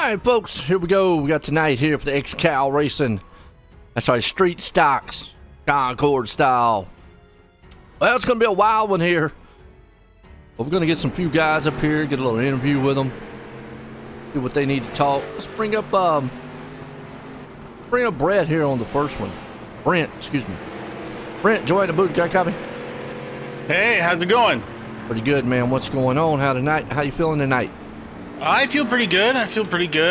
Alright folks, here we go. We got tonight here for the Xcal Racing. That's right, street stocks, Concord style. Well, it's going to be a wild one here. But we're going to get some few guys up here, get a little interview with them, see what they need to talk. Let's bring up Brett here on the first one. Brent, excuse me. Brent, join the booth. Got a copy? Hey, how's it going? Pretty good, man. What's going on? How you feeling tonight? I feel pretty good.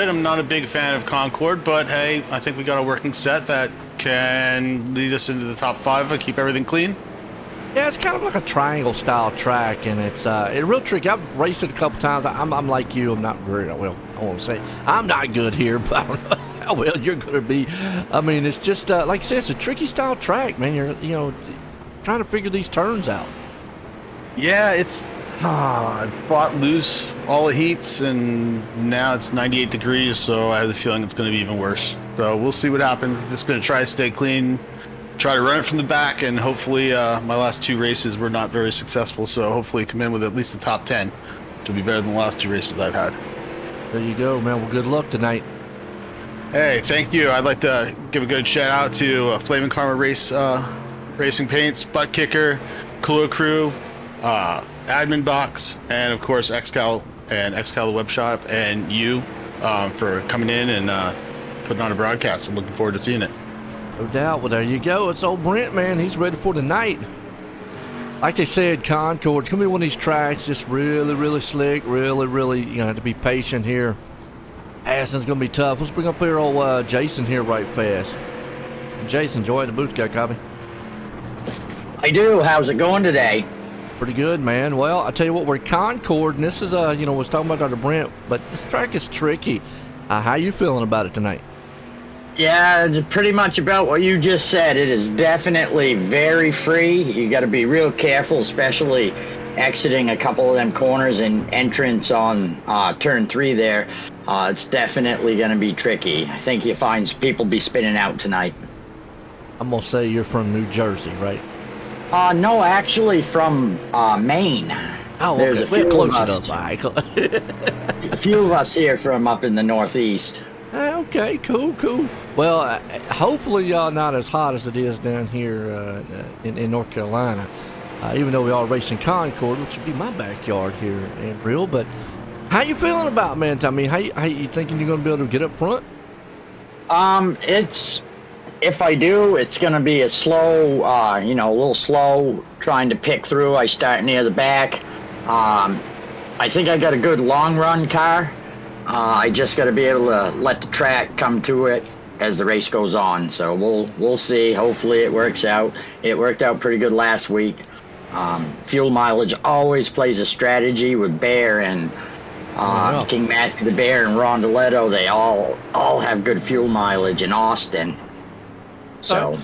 I'm not a big fan of Concord, but hey, I think we got a working set that can lead us into the top 5 and keep everything clean. Yeah, it's kind of like a triangle style track, and it's real tricky. I've raced it a couple times. I'm like you. I'm not very well. I won't say I'm not good here, but I don't know how well you're gonna be. I mean, it's just like I said, it's a tricky style track, man. You're trying to figure these turns out. Yeah, it's I fought loose all the heats, and now it's 98 degrees, so I have the feeling it's going to be even worse. So we'll see what happens. Just going to try to stay clean, try to run it from the back, and hopefully my last 2 races were not very successful, so hopefully come in with at least the top 10, which will be better than the last 2 races I've had. There you go, man. Well, good luck tonight. Hey, thank you. I'd like to give a good shout out to Flaming Karma Racing Paints, Butt Kicker, Cooler Crew, Admin Box, and of course Xcal and Xcal Webshop, and you for coming in and putting on a broadcast. I'm looking forward to seeing it. No doubt. Well, there you go. It's old Brent, man. He's ready for tonight. Like they said, Concord, it's going to be one of these tracks, just really, really slick, really, you have to be patient here. Aston's going to be tough. Let's bring up here old Jason here right fast. Jason, join the booth. Got a copy? I do. How's it going today? Pretty good, man. Well, I tell you what, we're Concord, and this is, was talking about Dr. Brent, but this track is tricky. How you feeling about it tonight? Yeah, it's pretty much about what you just said. It is definitely very free. You got to be real careful, especially exiting a couple of them corners and entrance on turn 3 there. It's definitely going to be tricky. I think you find people be spinning out tonight. I'm going to say you're from New Jersey, right? No, actually from Maine. Oh, there's okay. We're close enough, Michael. A few of us here from up in the Northeast. Okay, cool. Well, hopefully y'all not as hot as it is down here in North Carolina. Even though we are racing Concord, which would be my backyard here in real. But how you feeling about it, man? I mean, how you thinking you're going to be able to get up front? If I do, it's going to be a slow, a little slow trying to pick through. I start near the back. I think I got a good long run car. I just got to be able to let the track come to it as the race goes on. So we'll see. Hopefully it works out. It worked out pretty good last week. Fuel mileage always plays a strategy with Bear and King Matthew the Bear and Rondoletto. They all have good fuel mileage in Austin. So.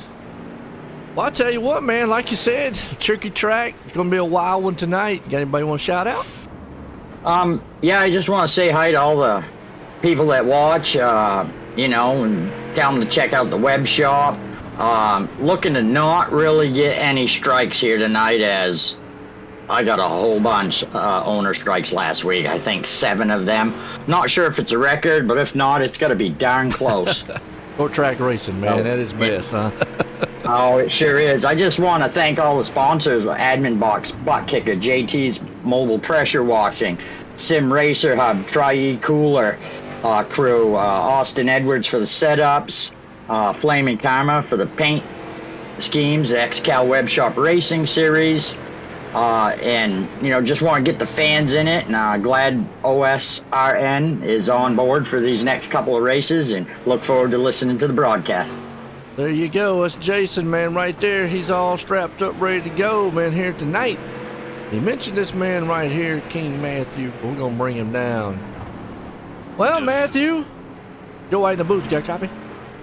Well, I'll tell you what, man. Like you said, tricky track. It's gonna be a wild one tonight. Got anybody want to shout out? Yeah, I just want to say hi to all the people that watch, you know, and tell them to check out the web shop. Looking to not really get any strikes here tonight, as I got a whole bunch owner strikes last week. I think 7 of them. Not sure if it's a record, but if not, it's got to be darn close. Short track racing, man. That is best, huh? Oh, it sure is. I just want to thank all the sponsors: Admin Box, Butt Kicker, JT's Mobile Pressure Washing, Sim Racer Hub, Tri-E Cooler crew, Austin Edwards for the setups, Flaming Karma for the paint schemes, the Xcal Webshop Racing Series, and, you know, just want to get the fans in it, and glad OSRN is on board for these next couple of races, and look forward to listening to the broadcast. There you go. That's Jason, man, right there. He's all strapped up, ready to go, man, here tonight. He mentioned this man right here, King Matthew. We're going to bring him down. Well, Matthew, go out in the booth. You got a copy?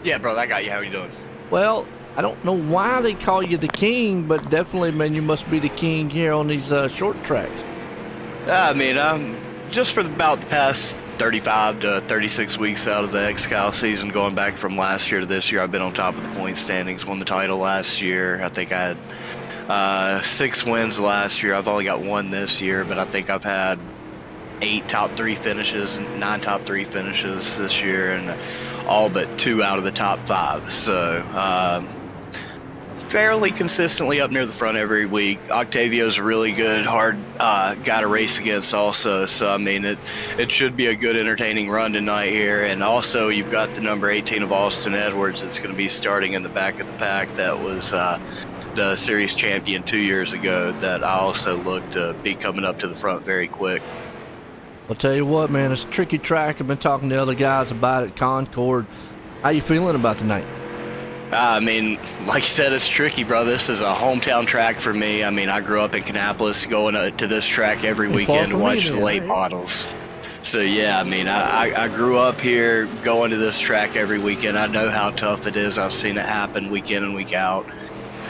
Yeah, brother, I got you. How you doing? Well, I don't know why they call you the king, but definitely, man, you must be the king here on these short tracks. I mean, just for about the past 35 to 36 weeks out of the Xcal season, going back from last year to this year, I've been on top of the point standings. Won the title last year. I think I had 6 wins last year. I've only got 1 this year, but I think I've had 8 top 3 finishes and 9 top 3 finishes this year, and all but 2 out of the top 5. So fairly consistently up near the front every week. Octavio's a really good, hard guy to race against also. So, I mean, it should be a good, entertaining run tonight here. And also, you've got the number 18 of Austin Edwards that's going to be starting in the back of the pack. That was the series champion 2 years ago, that I also look to be coming up to the front very quick. I'll tell you what, man, it's a tricky track. I've been talking to other guys about it, Concord. How you feeling about tonight? I mean, like you said, it's tricky, bro. This is a hometown track for me. I mean, I grew up in Kannapolis, going to this track every weekend to watch the late models. So, yeah, I mean, I grew up here going to this track every weekend. I know how tough it is. I've seen it happen week in and week out.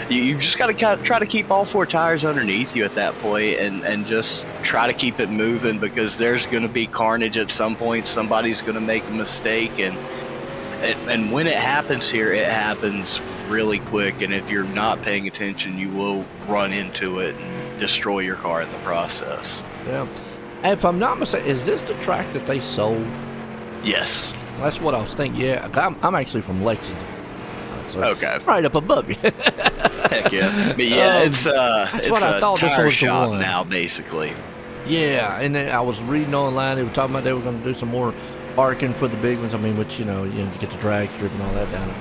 You just got to try to keep all 4 tires underneath you at that point, and just try to keep it moving, because there's going to be carnage at some point. Somebody's going to make a mistake, and when it happens here, it happens really quick, and if you're not paying attention, you will run into it and destroy your car in the process. Yeah. And if I'm not mistaken, is this the track that they sold? Yes. That's what I was thinking. Yeah, I'm actually from Lexington. So okay. Right up above you. Heck yeah. But yeah, it's what I thought this tire was shop the one. now, basically. Yeah, and then I was reading online. They were talking about they were going to do some more parking for the big ones. I mean, which, you know, you get the drag strip and all that down there.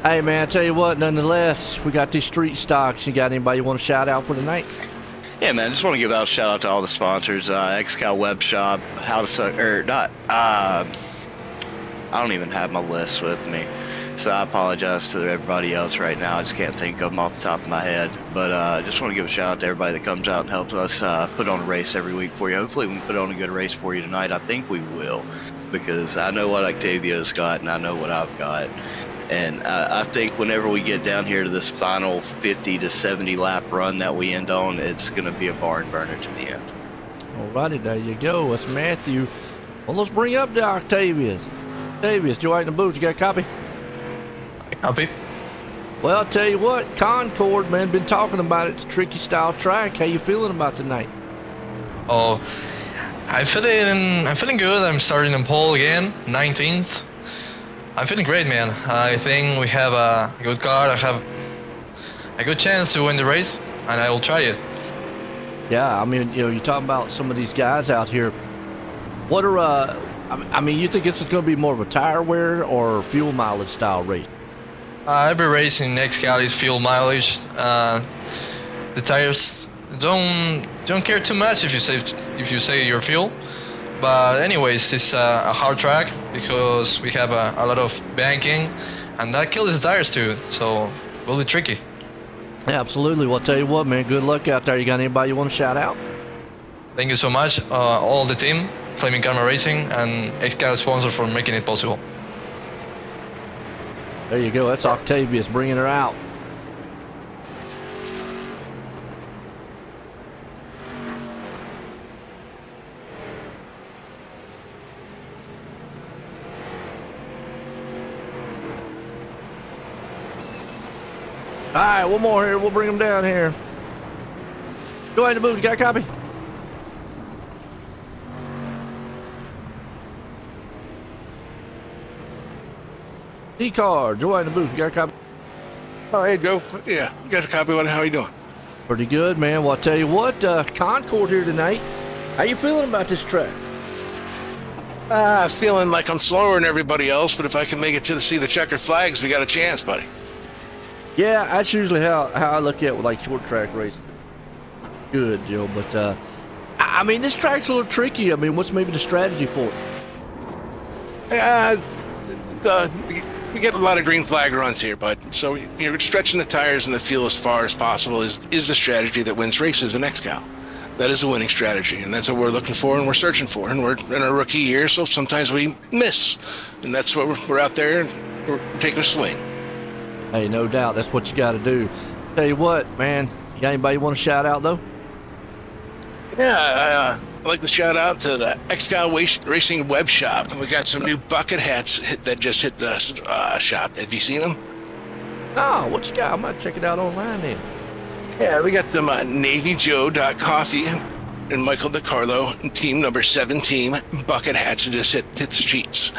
Hey, man, I tell you what, nonetheless, we got these street stocks. You got anybody you want to shout out for tonight? Yeah, man, just want to give out a shout out to all the sponsors. Xcal Webshop, How to Suck, or not, I don't even have my list with me. So I apologize to everybody else right now. I just can't think of them off the top of my head. But I just want to give a shout out to everybody that comes out and helps us put on a race every week for you. Hopefully we can put on a good race for you tonight. I think we will, because I know what Octavio's got and I know what I've got. And I think whenever we get down here to this final 50 to 70 lap run that we end on, it's going to be a barn burner to the end. Alrighty, there you go. That's Matthew. Well, let's bring up the Octavius. Octavius, Joe out in the booth. You got a copy? Copy. Well, I'll tell you what, Concord, man, been talking about it. It's a tricky style track. How you feeling about tonight? Oh, I'm feeling good. I'm starting in pole again, 19th. I'm feeling great, man. I think we have a good car. I have a good chance to win the race, and I will try it. Yeah, I mean, you know, you're talking about some of these guys out here. What are, I mean, you think this is going to be more of a tire wear or fuel mileage style race? Every race in Xcal is fuel mileage. The tires don't care too much if you say your fuel. But anyways, it's a hard track because we have a lot of banking, and that kills the tires too. So will be tricky. Absolutely. Well, I'll tell you what, man. Good luck out there. You got anybody you want to shout out? Thank you so much, all the team, Flaming Karma Racing, and Xcal sponsor for making it possible. There you go. That's Octavius bringing her out. All right, one more here. We'll bring them down here. Go ahead and move. You got a copy? D-Car, Joy in the booth. You got a copy? Oh, hey, Joe. Yeah, you got a copy of it. How you doing? Pretty good, man. Well, I'll tell you what, Concord here tonight. How you feeling about this track? Feeling like I'm slower than everybody else, but if I can make it to see the checkered flags, we got a chance, buddy. Yeah, that's usually how I look at it with like short track racing. Good, Joe. But I mean, this track's a little tricky. I mean, what's maybe the strategy for it? We get a lot of green flag runs here, bud. So you're stretching the tires and the fuel as far as possible is the strategy that wins races in Xcal. That is a winning strategy, and that's what we're looking for and we're searching for. And we're in our rookie year, so sometimes we miss, and that's what we're out there and we're taking a swing. Hey, no doubt, that's what you got to do. Tell you what, man, you got anybody you want to shout out though? Yeah, I'd like to shout out to the Xcal Racing Webshop. We got some new bucket hats that just hit the shop. Have you seen them? Oh, what you got? I might check it out online then. Yeah, we got some NavyJoe.coffee and Michael DiCarlo, team number 7 team, bucket hats that just hit the streets.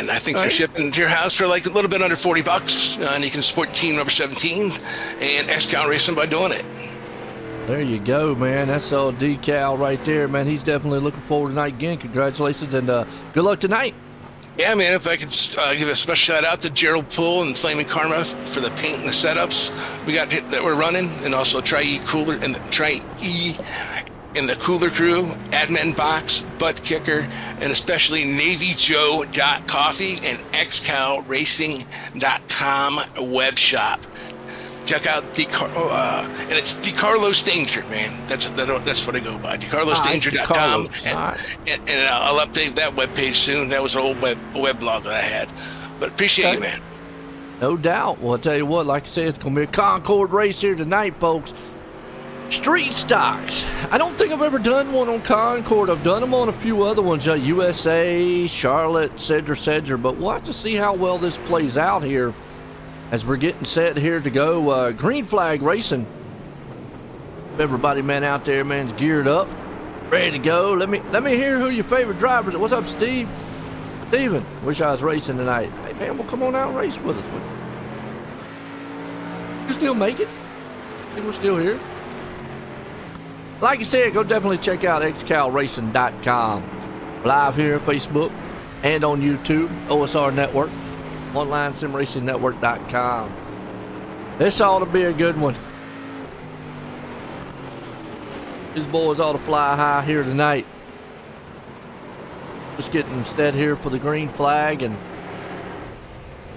And I think they're shipping to your house for like a little bit under $40, and you can support team number 17 and Xcal Racing by doing it. There you go, man. That's all Decal right there, man. He's definitely looking forward tonight again. Congratulations and good luck tonight. Yeah, man, if I could give a special shout out to Gerald Poole and Flaming Karma for the paint and the setups we got that we're running, and also Tri-E Cooler and Tri-E and the Cooler Crew, Admin Box, Butt Kicker, and especially NavyJoe.coffee and XcalRacing.com webshop. Check out and it's DiCarlo's Danger, man. That's what I go by. DiCarlosDanger.com, and I'll update that webpage soon. That was an old web blog that I had. But appreciate you, man. No doubt. Well, I'll tell you what, like I said, it's going to be a Concord race here tonight, folks. Street stocks. I don't think I've ever done one on Concord. I've done them on a few other ones, USA, Charlotte, Cedar, but we'll have to see how well this plays out here as we're getting set here to go. Green flag racing. Everybody, man, out there, man's geared up, ready to go. Let me hear who your favorite drivers are. What's up, Steve? Steven, wish I was racing tonight. Hey, man, well, come on out and race with us. You still make it? I think we're still here. Like I said, go definitely check out XcalRacing.com. Live here on Facebook and on YouTube, OSR Network, OnlineSimRacingNetwork.com. This ought to be a good one. These boys ought to fly high here tonight. Just getting set here for the green flag, and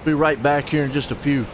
be right back here in just a few.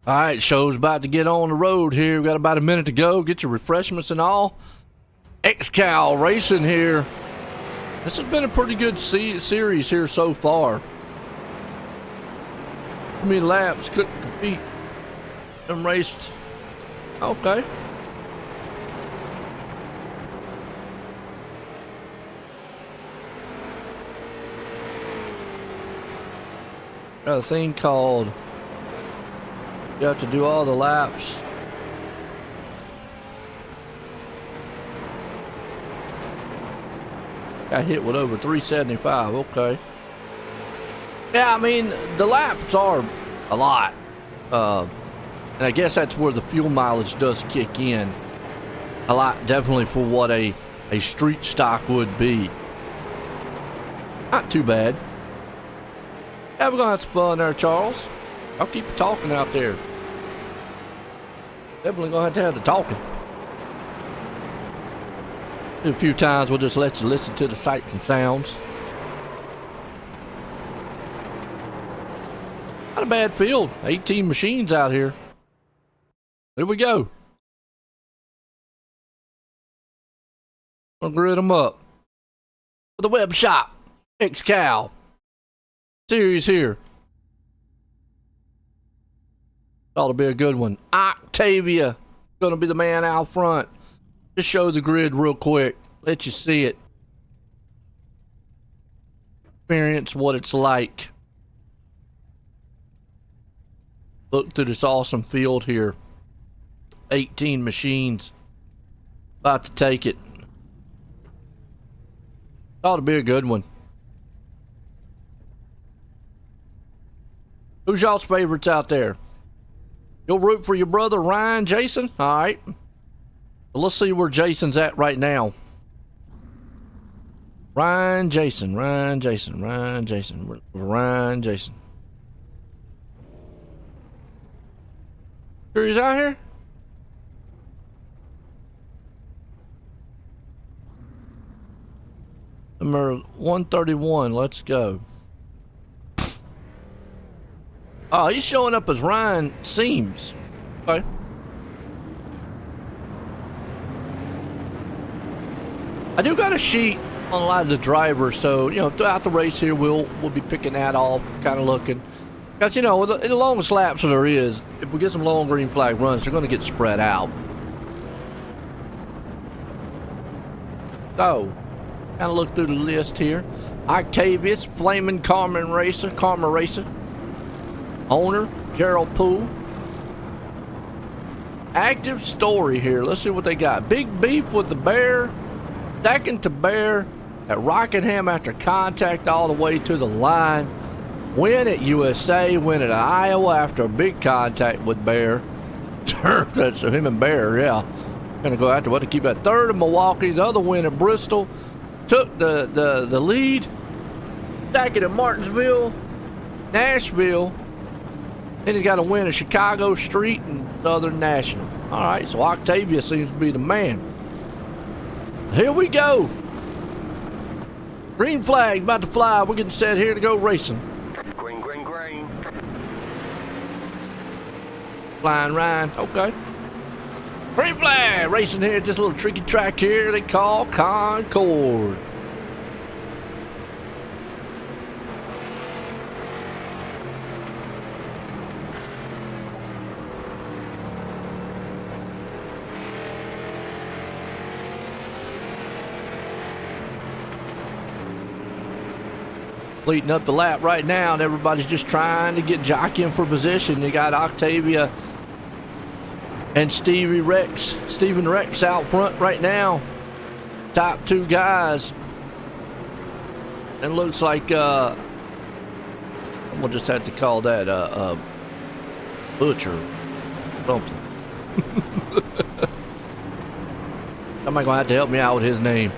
All right, show's about to get on the road here. We got about a minute to go. Get your refreshments and all. Xcal Racing here. This has been a pretty good series here so far. How many laps couldn't compete? Them raced. Okay. Got a thing called you have to do all the laps. Got hit with over 375. Okay. Yeah, I mean, the laps are a lot. And I guess that's where the fuel mileage does kick in. A lot, definitely, for what a street stock would be. Not too bad. Yeah, we're gonna have some fun there, Charles. I'll keep talking out there. Definitely gonna have to have the talking. A few times we'll just let you listen to the sights and sounds. Not a bad field. 18 machines out here. Here we go. I'll grid them up. For the web shop. Xcal series here. Ought to be a good one. Octavia gonna be the man out front. Just show the grid real quick. Let you see it. Experience what it's like. Look through this awesome field here. 18 machines. About to take it. Ought to be a good one. Who's y'all's favorites out there? You'll root for your brother Ryan, Jason? All right. Well, let's see where Jason's at right now. Ryan, Jason. Sure he's out here? Number 131. Let's go. Oh, he's showing up as Ryan Seams. Okay. I do got a sheet on a lot of the drivers, so you know throughout the race here we'll be picking that off, kind of looking. Because you know the longest laps there is, if we get some long green flag runs, they're going to get spread out. So, kind of look through the list here. Octavius, Flaming Karma Racer. Owner, Gerald Poole. Active story here. Let's see what they got. Big beef with the Bear. Second to Bear at Rockingham after contact all the way to the line. Win at USA. Win at Iowa after a big contact with Bear. That's him and Bear, yeah. Gonna go after what to keep at third in Milwaukee's other win at Bristol. Took the lead. Second at Martinsville. Nashville. Then he's got a win at Chicago Street and Southern National. All right, so Octavia seems to be the man. Here we go. Green flag about to fly. We're getting set here to go racing. Green. Flying Ryan. Okay. Green flag racing here. Just a little tricky track here they call Concord. Leading up the lap right now, and everybody's just trying to get jockeying for position. You got Octavia and Stephen Rex out front right now. Top two guys. And looks like I'm gonna just have to call that Butcher something. Somebody gonna have to help me out with his name.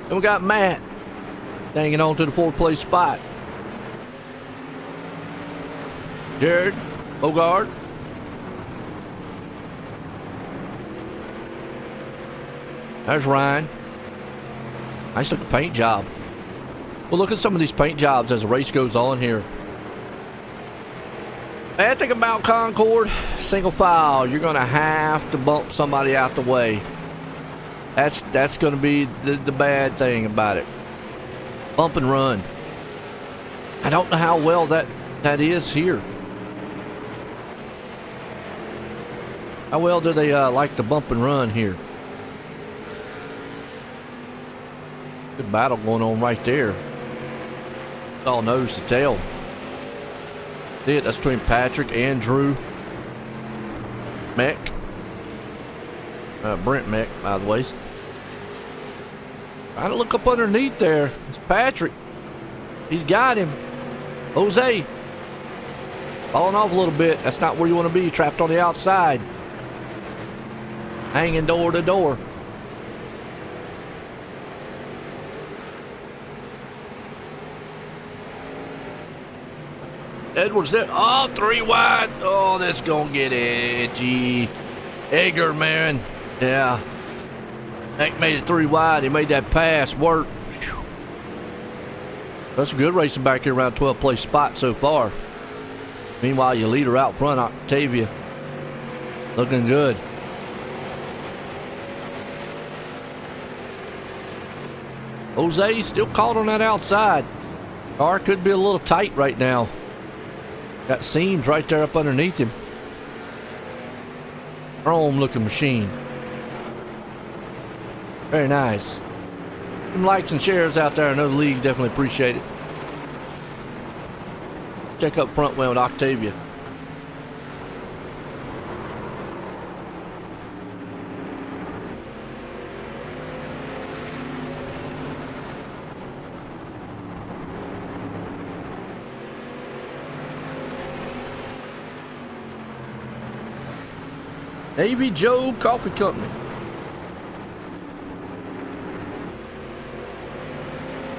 And we got Matt hanging on to the fourth place spot. Jared Bogard. There's Ryan. Nice looking paint job. Well, look at some of these paint jobs as the race goes on here. Bad thing about Concord, single file, you're going to have to bump somebody out the way. That's going to be the bad thing about it. Bump and run. I don't know how well that is here. How well do they like to bump and run here? Good battle going on right there. It's all nose to tail. See it? That's between Patrick and Drew Meck. Brent Meck, by the way. Trying to look up underneath there. It's Patrick. He's got him. Jose. Falling off a little bit. That's not where you want to be. Trapped on the outside. Hanging door to door. Edwards there. Oh, 3 wide. Oh, that's going to get edgy. Edgar, man. Yeah. Hank made it 3 wide. He made that pass work. Whew. That's a good racing back here around 12th place spot so far. Meanwhile, your leader out front, Octavia, looking good. Jose still caught on that outside. Car could be a little tight right now. Got seams right there up underneath him. Chrome looking machine. Very nice. Some likes and shares out there. I know the league definitely appreciate it. Check up front with Octavia. Navy Joe Coffee Company.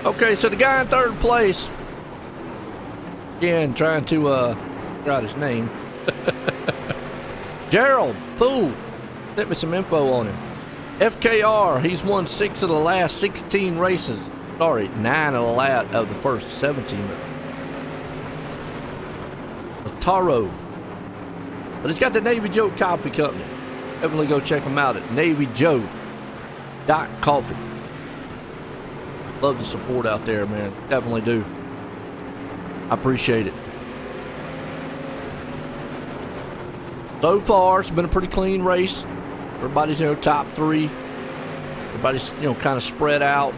Okay, so the guy in 3rd place, again, trying to figure out his name. Gerald Poole, sent me some info on him. FKR, he's won 6 of the last 16 races. Sorry, 9 of the first 17. Taro. But he's got the Navy Joe Coffee Company. Definitely go check him out at NavyJoe.coffee. Love the support out there, man. Definitely do. I appreciate it. So far, it's been a pretty clean race. Everybody's, top 3. Everybody's, kind of spread out.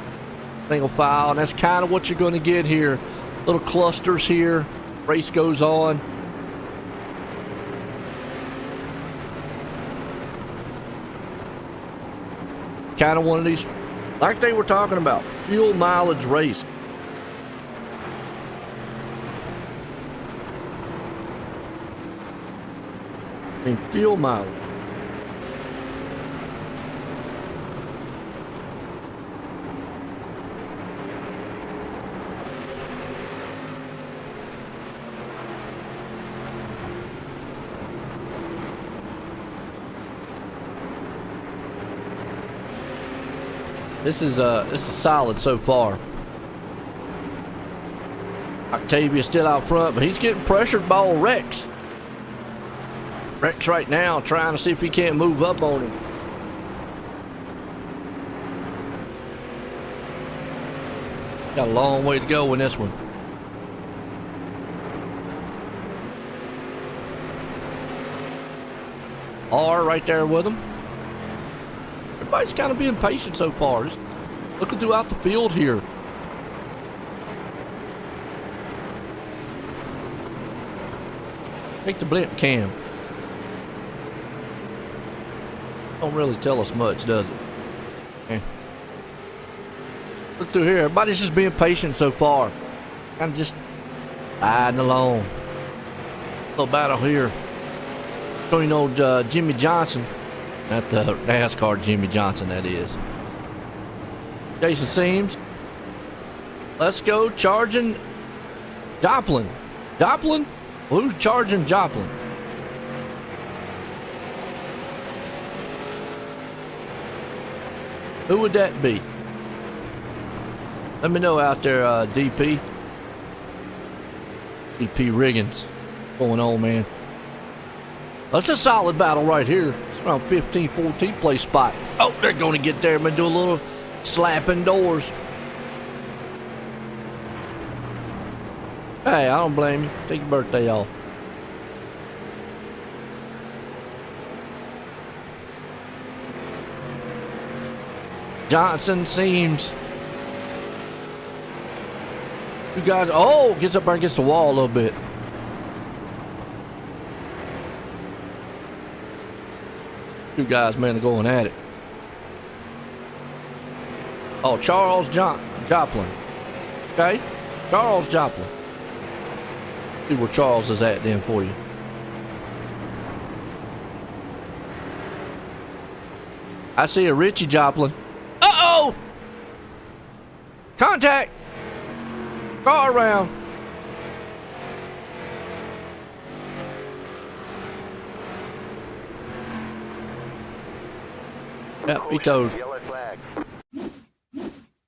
Single file. And that's kind of what you're going to get here. Little clusters here. Race goes on. Kind of one of these, like they were talking about, fuel mileage race. I mean, fuel mileage. This is solid so far. Octavia's still out front, but he's getting pressured by old Rex. Rex right now trying to see if he can't move up on him. Got a long way to go in this one. R right there with him. Everybody's kind of being patient so far. Just looking throughout the field here. Take the blimp cam. Don't really tell us much, does it? Okay. Look through here. Everybody's just being patient so far. Kind of just riding along. Little battle here between old Jimmy Johnson. At the NASCAR Jimmy Johnson, that is. Jason Seams. Let's go charging Joplin. Joplin? Who's charging Joplin? Who would that be? Let me know out there, DP. DP Riggins. What's going on, man? That's a solid battle right here. It's around 15, 14 place spot. Oh, they're going to get there, man. Do a little slapping doors. Hey, I don't blame you. Take your birthday off. Johnson seems. You guys, oh, gets up there against the wall a little bit. Two guys, man, are going at it. Oh, Charles Joplin. Okay, Charles Joplin. See where Charles is at then for you. I see a Richie Joplin. Uh-oh! Contact! Car around. Yep, he towed.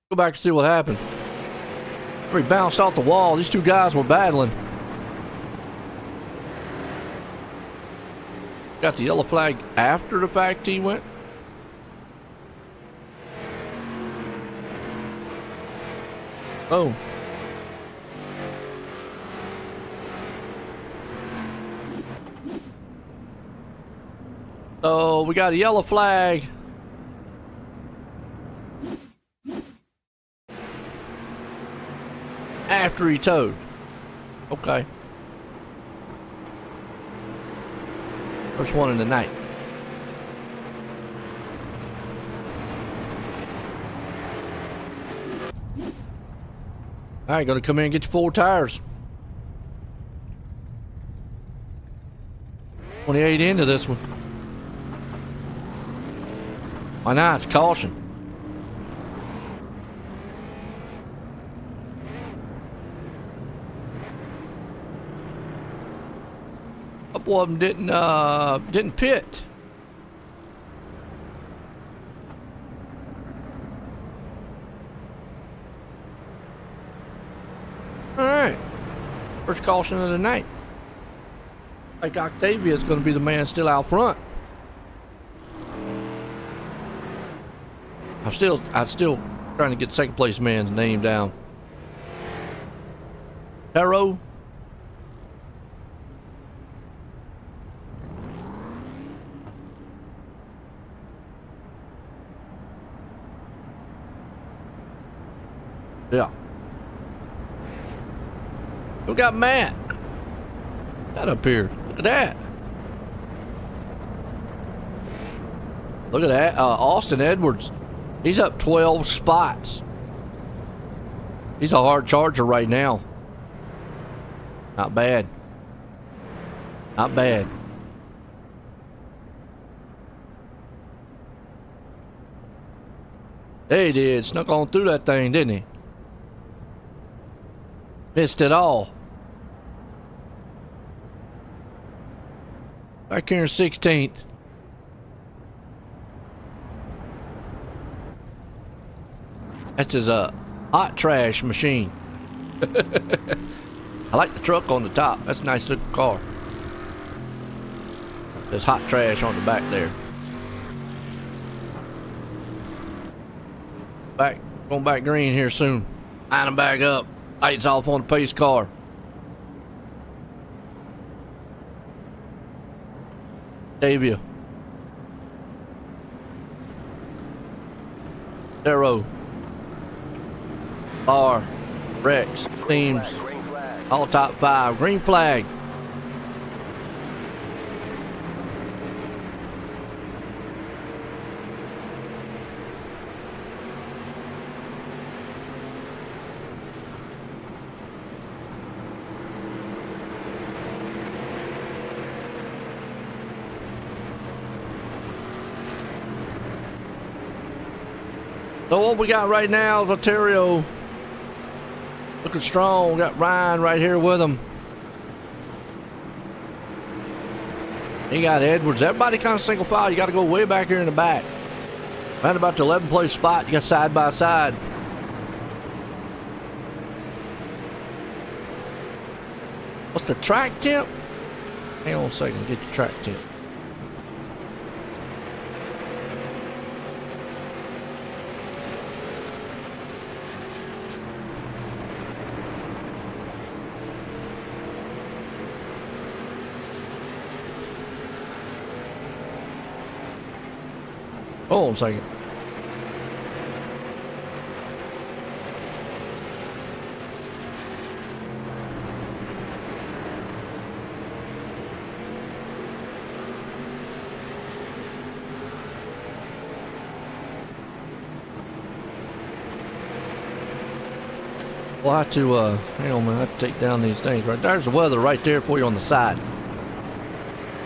Go back and see what happened. He bounced off the wall. These two guys were battling. Got the yellow flag after the fact he went. Oh. So we got a yellow flag. After he towed. Okay. First one in the night. All right, gonna come in and get your 4 tires. 28 into this one. Why not? It's caution. Couple of them didn't pit. All right, first caution of the night. Like Octavia is going to be the man still out front. I'm still trying to get second place man's name down. Taro. Yeah. We got Matt. Got up here. Look at that. Look at that. Austin Edwards. He's up 12 spots. He's a hard charger right now. Not bad. Not bad. There he did. Snuck on through that thing, didn't he? Missed it all. Back here in 16th. That's his hot trash machine. I like the truck on the top. That's a nice looking car. There's hot trash on the back there. Going back green here soon. Line him back up. Lights off on the pace car. Davia. Darrow. Bar. Rex. Teams. All top 5. Green flag. So what we got right now is Ontario looking strong. We got Ryan right here with him. He got Edwards. Everybody kind of single file. You got to go way back here in the back. Right about the 11th place spot. You got side by side. What's the track temp? Hang on a second, get your track temp. Hold on a second. We'll have to, hang on, man, I have to take down these things. Right there's the weather right there for you on the side.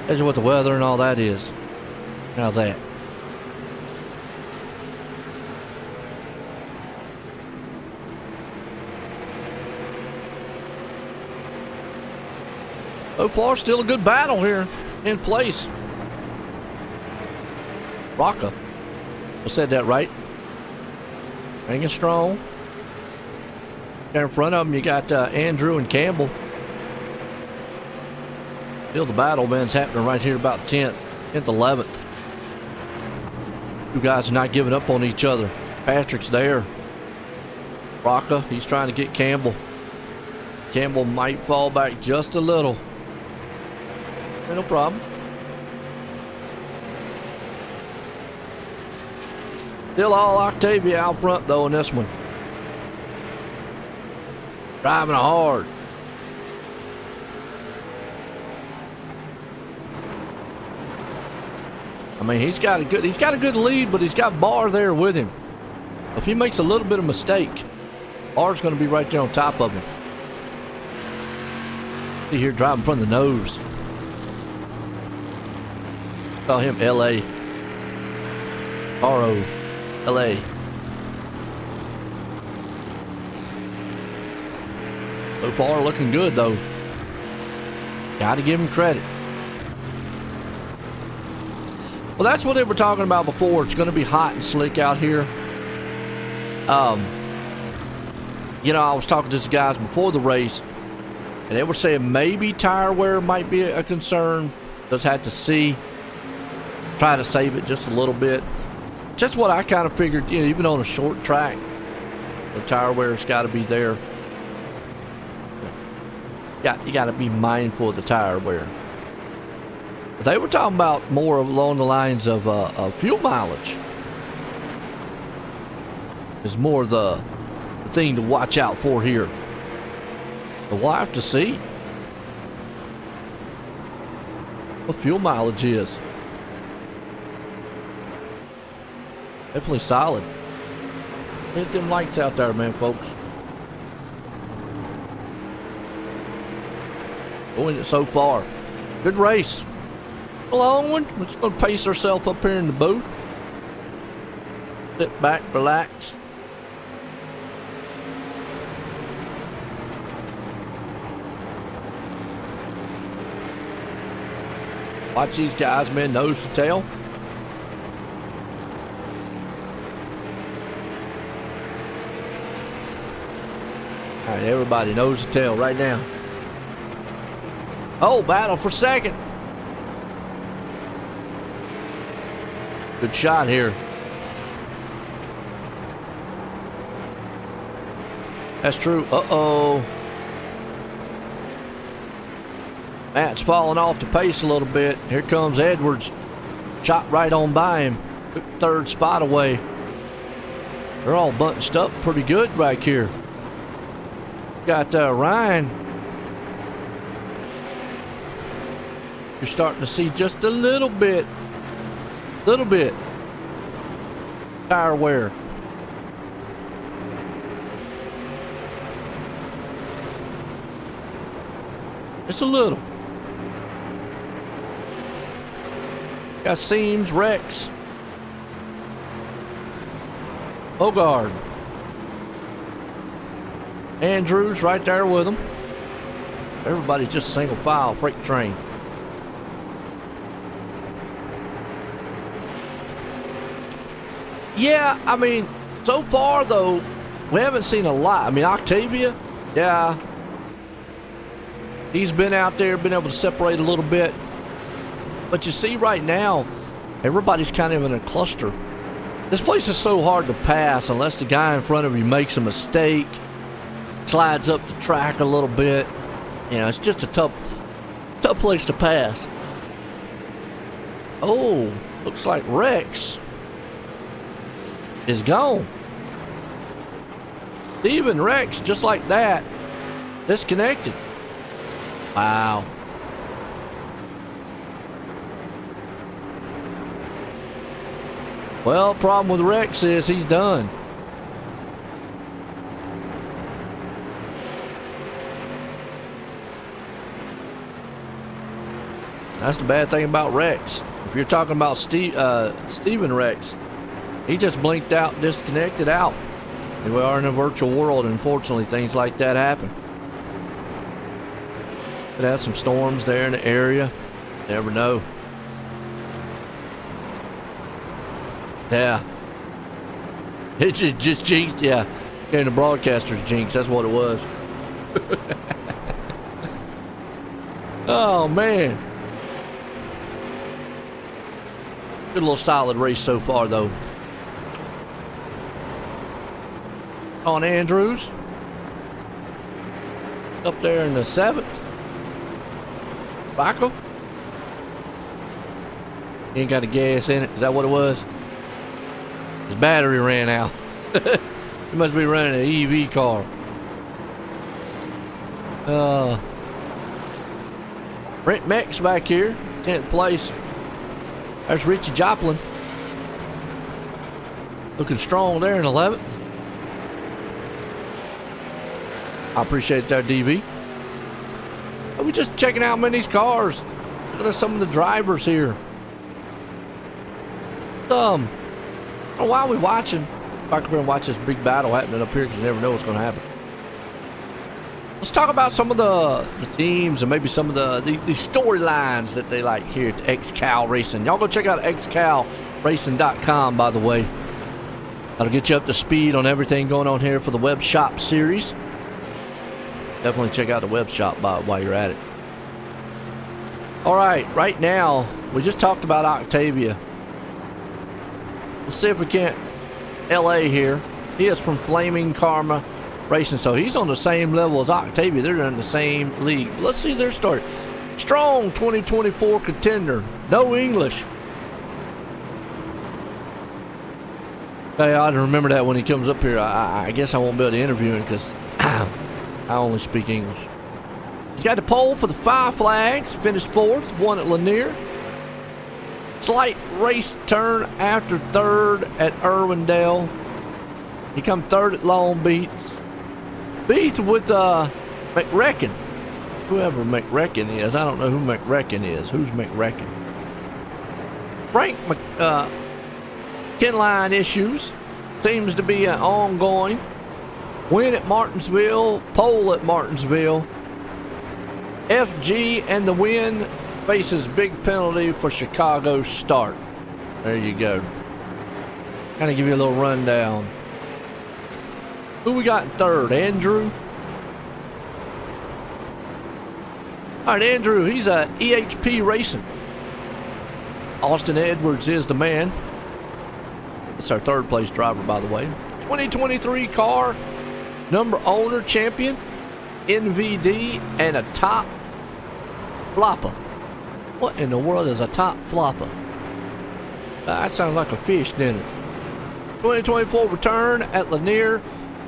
There's what the weather and all that is. How's that? So far, still a good battle here in place. Rocca. I said that right. Hanging strong. There in front of them, you got Andrew and Campbell. Still the battle, man, is happening right here about 10th, 11th. Two guys are not giving up on each other. Patrick's there. Rocca, he's trying to get Campbell. Campbell might fall back just a little. No problem. Still all Octavia out front, though, in this one. Driving hard. I mean, he's got a good lead, but he's got Barr there with him. If he makes a little bit of mistake, Barr's going to be right there on top of him. See here driving from the nose. Call him LA. RO. LA. So far, looking good, though. Got to give him credit. Well, that's what they were talking about before. It's going to be hot and slick out here. You know, I was talking to some guys before the race, and they were saying maybe tire wear might be a concern. Just had to see. Try to save it just a little bit. Just what I kind of figured, you know, even on a short track, the tire wear's got to be there. You got to be mindful of the tire wear. But they were talking about more along the lines of fuel mileage. Is more the thing to watch out for here. But we'll have to see what fuel mileage is. Definitely solid. Hit them lights out there, man, folks. Going it so far. Good race. A long one. We're just going to pace ourselves up here in the booth. Sit back, relax. Watch these guys, man, nose to tail. All right, everybody nose to tail right now. Oh, battle for second. Good shot here. That's true. Uh-oh. Matt's falling off the pace a little bit. Here comes Edwards. Shot right on by him. Took third spot away. They're all bunched up pretty good right here. Got Ryan. You're starting to see just a little bit tire wear. Just a little. Got seams, wrecks. Bogard. Andrews right there with them. Everybody's just single file freight train. Yeah, I mean, so far though, we haven't seen a lot. I mean, Octavia, yeah. He's been out there, been able to separate a little bit. But you see right now, everybody's kind of in a cluster. This place is so hard to pass unless the guy in front of you makes a mistake, slides up the track a little bit. You know, it's just a tough place to pass. Oh, looks like Rex is gone. Even Rex, just like that, disconnected. Wow. Well, problem with Rex is he's done. That's the bad thing about Rex. If you're talking about Steven Rex, he just blinked out, disconnected out. We are in a virtual world, and unfortunately, things like that happen. Could have some storms there in the area. Never know. Yeah. It just jinxed, yeah. Getting the broadcaster's jinx, that's what it was. Oh, man. Good little solid race so far, though. On Andrews. Up there in the 7th. Baco. He ain't got the gas in it. Is that what it was? His battery ran out. He must be running an EV car. Brent Mex back here, 10th place. There's Richie Joplin. Looking strong there in 11th. I appreciate that, DV. We're just checking out many of these cars. Look at some of the drivers here. I don't know why we watching. If I come here and watch this big battle happening up here, because you never know what's going to happen. Let's talk about some of the teams and maybe some of the storylines that they like here at Xcal Racing. Y'all go check out xcalracing.com, by the way. That'll get you up to speed on everything going on here for the web shop series. Definitely check out the web shop while you're at it. All right now, we just talked about Octavia. Let's see if we can't. LA here. He is from Flaming Karma Racing, so he's on the same level as Octavia. They're in the same league. Let's see their start. Strong 2024 contender. No English. Hey, I remember that when he comes up here. I guess I won't be able to interview him because I only speak English. He's got the pole for the 5 flags. Finished 4th. Won at Lanier. Slight race turn after 3rd at Irwindale. He come 3rd at Long Beach. Beat with McRecken. Whoever McRecken is. I don't know who McRecken is. Who's McRecken? Frank Kinline issues. Seems to be ongoing. Win at Martinsville. Pole at Martinsville. FG and the win. Faces big penalty for Chicago's start. There you go. Kind of give you a little rundown. Who we got in 3rd? Andrew. All right, Andrew. He's a EHP Racing. Austin Edwards is the man. It's our 3rd place driver, by the way. 2023 car, number owner, champion, NVD, and a top flopper. What in the world is a top flopper? That sounds like a fish, didn't it? 2024 return at Lanier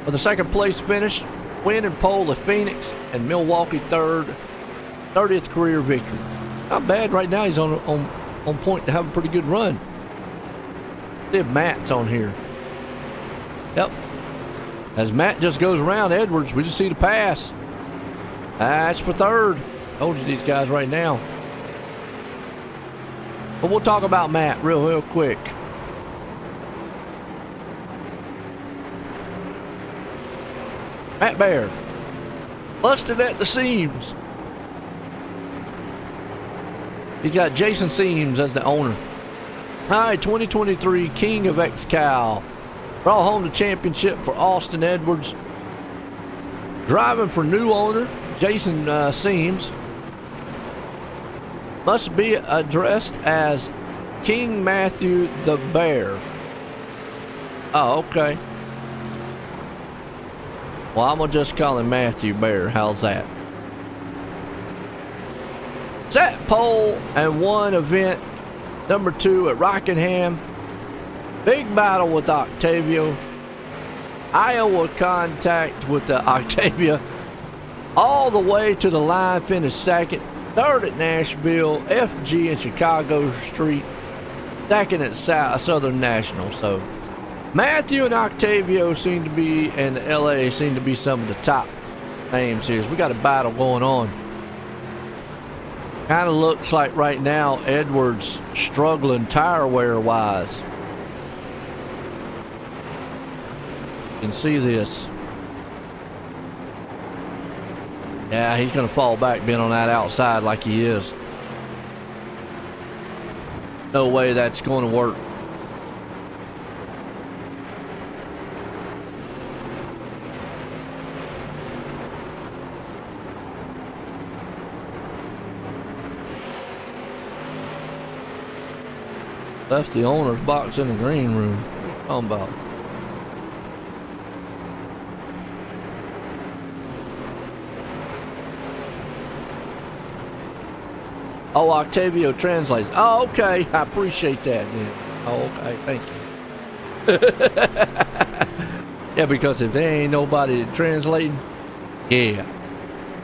with a 2nd place finish. Win and pole at Phoenix and Milwaukee 3rd. 30th career victory. Not bad right now. He's on point to have a pretty good run. See if Matt's on here. Yep. As Matt just goes around Edwards, we just see the pass. That's for 3rd. Told you these guys right now. But we'll talk about Matt real quick. Matt Baird. Busted at the seams. He's got Jason Seams as the owner. All right, 2023 King of Xcal. Brought home the championship for Austin Edwards. Driving for new owner, Jason Seams must be addressed as King Matthew the Bear. Oh, okay. Well, I'm going to just call him Matthew Bear. How's that? Set pole and won event number 2 at Rockingham. Big battle with Octavio. Iowa contact with the Octavia. All the way to the line, finished second. Third at Nashville. FG in Chicago Street. Second at Southern National. So Matthew and Octavio seem to be, and LA seem to be some of the top names here. So we got a battle going on. Kind of looks like right now Edwards struggling tire wear wise. You can see this. Yeah, he's going to fall back being on that outside like he is. No way that's going to work. Left the owner's box in the green room. What are you talking about? Oh, Octavio translates. Oh, okay. I appreciate that. Yeah. Oh, okay. Thank you. Yeah, because if there ain't nobody translating, yeah,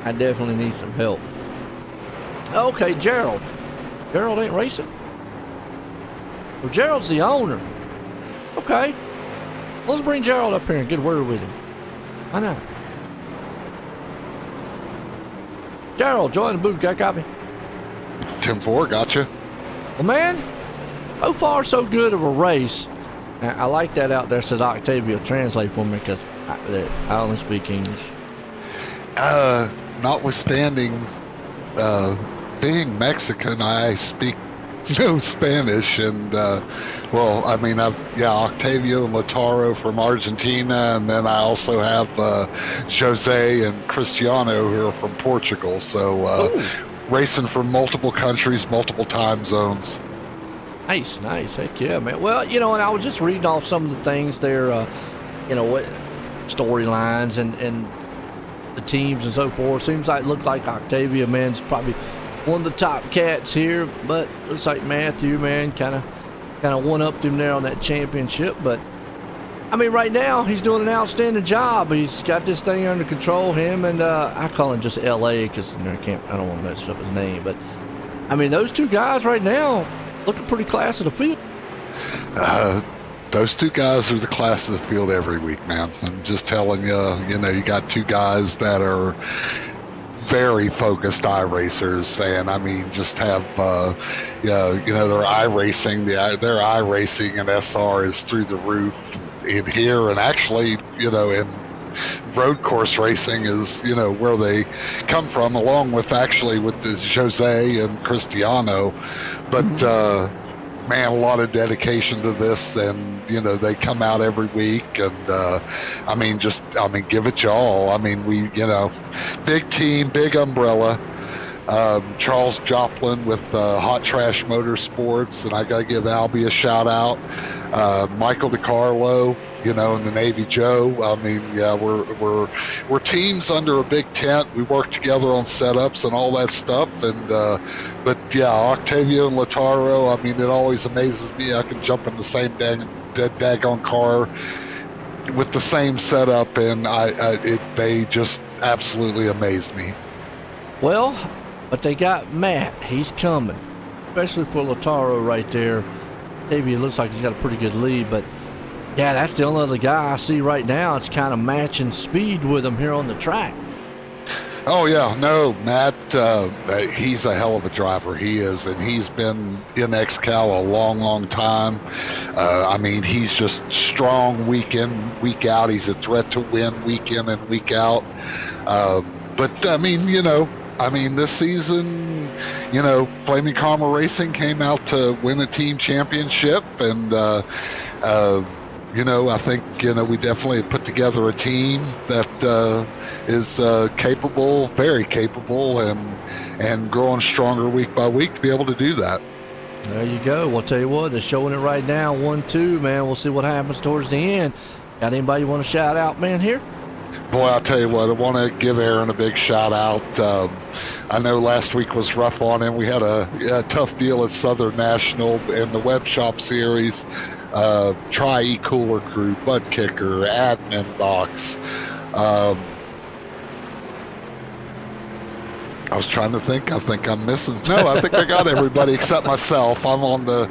I definitely need some help. Okay, Gerald. Gerald ain't racing? Well, Gerald's the owner. Okay. Let's bring Gerald up here and get a word with him. Why not? Gerald, join the booth. Got a copy? 10-4, gotcha. Well, man, so far so good of a race. I like that out there. Says Octavio, translate for me because I only speak English. Notwithstanding being Mexican, I speak no Spanish, and well, I mean, Octavio and Lautaro from Argentina, and then I also have Jose and Cristiano who are from Portugal. So racing from multiple countries, multiple time zones. Nice. Heck yeah, man. Well, and I was just reading off some of the things there, what storylines and the teams and so forth. Seems like looked like Octavia, man's probably one of the top cats here, but looks like Matthew, man, kind of one-upped him there on that championship. But I mean, right now he's doing an outstanding job. He's got this thing under control. Him and I call him just LA because I don't want to mess up his name. But I mean, those two guys right now looking pretty class of the field. Those two guys are the class of the field every week, man. I'm just telling you, you got two guys that are very focused iRacers, and I mean, just have, their iRacing, their iRacing and SR is through the roof in here, and actually, in road course racing is, where they come from, along with this Jose and Cristiano, but, man, a lot of dedication to this, and they come out every week, and give it y'all. I mean, we big team, big umbrella. Charles Joplin with Hot Trash Motorsports, and I gotta give Albie a shout out. Michael DiCarlo, and the Navy Joe. I mean, yeah, we're teams under a big tent. We work together on setups and all that stuff. And but yeah, Octavio and Lautaro. I mean, it always amazes me. I can jump in the same daggone car with the same setup, and they just absolutely amaze me. Well, but they got Matt. He's coming, especially for Lautaro right there. Maybe it looks like he's got a pretty good lead, but yeah, that's the only other guy I see right now. It's kind of matching speed with him here on the track. Oh, yeah. No, Matt, he's a hell of a driver. He is, and he's been in Xcal a long, long time. I mean, he's just strong week in, week out. He's a threat to win week in and week out. But, I mean, this season, Flaming Karma Racing came out to win a team championship, and I think we definitely put together a team that is capable, very capable, and growing stronger week by week to be able to do that. There you go. Well, tell you what, they're showing it right now. 1-2, man. We'll see what happens towards the end. Got anybody you want to shout out, man, here? Boy, I'll tell you what, I want to give Aaron a big shout out. I know last week was rough on him. We had a tough deal at Southern National in the Webshop series. Try Cooler Crew, Butt Kicker, Admin Box. I was trying to think. I think I'm missing. No, I think I got everybody except myself. I'm on the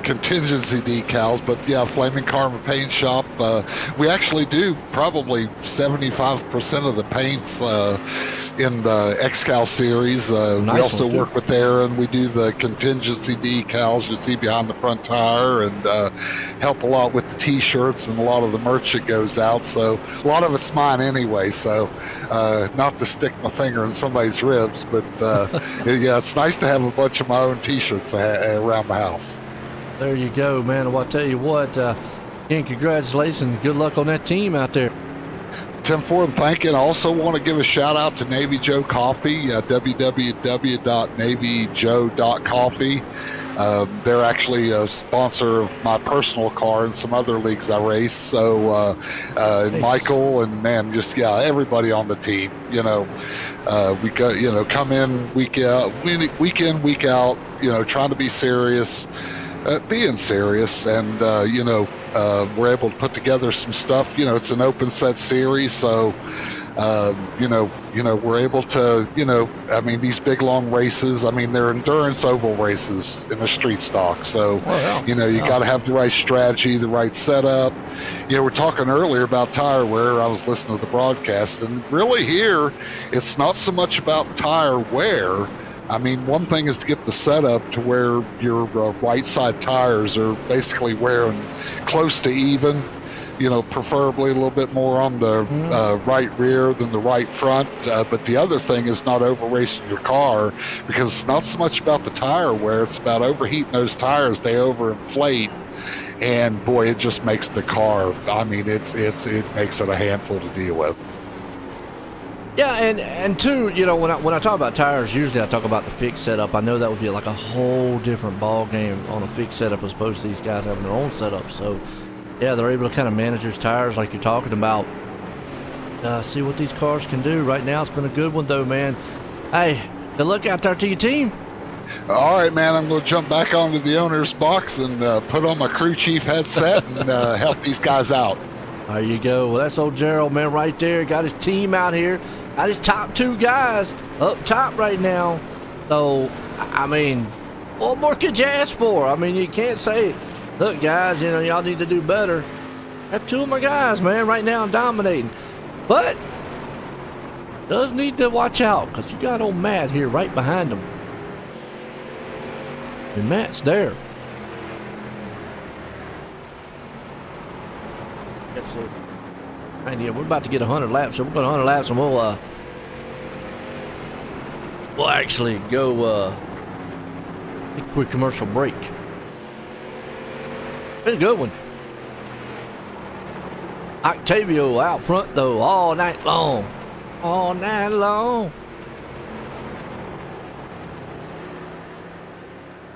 contingency decals, but yeah, Flaming Karma Paint Shop. We actually do probably 75% of the paints in the Xcal series. Nice we also ones, too. work with Aaron. We do the contingency decals you see behind the front tire, and help a lot with the T-shirts and a lot of the merch that goes out. So a lot of it's mine anyway. So not to stick my finger in somebody's ribs, but yeah, it's nice to have a bunch of my own T-shirts around the house. There you go, man. Well, I'll tell you what, again, congratulations. Good luck on that team out there. 10-4 and thank you. And I also want to give a shout out to Navy Joe Coffee, www.navyjoe.coffee. They're actually a sponsor of my personal car and some other leagues I race. So, Nice. Michael and man, just everybody on the team. We go, come in week in, week out. Trying to be serious, being serious, and we're able to put together some stuff. It's an open set series, so. We're able to, these big long races, they're endurance oval races in a street stock. So, you got to have the right strategy, the right setup. We're talking earlier about tire wear. I was listening to the broadcast, and really here, it's not so much about tire wear. One thing is to get the setup to where your right side tires are basically wearing close to even. Preferably a little bit more on the right rear than the right front. But the other thing is not over racing your car, because it's not so much about the tire wear, it's about overheating those tires. They overinflate, and boy, it just makes the car. It makes it a handful to deal with. Yeah, and two, when I talk about tires, usually I talk about the fixed setup. I know that would be like a whole different ball game on a fixed setup as opposed to these guys having their own setup. So. Yeah, they're able to kind of manage those tires like you're talking about. See what these cars can do. Right now, it's been a good one, though, man. Hey, good luck out there to your team. All right, man. I'm going to jump back onto the owner's box and put on my crew chief headset and help these guys out. There you go. Well, that's old Gerald, man, right there. Got his team out here. Got his top two guys up top right now. So, what more could you ask for? You can't say, look, guys, y'all need to do better. Got two of my guys, man, right now dominating. But does need to watch out, because you got old Matt here right behind him. And Matt's there. And yeah, we're about to get 100 laps, so we're going to 100 laps, and we'll actually go take a quick commercial break. Been a good one. Octavio out front, though, all night long. All night long.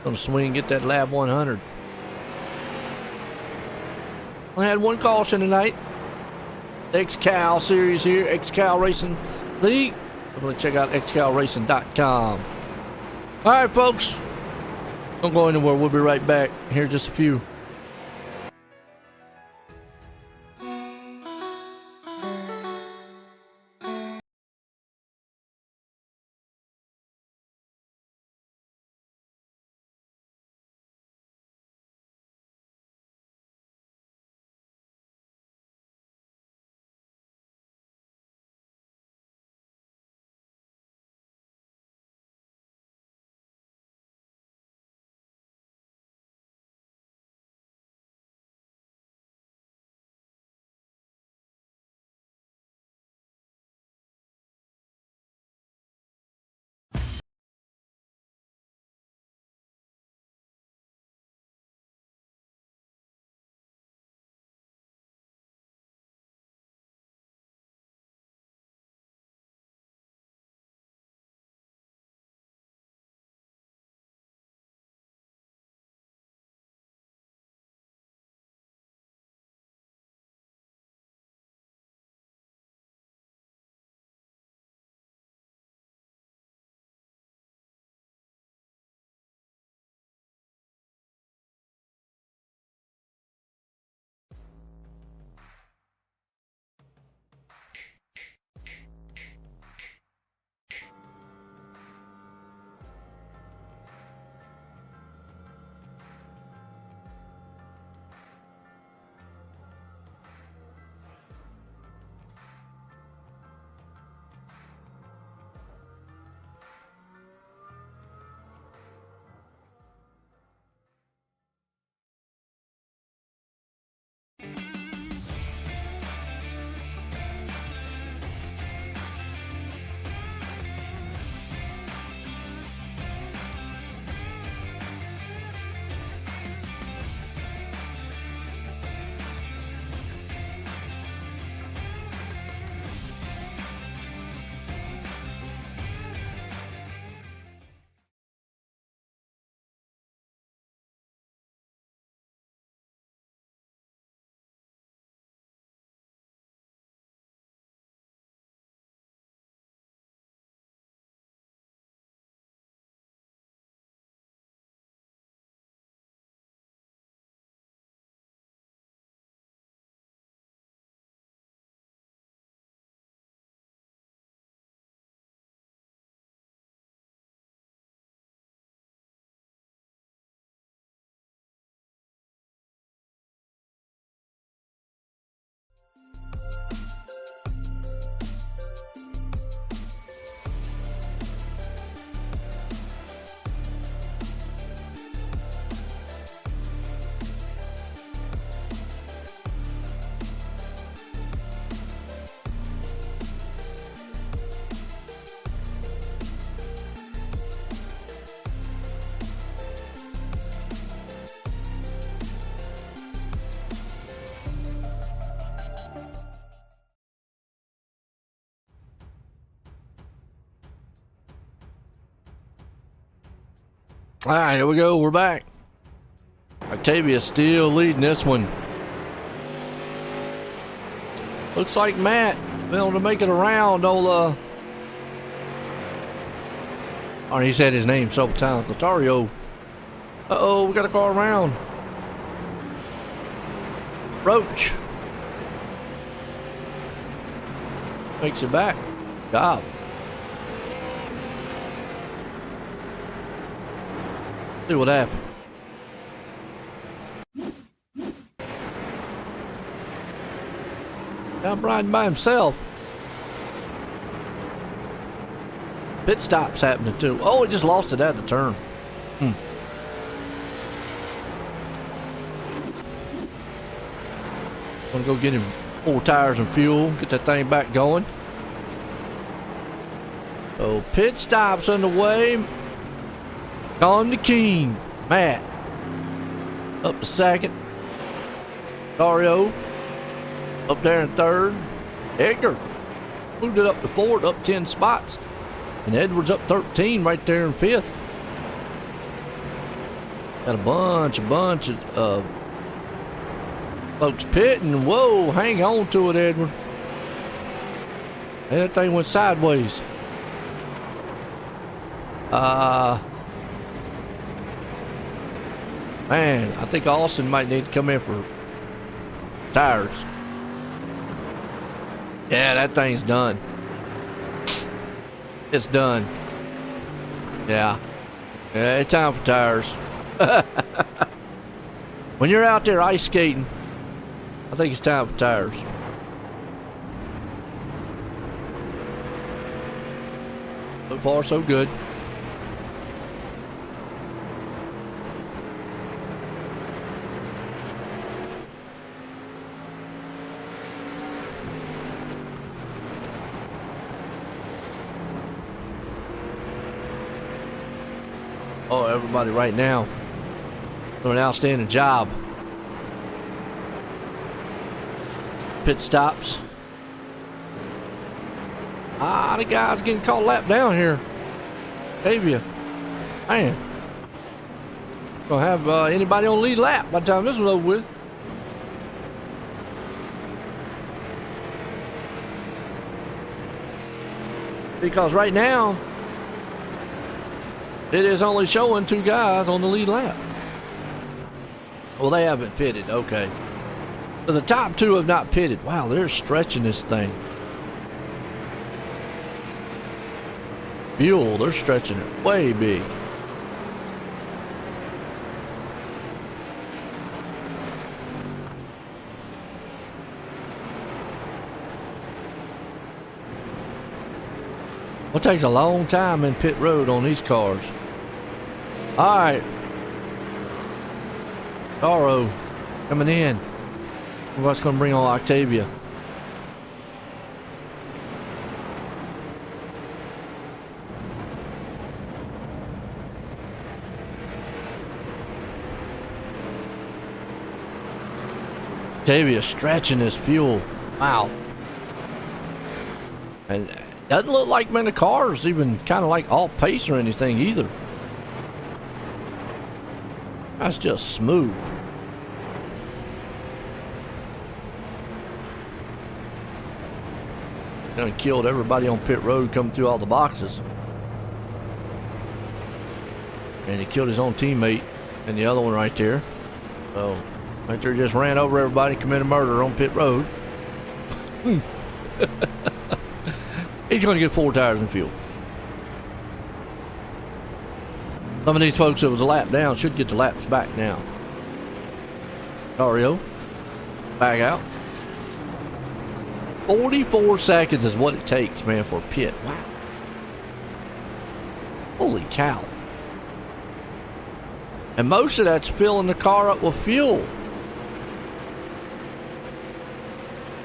Gonna swing and get that lap 100. I had one caution tonight. Xcal series here, Xcal Racing League. I'm gonna check out xcalracing.com. All right, folks. Don't go anywhere. We'll be right back here in just a few. All right, here we go. We're back. Octavia's still leading this one. Looks like Matt able to make it around. Old, he said his name several times. Lothario. Uh-oh, we got a car around. Roach. Makes it back. Job. See what happened. Now riding by himself. Pit stops happening too. Oh, he just lost it at the turn. Gonna go get him 4 tires and fuel, get that thing back going. So pit stops underway. On the King, Matt. Up to second. Dario up there in third. Edgar moved it up to fourth, up 10 spots. And Edwards up 13 right there in fifth. Got a bunch of folks pitting. Whoa, hang on to it, Edward. And that thing went sideways. Man, I think Austin might need to come in for tires. Yeah, that thing's done. It's done. Yeah. Yeah, it's time for tires. When you're out there ice skating, I think it's time for tires. So far, so good. Oh, everybody right now doing an outstanding job. Pit stops. The guy's getting caught lap down here. Octavia. Man. Gonna have anybody on lead lap by the time this was over with. Because right now, it is only showing 2 guys on the lead lap. Well, they haven't pitted. Okay. So the top 2 have not pitted. Wow, they're stretching this thing. Fuel, they're stretching it way big. Well, it takes a long time in pit road on these cars. All right. Taro coming in. What's going to bring on Octavia? Octavia stretching his fuel. Wow. And it doesn't look like many cars even kind of like off pace or anything either. That's just smooth. Done killed everybody on pit road coming through all the boxes. And he killed his own teammate and the other one right there. So, right there just ran over everybody, committed murder on pit road. He's going to get 4 tires and fuel. Some of these folks that was a lap down should get the laps back now. Dario, back out. 44 seconds is what it takes, man, for a pit. Wow. Holy cow. And most of that's filling the car up with fuel.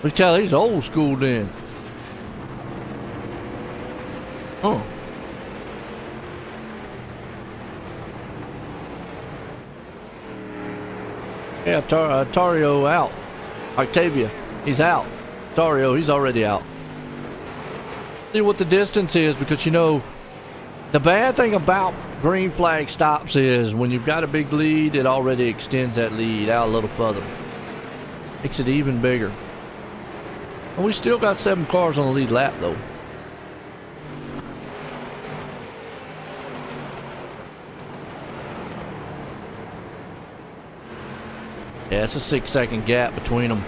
We tell he's old school then. Huh. Yeah, Tario out. Octavia, he's out. Tario, he's already out. See what the distance is, because you know The bad thing about green flag stops is when you've got a big lead, it already extends that lead out a little further. Makes it even bigger. And we still got 7 cars on the lead lap though. Yeah, it's a 6-second gap between them.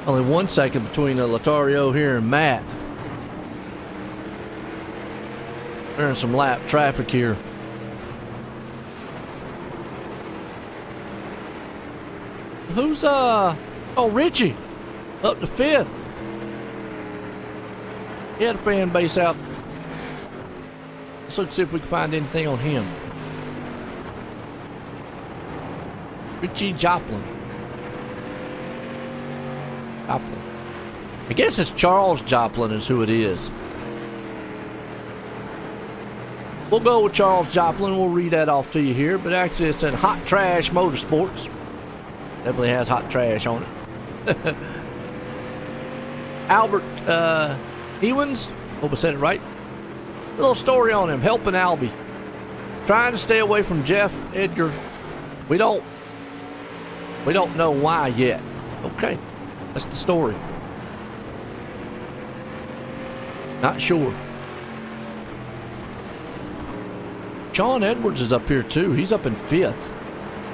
Only 1 second between Latario here and Matt. We're in some lap traffic here. Who's oh, Richie up to 5th. He had a fan base out. Let's see if we can find anything on him. Richie Joplin. I guess it's Charles Joplin is who it is. We'll go with Charles Joplin. We'll read that off to you here. But actually, it's in Hot Trash Motorsports. Definitely has hot trash on it. Albert Ewins. Hope I said it right. A little story on him. Helping Albie. Trying to stay away from Jeff Edgar. We don't know why yet. Okay. That's the story. Not sure. Sean Edwards is up here too. He's up in 5th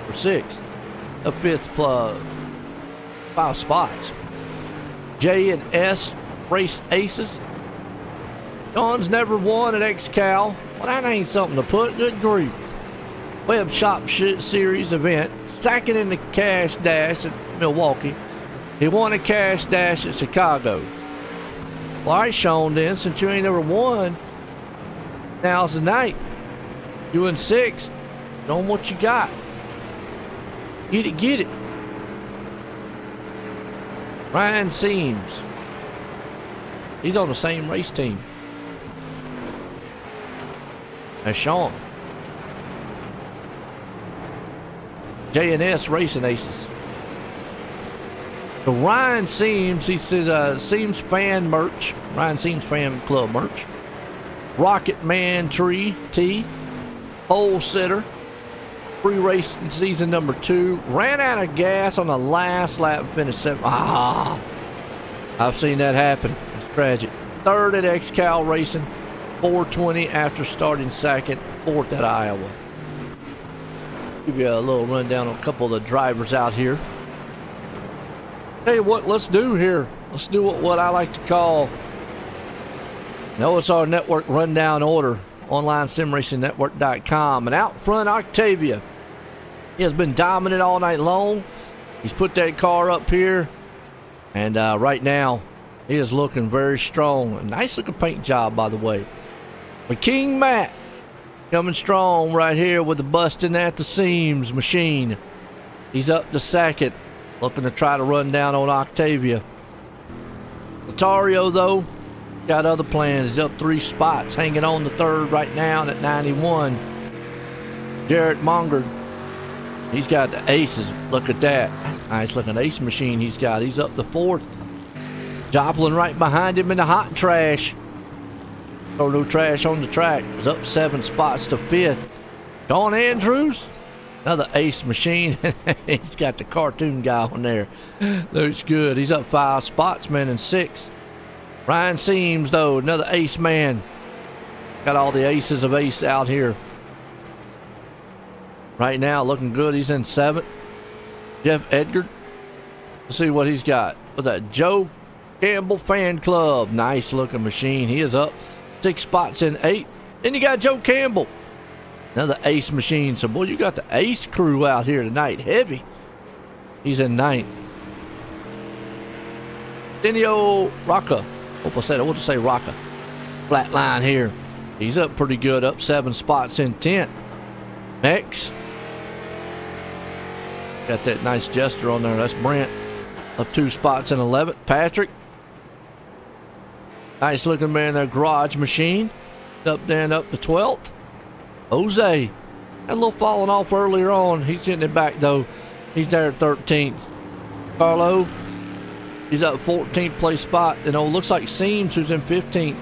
or 6th. Up 5th, 5 spots. J and S race aces. Sean's never won at Xcal. Well, that ain't something to put. Good grief. Web Shop Series event. Second in the Cash Dash at Milwaukee. He won a Cash Dash at Chicago. Well, all right, Sean, then, since you ain't ever won, now's the night. You in 6th. Show 'em what you got. Get it. Ryan Seams. He's on the same race team as Sean. J&S Racing Aces. So Ryan Seams, he says Seams fan merch. Ryan Seams fan club merch. Rocket Man Tree T. Pole sitter. Free race season number 2. Ran out of gas on the last lap and finished 7th. I've seen that happen. It's tragic. 3rd at Xcal Racing. 4:20 after starting 2nd. 4th at Iowa. Give you a little rundown on a couple of the drivers out here. Tell you what, let's do here. Let's do what I like to call, it's our network rundown order. Online simracingnetwork.com. And out front, Octavia. He has been dominant all night long. He's put that car up here. And right now, he is looking very strong. A nice looking paint job, by the way. But King Matt coming strong right here with the busting at the seams machine. He's up to 2nd. Looking to try to run down on Octavia. Latario, though, got other plans. He's up 3 spots, hanging on the 3rd right now at 91. Jarrett Mongard, he's got the aces. Look at that. Nice looking ace machine he's got. He's up to 4th. Joplin right behind him in the hot trash. Throw no trash on the track. He's up 7 spots to 5th. Don Andrews, another ace machine. He's got the cartoon guy on there. Looks good. He's up 5 spots, man, in 6th. Ryan Seams, though, another ace man. Got all the aces of ace out here. Right now, looking good. He's in 7th. Jeff Edgar. Let's see what he's got. With that Joe Campbell Fan Club. Nice looking machine. He is up 6 spots in 8th. Then you got Joe Campbell. Another ace machine. So, boy, you got the ace crew out here tonight. Heavy. He's in 9th. Denio Rocca. Hope I said it. We'll just say Rocca. Flat line here. He's up pretty good. Up 7 spots in 10th. Mex. Got that nice gesture on there. That's Brent. Up 2 spots in 11th. Patrick. Nice looking man there. Garage machine. Up there and up to 12th. Jose. Had a little falling off earlier on. He's getting it back though. He's there at 13th. Carlo. He's up 14th place spot. Looks like Seams, who's in 15th.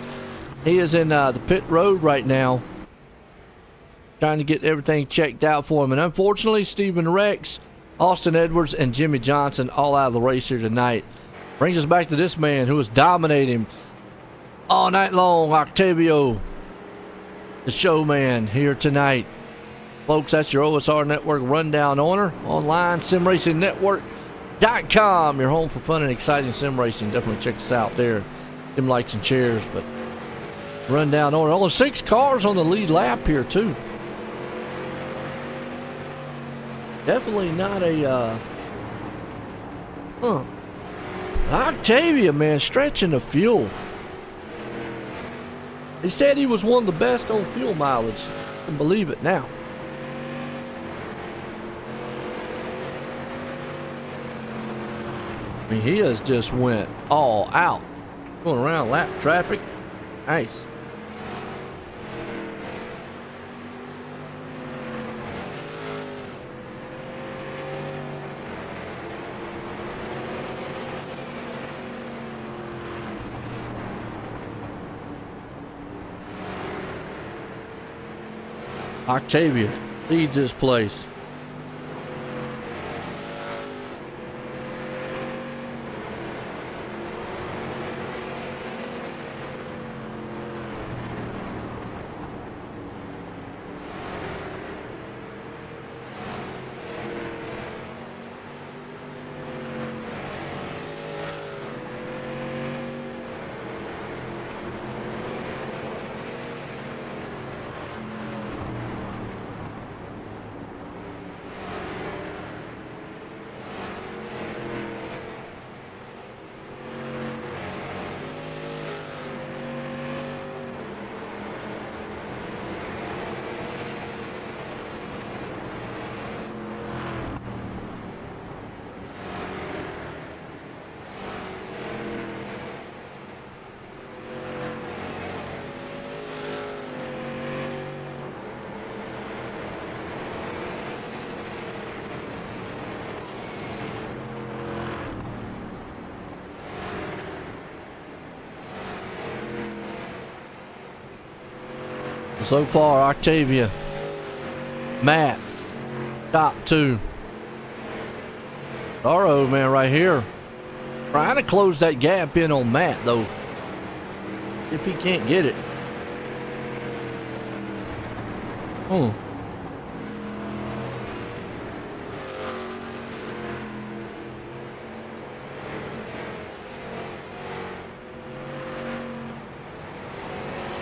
He is in the pit road right now, trying to get everything checked out for him. And unfortunately, Stephen Rex, Austin Edwards, and Jimmy Johnson all out of the race here tonight. Brings us back to this man who was dominating all night long, Octavio, the showman, here tonight. Folks, that's your OSR Network rundown owner. Online, simracingnetwork.com. Your home for fun and exciting sim racing. Definitely check us out there. Them likes and shares. But rundown owner. Only 6 cars on the lead lap here, too. Definitely not a, Octavia, man, stretching the fuel. He said he was one of the best on fuel mileage. I can believe it now. I mean, he has just went all out. Going around lap traffic. Nice. Octavia leads this place. So far, Octavia, Matt, top 2. Daro, man, right here. Trying to close that gap in on Matt, though. If he can't get it. Oh.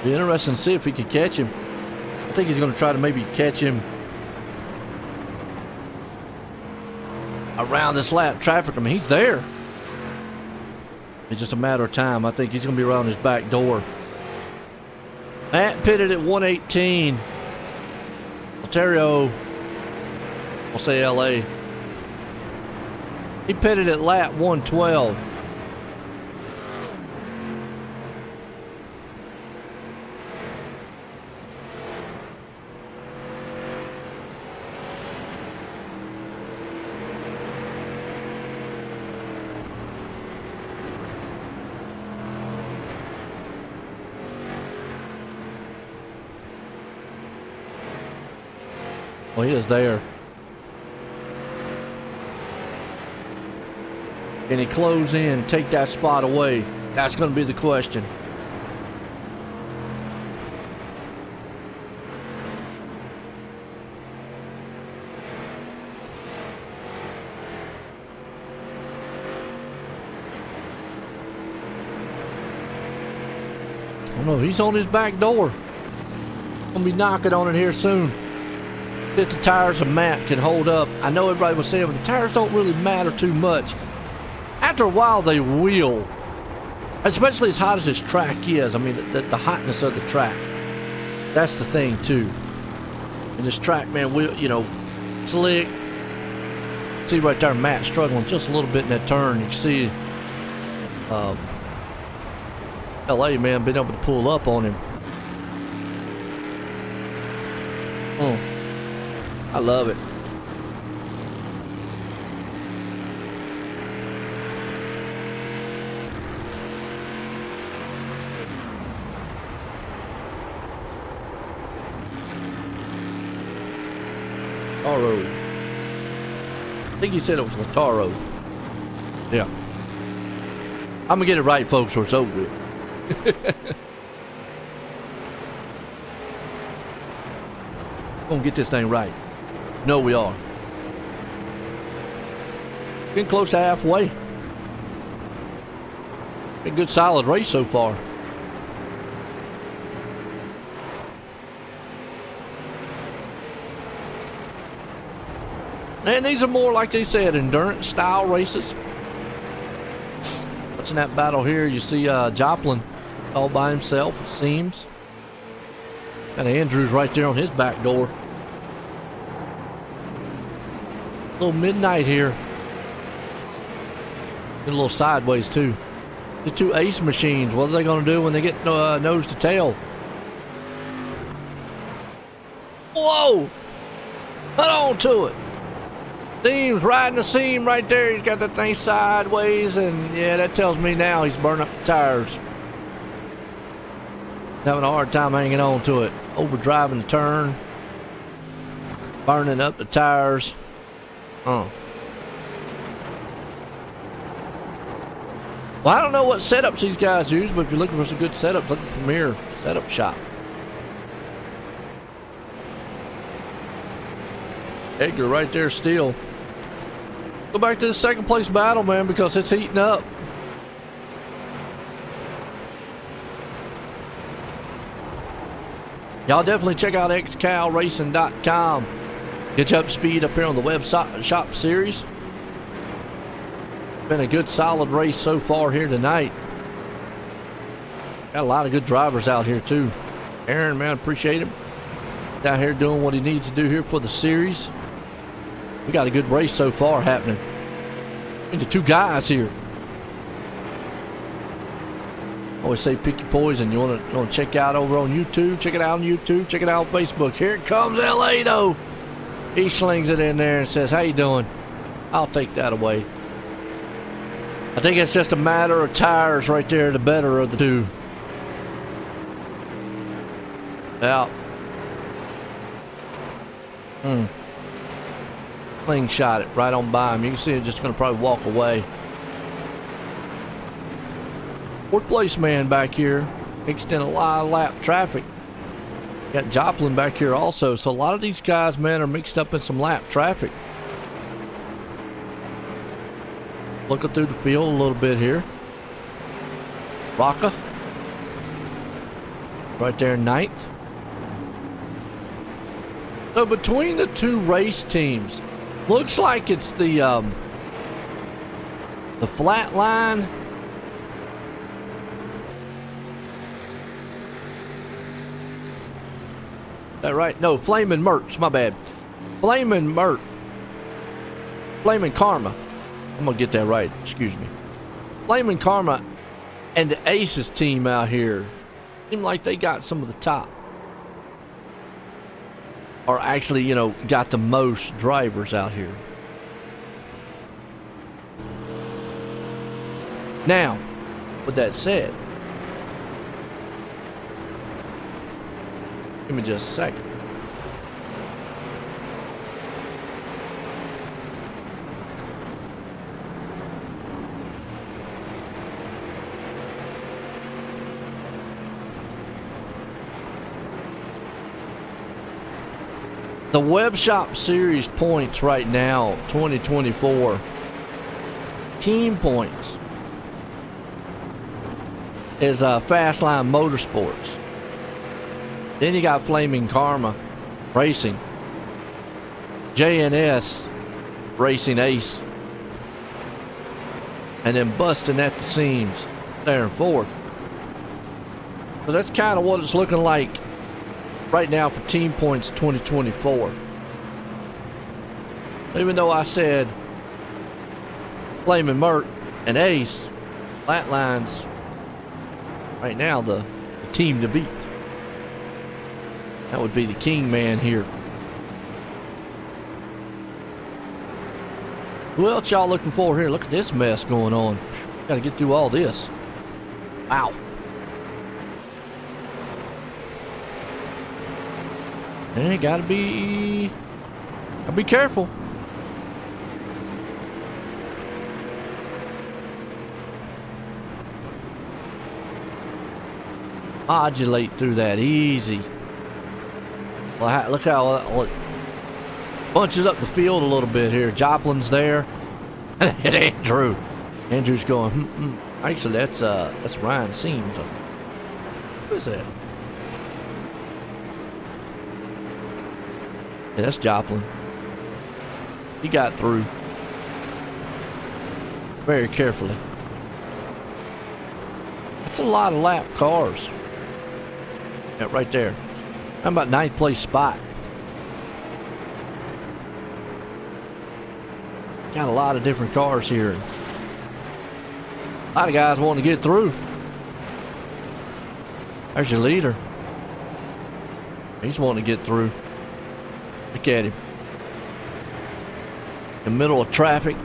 Be interesting to see if he can catch him. I think he's going to try to maybe catch him around this lap traffic. I mean, he's there. It's just a matter of time. I think he's going to be around his back door. Matt pitted at 118. Ontario, we'll say LA. He pitted at lap 112. Well, he is there. Can he close in, take that spot away? That's going to be the question. Oh no, he's on his back door. Gonna be knocking on it here soon. If the tires of Matt can hold up. I know everybody was saying, but the tires don't really matter too much. After a while, they will. Especially as hot as this track is. I mean, the hotness of the track. That's the thing, too. And this track, man, slick. See right there, Matt struggling just a little bit in that turn. You can see LA, man, been able to pull up on him. Oh. I love it. Lataro. I think he said it was Lataro. Yeah. I'm gonna get it right, folks, or it's over with. Gonna get this thing right. No, we are. Getting close to halfway. A good solid race so far. And these are more, like they said, endurance style races. Watching that battle here, you see Joplin all by himself, it seems. Got Andrews right there on his back door. A little midnight here. Get a little sideways too. The two ace machines, what are they going to do when they get nose to tail? Whoa! Cut on to it. Seam's riding the seam right there. He's got that thing sideways, and yeah, that tells me now he's burning up the tires. Having a hard time hanging on to it. Overdriving the turn. Burning up the tires. Well, I don't know what setups these guys use, but if you're looking for some good setups, look at Premier Setup Shop. Edgar right there still. Go back to the second place battle, man, because it's heating up. Y'all definitely check out xcalracing.com. Get you up to speed up here on the web shop series. Been a good solid race so far here tonight. Got a lot of good drivers out here too. Aaron, man, appreciate him. Down here doing what he needs to do here for the series. We got a good race so far happening. Into two guys here. I always say pick your poison. You want to check out over on YouTube? Check it out on YouTube. Check it out on Facebook. Here it comes, LA though. He slings it in there and says, "How you doing?" I'll take that away. I think it's just a matter of tires right there, the better of the two. Out. Slingshot it right on by him. You can see it just going to probably walk away. Fourth place man back here, mixed in a lot of lap traffic. Got Joplin back here also. So a lot of these guys, man, are mixed up in some lap traffic. Looking through the field a little bit here. Rocca. Right there in ninth. So between the two race teams, looks like it's the flat line. Is that right? No, Flamin' Merch, my bad. Flamin' Merch. Flamin' Karma. I'm gonna get that right, excuse me. Flamin' Karma and the Aces team out here seem like they got some of the top. Or actually, you know, got the most drivers out here. Now, with that said, give me just a second. The Web Shop Series points right now, 2024. Team points is Fastline Motorsports. Then you got Flaming Karma Racing, JNS Racing Ace, and then busting at the seams there in fourth. So that's kind of what it's looking like right now for team points 2024. Even though I said Flamin' Mert and Ace, Flatline's right now the team to beat. That would be the king man here. Who else y'all looking for here? Look at this mess going on. Got to get through all this. Wow. And it got to be Now be careful. Modulate through that easy. Well, look how it bunches up the field a little bit here. Joplin's there. And Andrew. Andrew's going, Actually, that's Ryan Seams. Who is that? Yeah, that's Joplin. He got through. Very carefully. That's a lot of lap cars. Yeah, right there. I'm about 9th place spot. Got a lot of different cars here. A lot of guys wanting to get through. There's your leader. He's wanting to get through. Look at him. In the middle of traffic.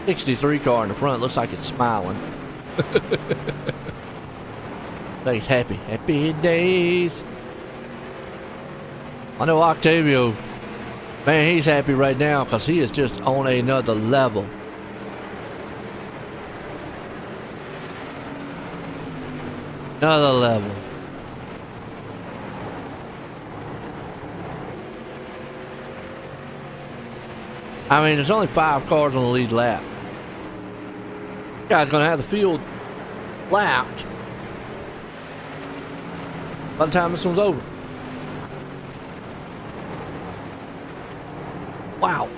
63 car in the front. Looks like it's smiling. He's happy. Happy days. I know Octavio, man, he's happy right now because he is just on another level. Another level. I mean, there's only 5 cars on the lead lap. Guy's gonna have the field lapped by the time this one's over. Wow.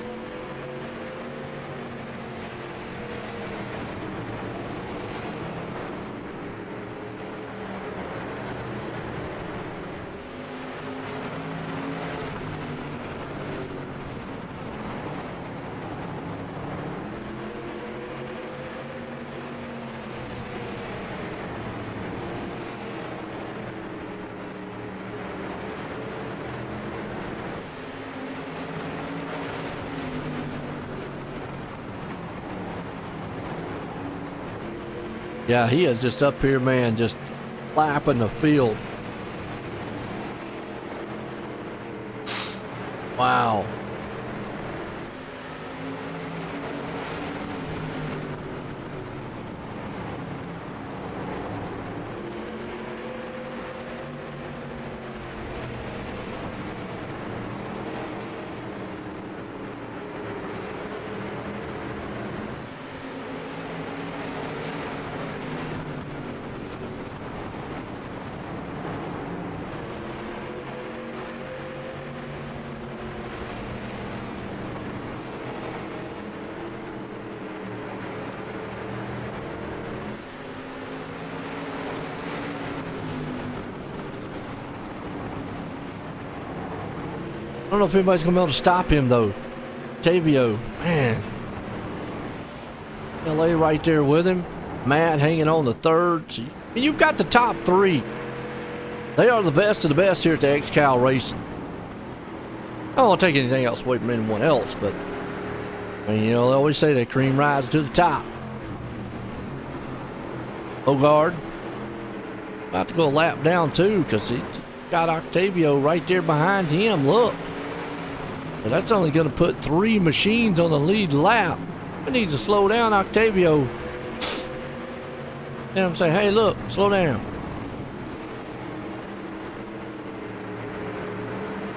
Yeah, he is just up here, man, just lapping the field. Wow. I don't know if anybody's gonna be able to stop him though. Tavio, man. LA right there with him. Matt hanging on the 3rd. And you've got the top 3. They are the best of the best here at the Xcal Racing. I don't want to take anything else away from anyone else, but I mean, you know, they always say that cream rises to the top. Bogard about to go a lap down too, because he got Octavio right there behind him. Look. But that's only going to put 3 machines on the lead lap. It needs to slow down, Octavio. And I'm saying, hey, look, slow down.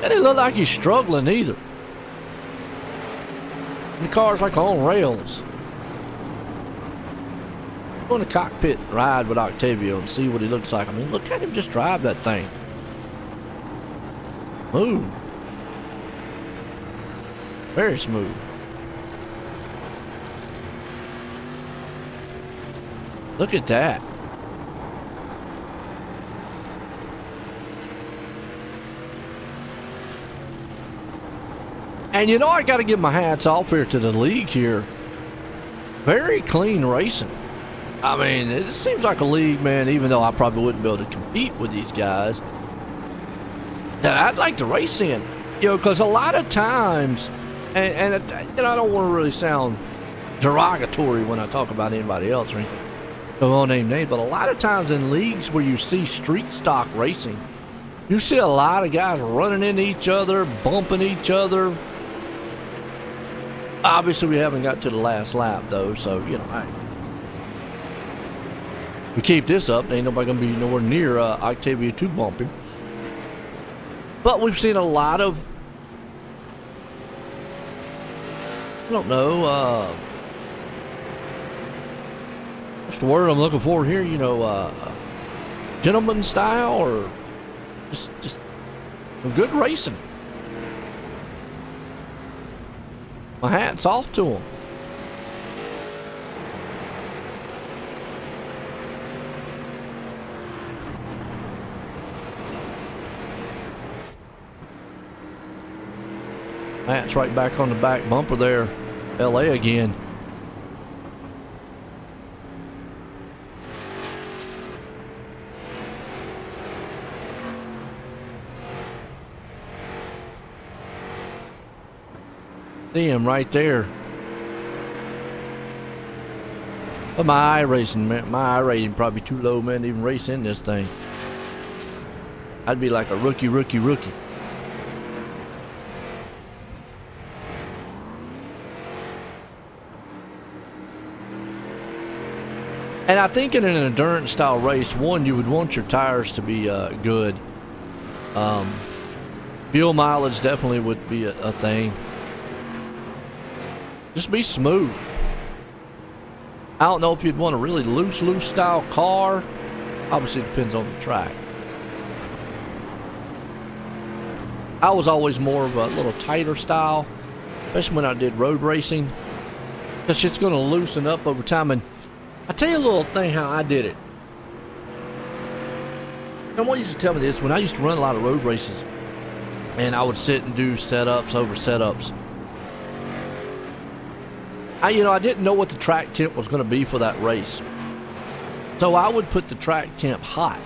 That didn't look like he's struggling either. And the car's like on rails. Go in the cockpit and ride with Octavio and see what he looks like. I mean, look at him just drive that thing. Move. Very smooth. Look at that. And you know, I got to give my hats off here to the league here. Very clean racing. I mean, it seems like a league, man, even though I probably wouldn't be able to compete with these guys, that I'd like to race in. You know, because a lot of times, and I don't want to really sound derogatory when I talk about anybody else or anything. I won't name names, but a lot of times in leagues where you see street stock racing, You see a lot of guys running into each other, bumping each other. Obviously, we haven't got to the last lap, though, so, you know, hey. We keep this up, ain't nobody going to be nowhere near Octavia 2 bumping. But we've seen a lot of, I don't know, what's the word I'm looking for here? You know, gentleman style, or just good racing. My hat's off to them. Matt's right back on the back bumper there. LA again. See him right there. But my iRacing, man, my iRating probably too low, man, to even race in this thing. I'd be like a rookie. And I think in an endurance style race, one, you would want your tires to be good. Fuel mileage definitely would be a thing. Just be smooth. I don't know if you'd want a really loose style car. Obviously, it depends on the track. I was always more of a little tighter style, especially when I did road racing, because it's going to loosen up over time. And I'll tell you a little thing how I did it. Someone used to tell me this when I used to run a lot of road races, and I would sit and do setups over setups. I didn't know what the track temp was going to be for that race. So I would put the track temp hot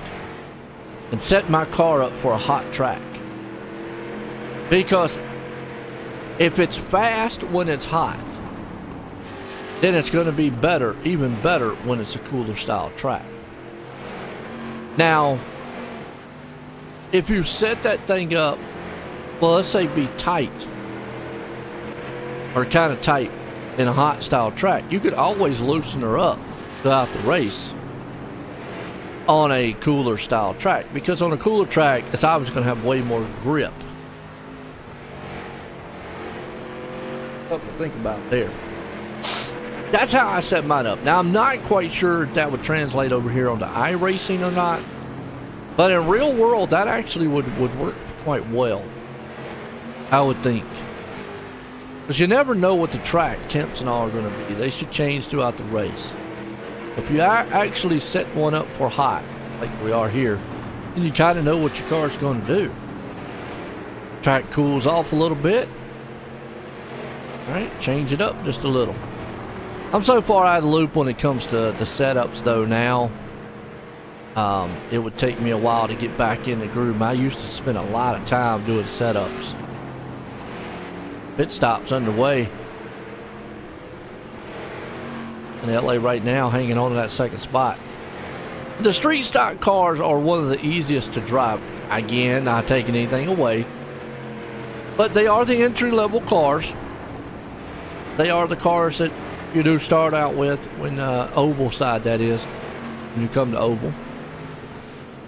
and set my car up for a hot track. Because if it's fast when it's hot, then it's going to be better, even better, when it's a cooler style track. Now, if you set that thing up, well, let's say be tight, or kind of tight in a hot style track, you could always loosen her up throughout the race on a cooler style track, because on a cooler track, it's obviously going to have way more grip. Something to think about there. That's how I set mine up. Now, I'm not quite sure if that would translate over here onto iRacing or not, but in real world, that actually would work quite well, I would think. Because you never know what the track temps and all are going to be. They should change throughout the race. If you are actually set one up for hot, like we are here, then you kind of know what your car's going to do. Track cools off a little bit. All right, change it up just a little. I'm so far out of the loop when it comes to the setups, though, now. It would take me a while to get back in the groove. I used to spend a lot of time doing setups. Pit stop's underway. In LA right now, hanging on to that second spot. The street stock cars are one of the easiest to drive. Again, not taking anything away. But they are the entry-level cars. They are the cars that you do start out with when oval side, that is, when you come to oval.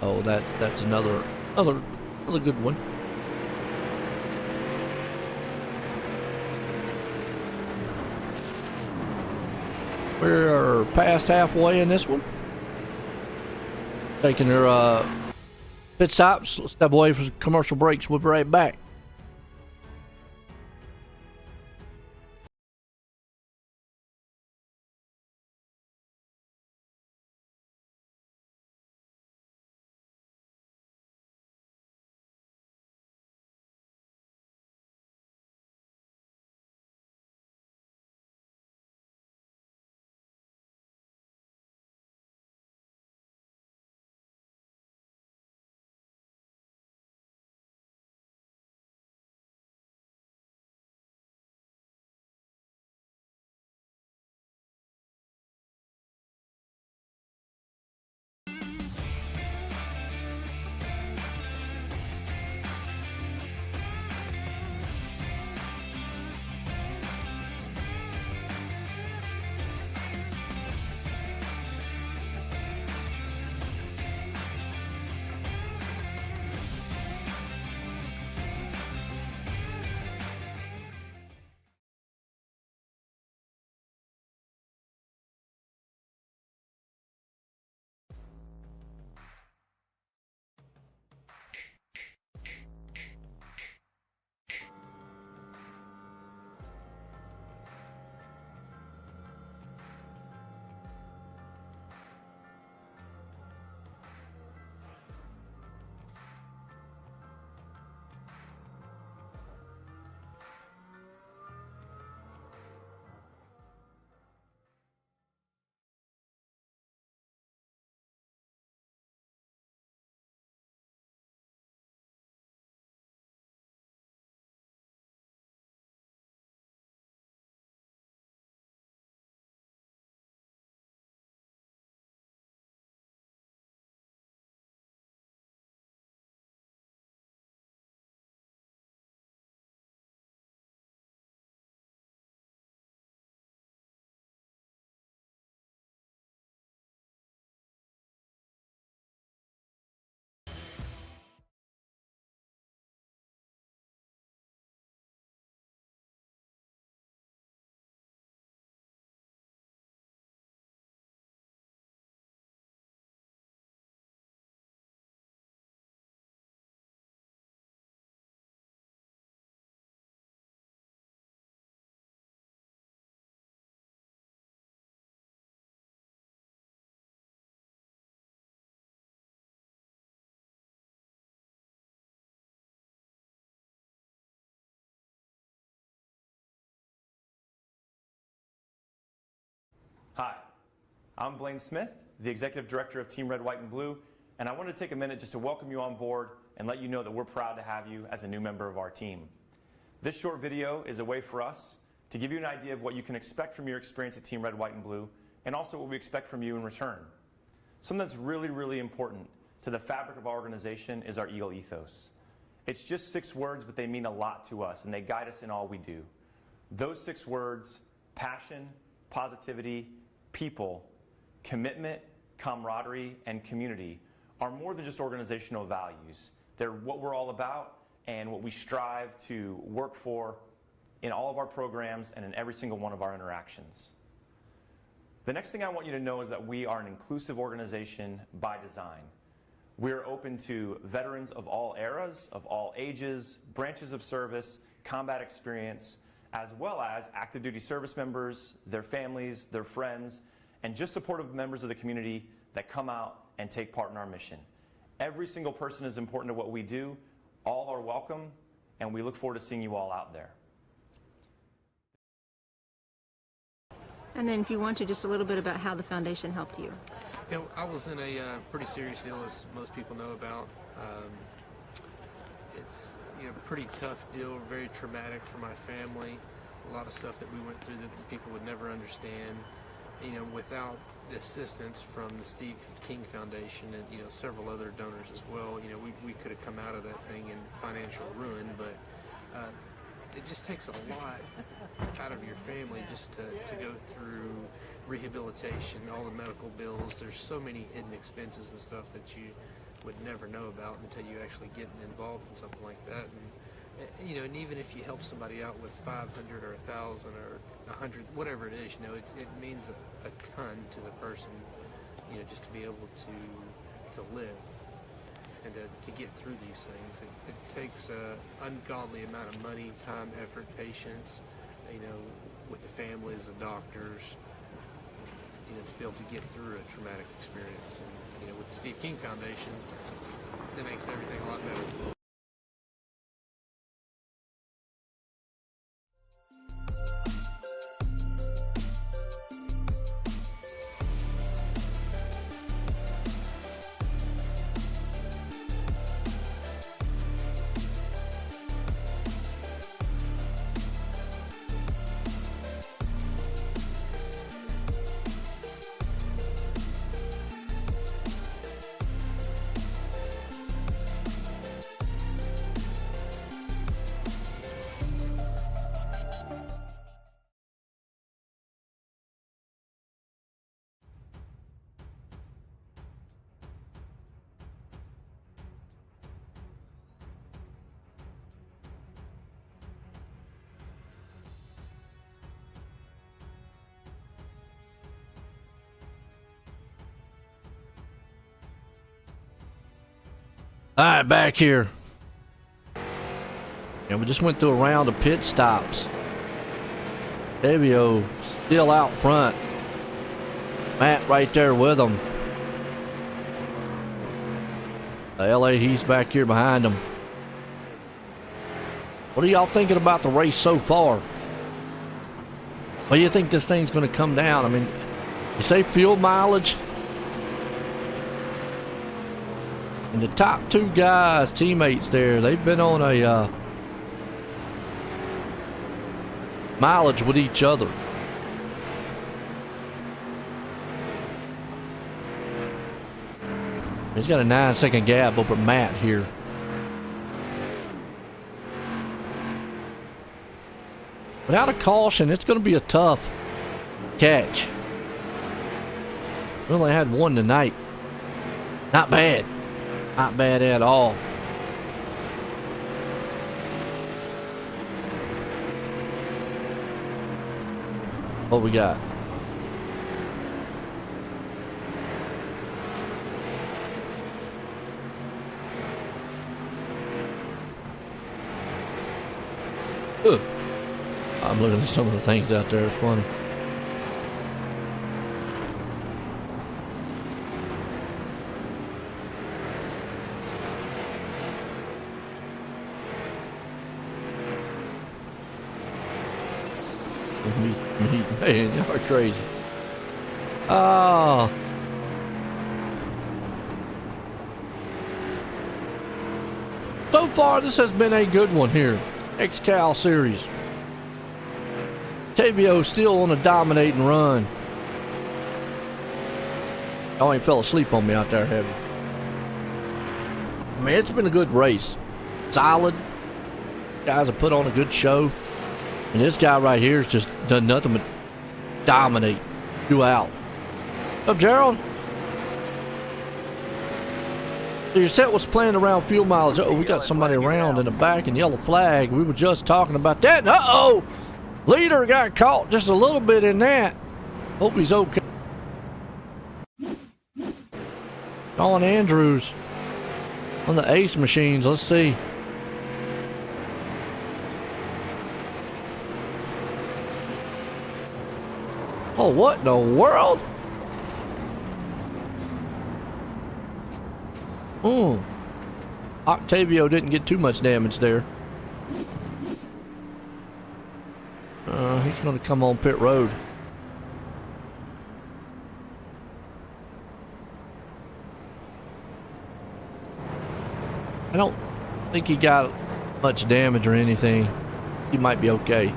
Oh, that's another good one. We're past halfway in this one. Taking their pit stops. Let's step away for some commercial breaks. We'll be right back. I'm Blaine Smith, the Executive Director of Team Red, White, and Blue, and I wanted to take a minute just to welcome you on board and let you know that we're proud to have you as a new member of our team. This short video is a way for us to give you an idea of what you can expect from your experience at Team Red, White, and Blue, and also what we expect from you in return. Something that's really, really important to the fabric of our organization is our Eagle ethos. It's just 6 words, but they mean a lot to us, and they guide us in all we do. Those 6 words: passion, positivity, people, commitment, camaraderie, and community are more than just organizational values. They're what we're all about and what we strive to work for in all of our programs and in every single one of our interactions. The next thing I want you to know is that we are an inclusive organization by design. We're open to veterans of all eras, of all ages, branches of service, combat experience, as well as active duty service members, their families, their friends, and just supportive members of the community that come out and take part in our mission. Every single person is important to what we do. All are welcome, and we look forward to seeing you all out there. And then if you want to, just a little bit about how the foundation helped you. You know, I was in a pretty serious deal, as most people know about. It's a pretty tough deal, very traumatic for my family. A lot of stuff that we went through that people would never understand. Without the assistance from the Steve King Foundation and several other donors as well, we could have come out of that thing in financial ruin. But it just takes a lot out of your family just to go through rehabilitation, all the medical bills. There's so many hidden expenses and stuff that you would never know about until you actually get involved in something like that. And even if you help somebody out with 500 or 1,000 or 100, whatever it is, it means a ton to the person, just to be able to live and to get through these things. It takes an ungodly amount of money, time, effort, patience, with the families, the doctors, to be able to get through a traumatic experience. And, with the Steve King Foundation, that makes everything a lot better. All right, back here. And we just went through a round of pit stops. Evio still out front. Matt right there with him. LA, he's back here behind him. What are y'all thinking about the race so far? What do you think this thing's going to come down? I mean, you say fuel mileage? And the top 2 guys, teammates there, they've been on a mileage with each other. He's got a 9-second gap over Matt here. Without a caution, it's going to be a tough catch. We only had 1 tonight. Not bad. Not bad at all. What we got? I'm looking at some of the things out there. It's funny. Man, y'all are crazy. Oh. So far, this has been a good one here. Xcal Series. Tavio still on a dominating run. Y'all ain't fell asleep on me out there, have you? I mean, it's been a good race. Solid. Guys have put on a good show. And this guy right here has just done nothing but dominate throughout. What's up, Gerald? So your set was planned around fuel mileage. Oh, we got somebody around in the back in yellow flag. We were just talking about that. And uh-oh! Leader got caught just a little bit in that. Hope he's okay. Colin Andrews on the Ace machines. Let's see. Oh, what in the world? Octavio didn't get too much damage there. He's going to come on pit road. I don't think he got much damage or anything. He might be okay.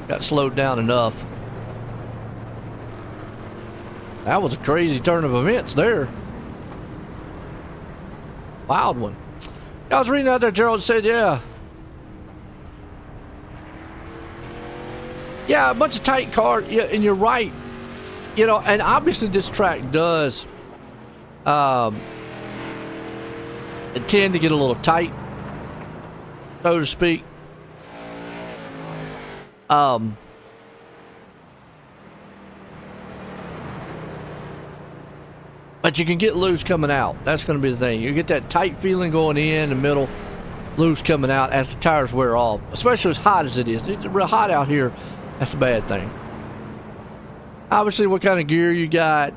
Got slowed down enough. That was a crazy turn of events there. Wild one. I was reading out there, Gerald said, yeah. Yeah, a bunch of tight cars. Yeah, and you're right. You know, and obviously this track does tend to get a little tight, so to speak. But you can get loose coming out. That's going to be the thing. You get that tight feeling going in the middle, loose coming out as the tires wear off. Especially as hot as it is. It's real hot out here. That's the bad thing. Obviously, what kind of gear you got.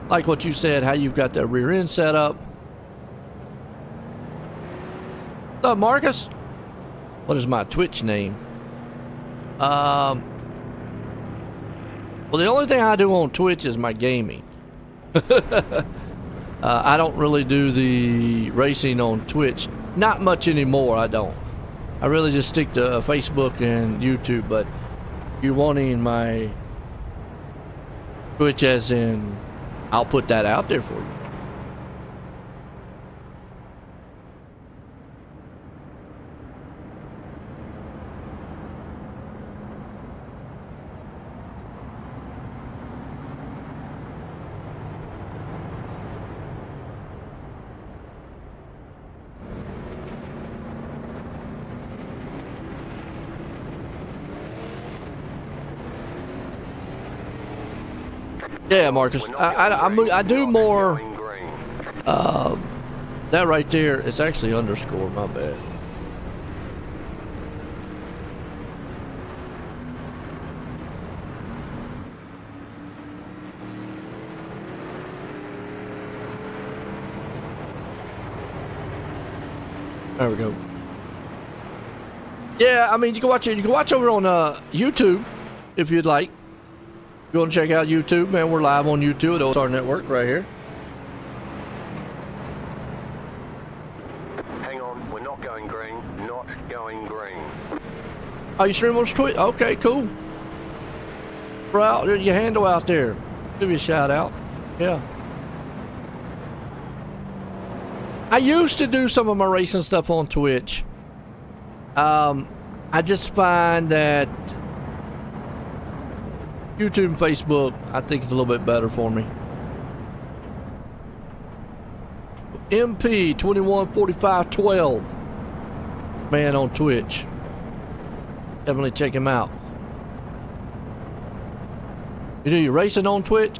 Like what you said, how you've got that rear end set up. What's up, Marcus? What is my Twitch name? Well, the only thing I do on Twitch is my gaming. I don't really do the racing on Twitch. Not much anymore, I don't. I really just stick to Facebook and YouTube, but you're wanting my Twitch as in, I'll put that out there for you. Yeah, Marcus. I do more. That right there, it's actually underscore. My bad. There we go. Yeah, I mean, you can watch it. You can watch over on YouTube if you'd like. If you want to check out YouTube, man, we're live on YouTube at OSR Network right here. Hang on, we're not going green. Not going green. Oh, you stream on Twitch? Okay, cool. Bro, there's your handle out there. Give you a shout out. Yeah. I used to do some of my racing stuff on Twitch. I just find that YouTube and Facebook, I think, is a little bit better for me. MP 214512, man, on Twitch. Definitely check him out. You do your racing on Twitch?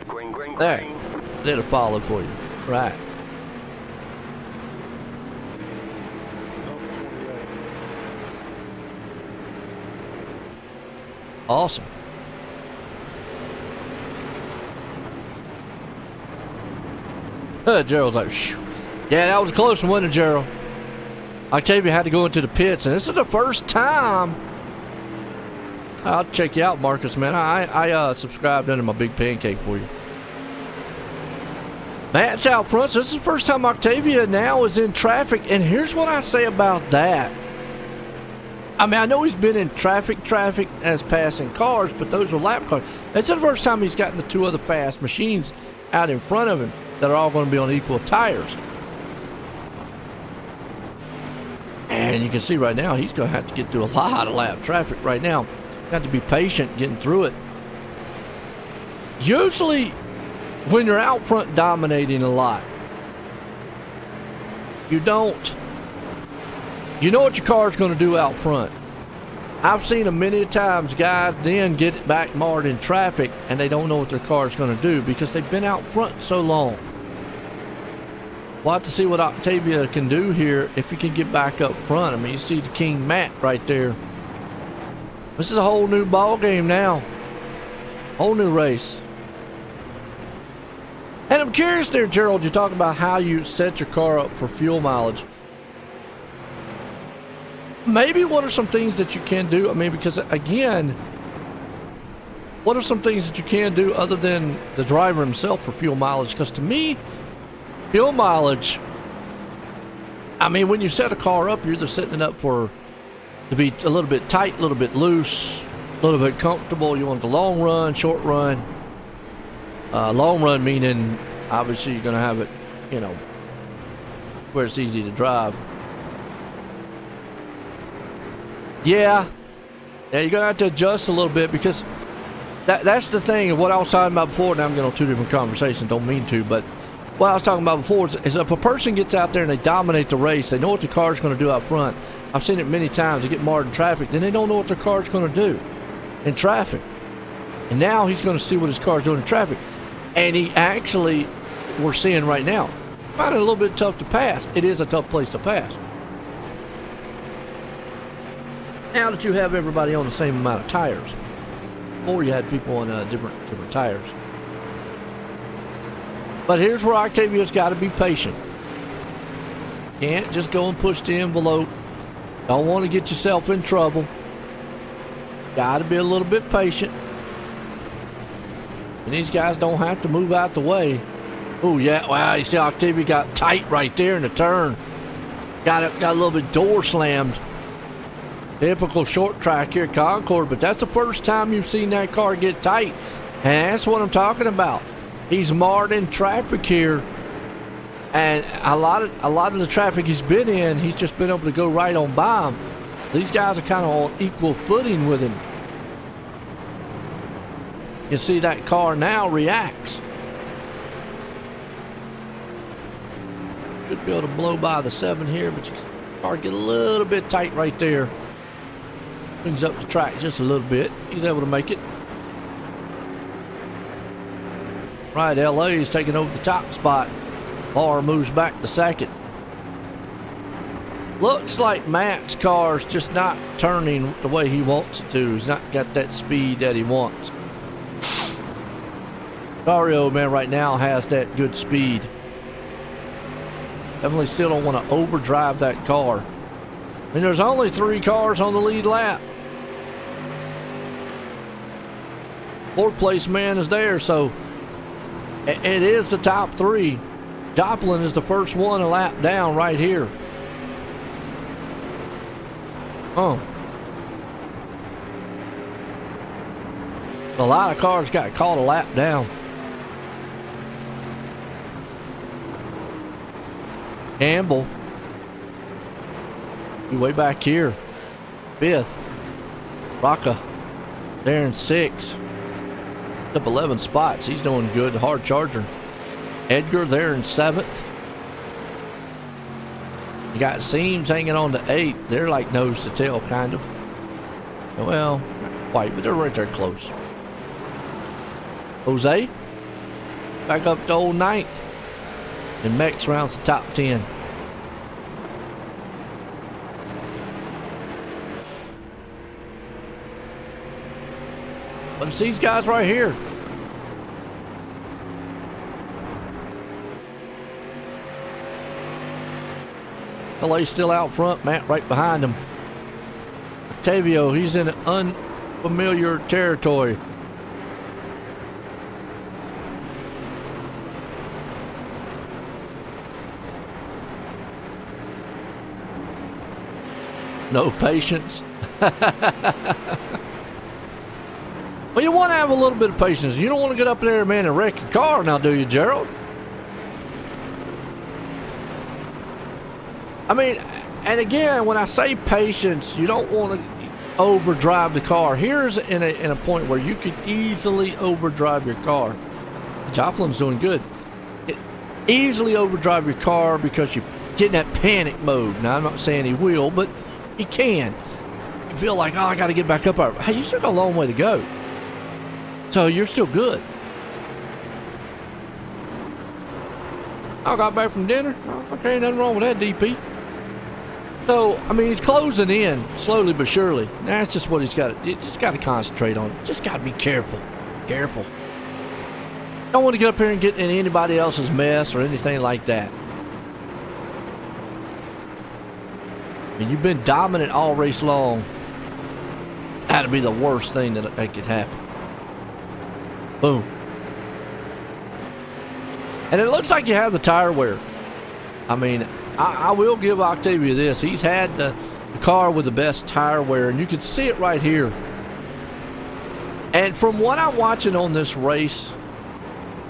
Green, green, There. green. Little follow for you. Right. Awesome. Gerald's like, phew. Yeah, that was a close one, wasn't it, Gerald? Octavia had to go into the pits, and this is the first time. I'll check you out, Marcus, man. I subscribed under my big pancake for you. Matt's out front, so this is the first time Octavia now is in traffic, and here's what I say about that. I mean, I know he's been in traffic as passing cars, but those were lap cars. It's the first time he's gotten the two other fast machines out in front of him that are all going to be on equal tires. And you can see right now, he's going to have to get through a lot of lap traffic right now. Got to be patient getting through it. Usually, when you're out front dominating a lot, you know what your car's going to do out front. I've seen them many times, guys then get it back marred in traffic and they don't know what their car's going to do because they've been out front so long. We'll have to see what Octavia can do here if he can get back up front. I mean, you see the King Matt right there. This is a whole new ball game now. Whole new race. And I'm curious there, Gerald, you talk about how you set your car up for fuel mileage. Maybe what are some things that you can do? I mean, because again, what are some things that you can do other than the driver himself for fuel mileage? Because to me, fuel mileage, I mean, when you set a car up, you're either setting it up to be a little bit tight, a little bit loose, a little bit comfortable. You want the long run, short run. Long run meaning, obviously, you're going to have it, you know, where it's easy to drive. Yeah, you're going to have to adjust a little bit because that's the thing of what I was talking about before. Now I'm getting on two different conversations, don't mean to, but what I was talking about before is if a person gets out there and they dominate the race, they know what the car's going to do out front. I've seen it many times. They get marred in traffic, then they don't know what their car's going to do in traffic. And now he's going to see what his car's doing in traffic. And he actually, we're seeing right now, find it a little bit tough to pass. It is a tough place to pass. Now that you have everybody on the same amount of tires, or you had people on different tires. But here's where Octavia's got to be patient. Can't just go and push the envelope. Don't want to get yourself in trouble. Got to be a little bit patient. And these guys don't have to move out the way. Oh yeah, wow! You see Octavia got tight right there in the turn. Got a little bit door slammed. Typical short track here at Concord, but that's the first time you've seen that car get tight. And that's what I'm talking about. He's marred in traffic here. And a lot of the traffic he's been in, he's just been able to go right on by him. These guys are kind of on equal footing with him. You see that car now reacts. Should be able to blow by the 7 here, but you can see the car get a little bit tight right there. Brings up the track just a little bit. He's able to make it. Right, LA is taking over the top spot. Barr moves back to second. Looks like Matt's car's just not turning the way he wants it to. He's not got that speed that he wants. Dario, man, right now has that good speed. Definitely still don't want to overdrive that car. And there's only 3 cars on the lead lap. 4th place man is there, so it is the top 3. Joplin is the first one a lap down right here. A lot of cars got caught a lap down. Campbell, you way back here. 5th. Rocca there in 6th. Up 11 spots. He's doing good. Hard charger. Edgar there in 7th. You got Seams hanging on to 8th. They're like nose to tail, kind of. Well, not quite, but they're right there close. Jose back up to old 9th. And Mex rounds the top 10. But it's these guys right here. LA's still out front, Matt right behind him. Octavio, he's in unfamiliar territory. No patience. Well, you want to have a little bit of patience. You don't want to get up there, man, and wreck your car now, do you, Gerald? I mean, and again, when I say patience, you don't want to overdrive the car. Here's in a point where you could easily overdrive your car. Joplin's doing good. Easily overdrive your car because you get in that panic mode. Now, I'm not saying he will, but he can. You feel like, oh, I got to get back up there. Hey, you still got a long way to go. So you're still good. I got back from dinner. Okay, nothing wrong with that, DP. So, I mean, he's closing in slowly but surely. That's just what he's got. You just got to concentrate on. Just got to be careful. Careful. Don't want to get up here and get in anybody else's mess or anything like that. I mean, you've been dominant all race long. That'd be the worst thing that could happen. Boom. And it looks like you have the tire wear. I mean, I will give Octavia this. He's had the car with the best tire wear, and you can see it right here. And from what I'm watching on this race,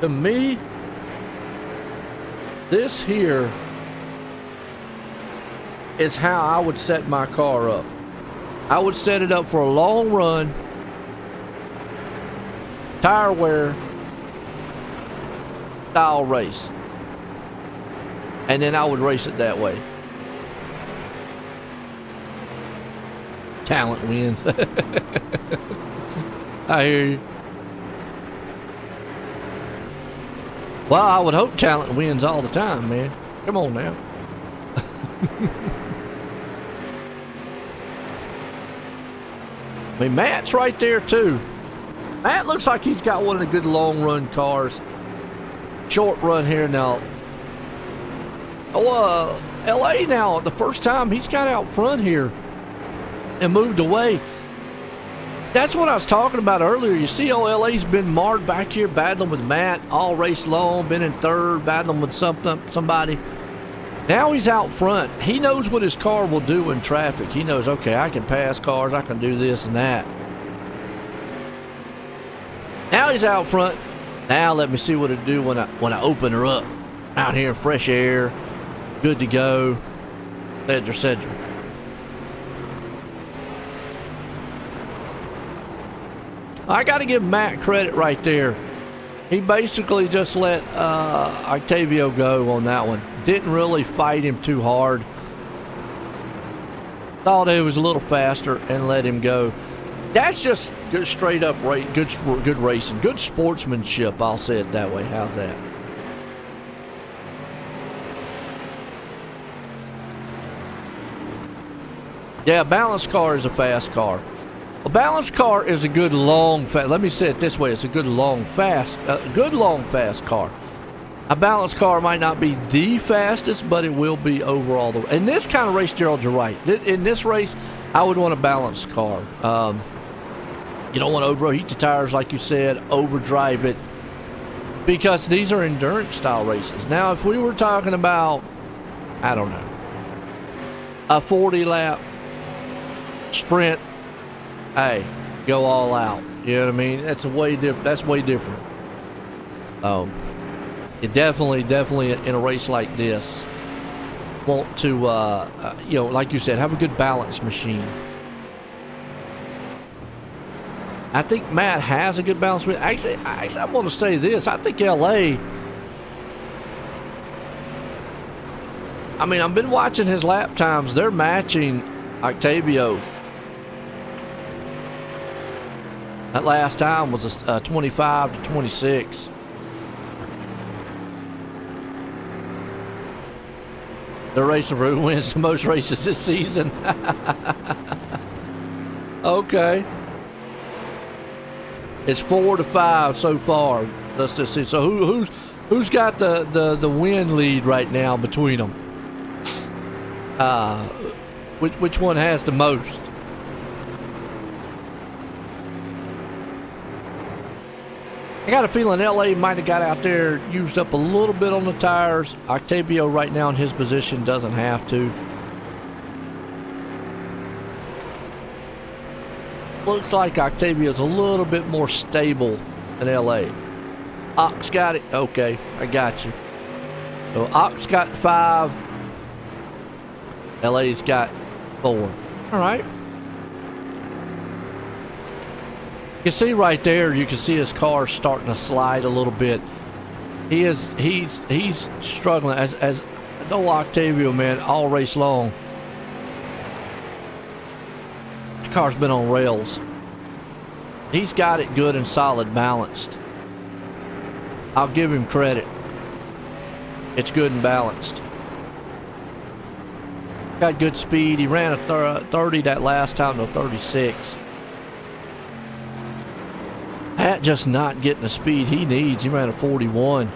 to me, this here is how I would set my car up. I would set it up for a long run, tire wear style race, and then I would race it that way. Talent wins. I hear you. Well, I would hope talent wins all the time, man. Come on now. I mean, Matt's right there too. Matt looks like he's got one of the good long run cars. Short run here now. Oh, LA now, the first time he's got out front here and moved away. That's what I was talking about earlier. You see, LA's been marred back here, battling with Matt all race long, been in third, battling with somebody. Now he's out front. He knows what his car will do in traffic. He knows, okay, I can pass cars, I can do this and that. Now he's out front. Now let me see what it do when I open her up. Out here in fresh air, good to go, etc. I got to give Matt credit right there. He basically just let Octavio go on that one. Didn't really fight him too hard. Thought he was a little faster and let him go. That's just good, straight up good racing, good sportsmanship. I'll say it that way. How's that? Yeah, a balanced car is a fast car. A balanced car is a good long fast. Let me say it this way: it's a good long fast car. A balanced car might not be the fastest, but it will be overall. In this kind of race, Gerald, you're right. In this race, I would want a balanced car. You don't want to overheat the tires, like you said, overdrive it, because these are endurance style races. Now, if we were talking about, I don't know, a 40 lap sprint, hey, go all out. You know what I mean? That's way different. You definitely in a race like this want to, like you said, have a good balance machine. I think Matt has a good balance machine. Actually, I'm going to say this. I think LA, I mean, I've been watching his lap times. They're matching Octavio. That last time was a 25 to 26. The racer who wins the most races this season. Okay. It's 4-5 so far. Let's just see. So who's got the win lead right now between them? Which one has the most? I got a feeling LA might have got out there, used up a little bit on the tires. Octavio right now in his position doesn't have to. Looks like Octavio's a little bit more stable than LA. Ox got it. Okay, I got you. So Ox got 5. LA's got 4. All right. You can see right there, you can see his car starting to slide a little bit. He's struggling as though Octavio, man, all race long. The car's been on rails. He's got it good and solid balanced. I'll give him credit. It's good and balanced. Got good speed. He ran a 30 that last time to 36. That just not getting the speed he needs. He ran a 41.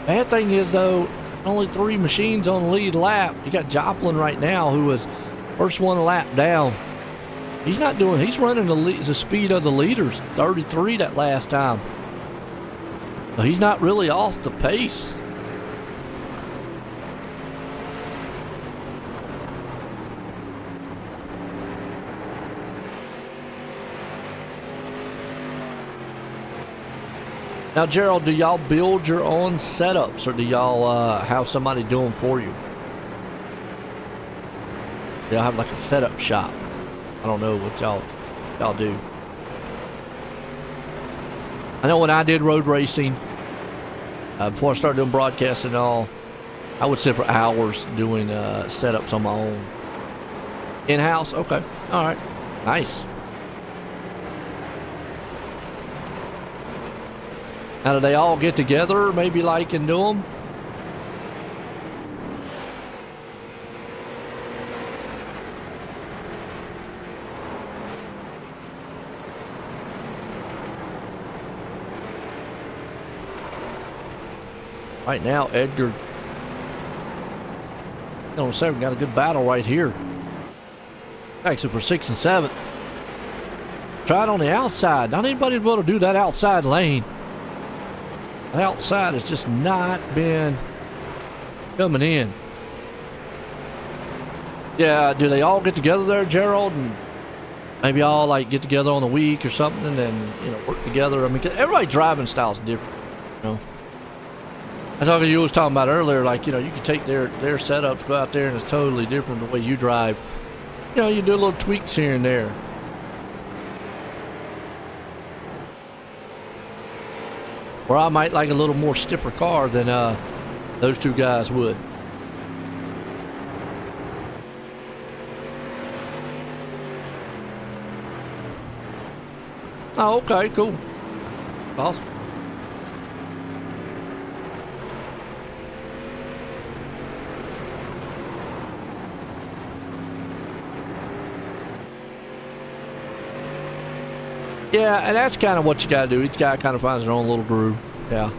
Bad thing is, though, only 3 machines on the lead lap. You got Joplin right now, who was first one lap down. He's not doing. He's running the speed of the leaders. 33 that last time. But he's not really off the pace. Now, Gerald, do y'all build your own setups, or do y'all have somebody do them for you? Do y'all have like a setup shop? I don't know what y'all do. I know when I did road racing, before I started doing broadcasting and all, I would sit for hours doing setups on my own. In-house? Okay. All right. Nice. Now, do they all get together, maybe like and do them? Right now, Edgar on 7 got a good battle right here. Actually, for 6 and 7. Try it on the outside. Not anybody will to do that outside lane. The outside has just not been coming in. Yeah, do they all get together there, Gerald? And maybe all like get together on the week or something, and then work together. I mean, 'cause everybody's driving style is different. That's what you was talking about earlier. Like you can take their setups, go out there, and it's totally different the way you drive. You do little tweaks here and there. Or I might like a little more stiffer car than those 2 guys would. Oh, okay, cool. Awesome. Yeah, and that's kind of what you got to do. Each guy kind of finds their own little groove. Yeah.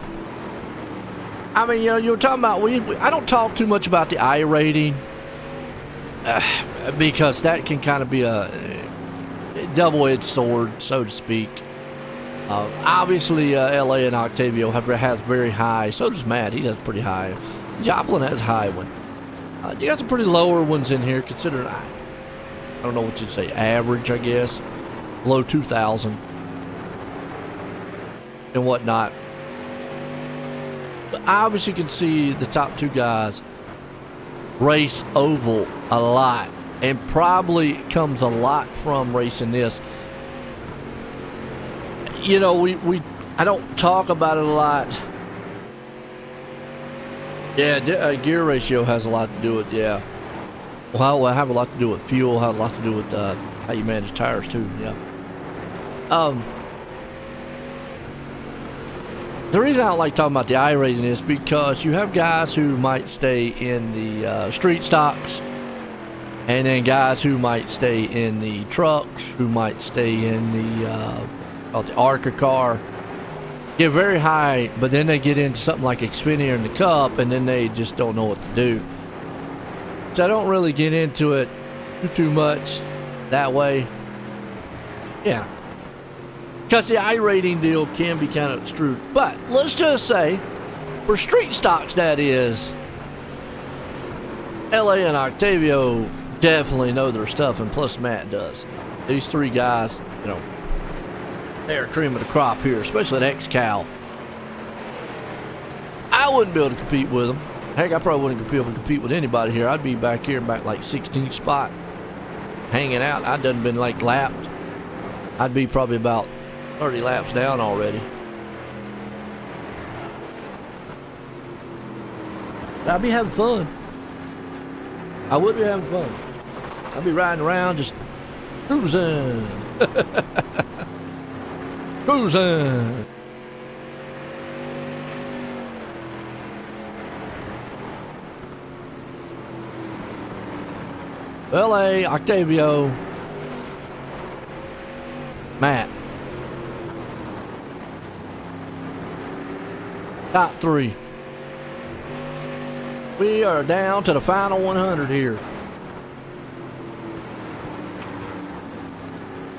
I mean, you were talking about, I don't talk too much about the I rating because that can kind of be a double-edged sword, so to speak. Obviously, LA and Octavio has very high. So does Matt. He has pretty high. Joplin has a high one. You got some pretty lower ones in here, considering, I don't know what you'd say, average, I guess. Below 2,000 and whatnot. But obviously you can see the top 2 guys race oval a lot, and probably comes a lot from racing this. I don't talk about it a lot. Yeah, gear ratio has a lot to do with Well, I have a lot to do with fuel, has a lot to do with how you manage tires too. Yeah. The reason I don't like talking about the iRacing is because you have guys who might stay in the street stocks, and then guys who might stay in the trucks, who might stay in the ARCA car. Get very high, but then they get into something like Xfinity and the Cup, and then they just don't know what to do. So I don't really get into it too much that way. Yeah. Because the iRating deal can be kind of screwed. But let's just say, for street stocks that is, LA and Octavio definitely know their stuff, and plus Matt does. These three guys, you know, they're cream of the crop here, especially at Xcal. I wouldn't be able to compete with them. Heck, I probably wouldn't be able to compete with anybody here. I'd be back here, back like 16th spot, hanging out. I done been like lapped. I'd be probably about 30 laps down already. But I'd be having fun. I would be having fun. I'd be riding around just cruising. Cruising. LA, Octavio, Matt. Top three. We are down to the final 100 here.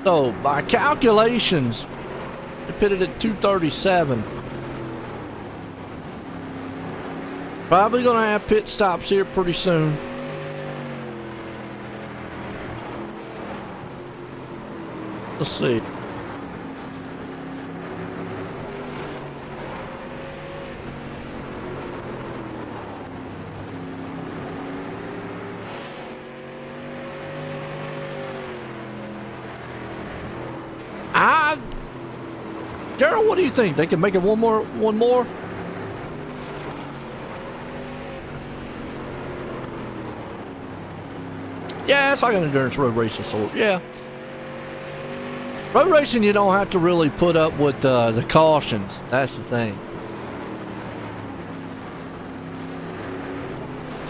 So, by calculations, they pitted at 237. Probably going to have pit stops here pretty soon. Let's see. Gerald, what do you think? They can make it one more? Yeah, it's like an endurance road racing sort. Yeah. Road racing, you don't have to really put up with the cautions. That's the thing.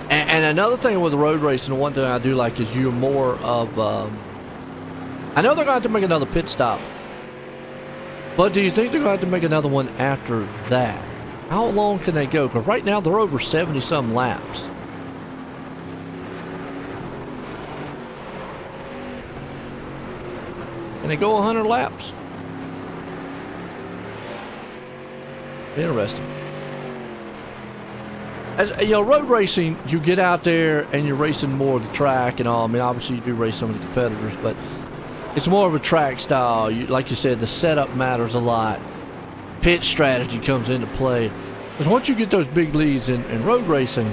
And another thing with the road racing, the one thing I do like is you're more of... I know they're going to have to make another pit stop. But do you think they're going to have to make another one after that? How long can they go? Because right now they're over 70-some laps. Can they go 100 laps? Interesting. As you know, road racing, you get out there and you're racing more of the track and all. I mean, obviously you do race some of the competitors, but it's more of a track style. Like you said, the setup matters a lot. Pit strategy comes into play. Because once you get those big leads in road racing,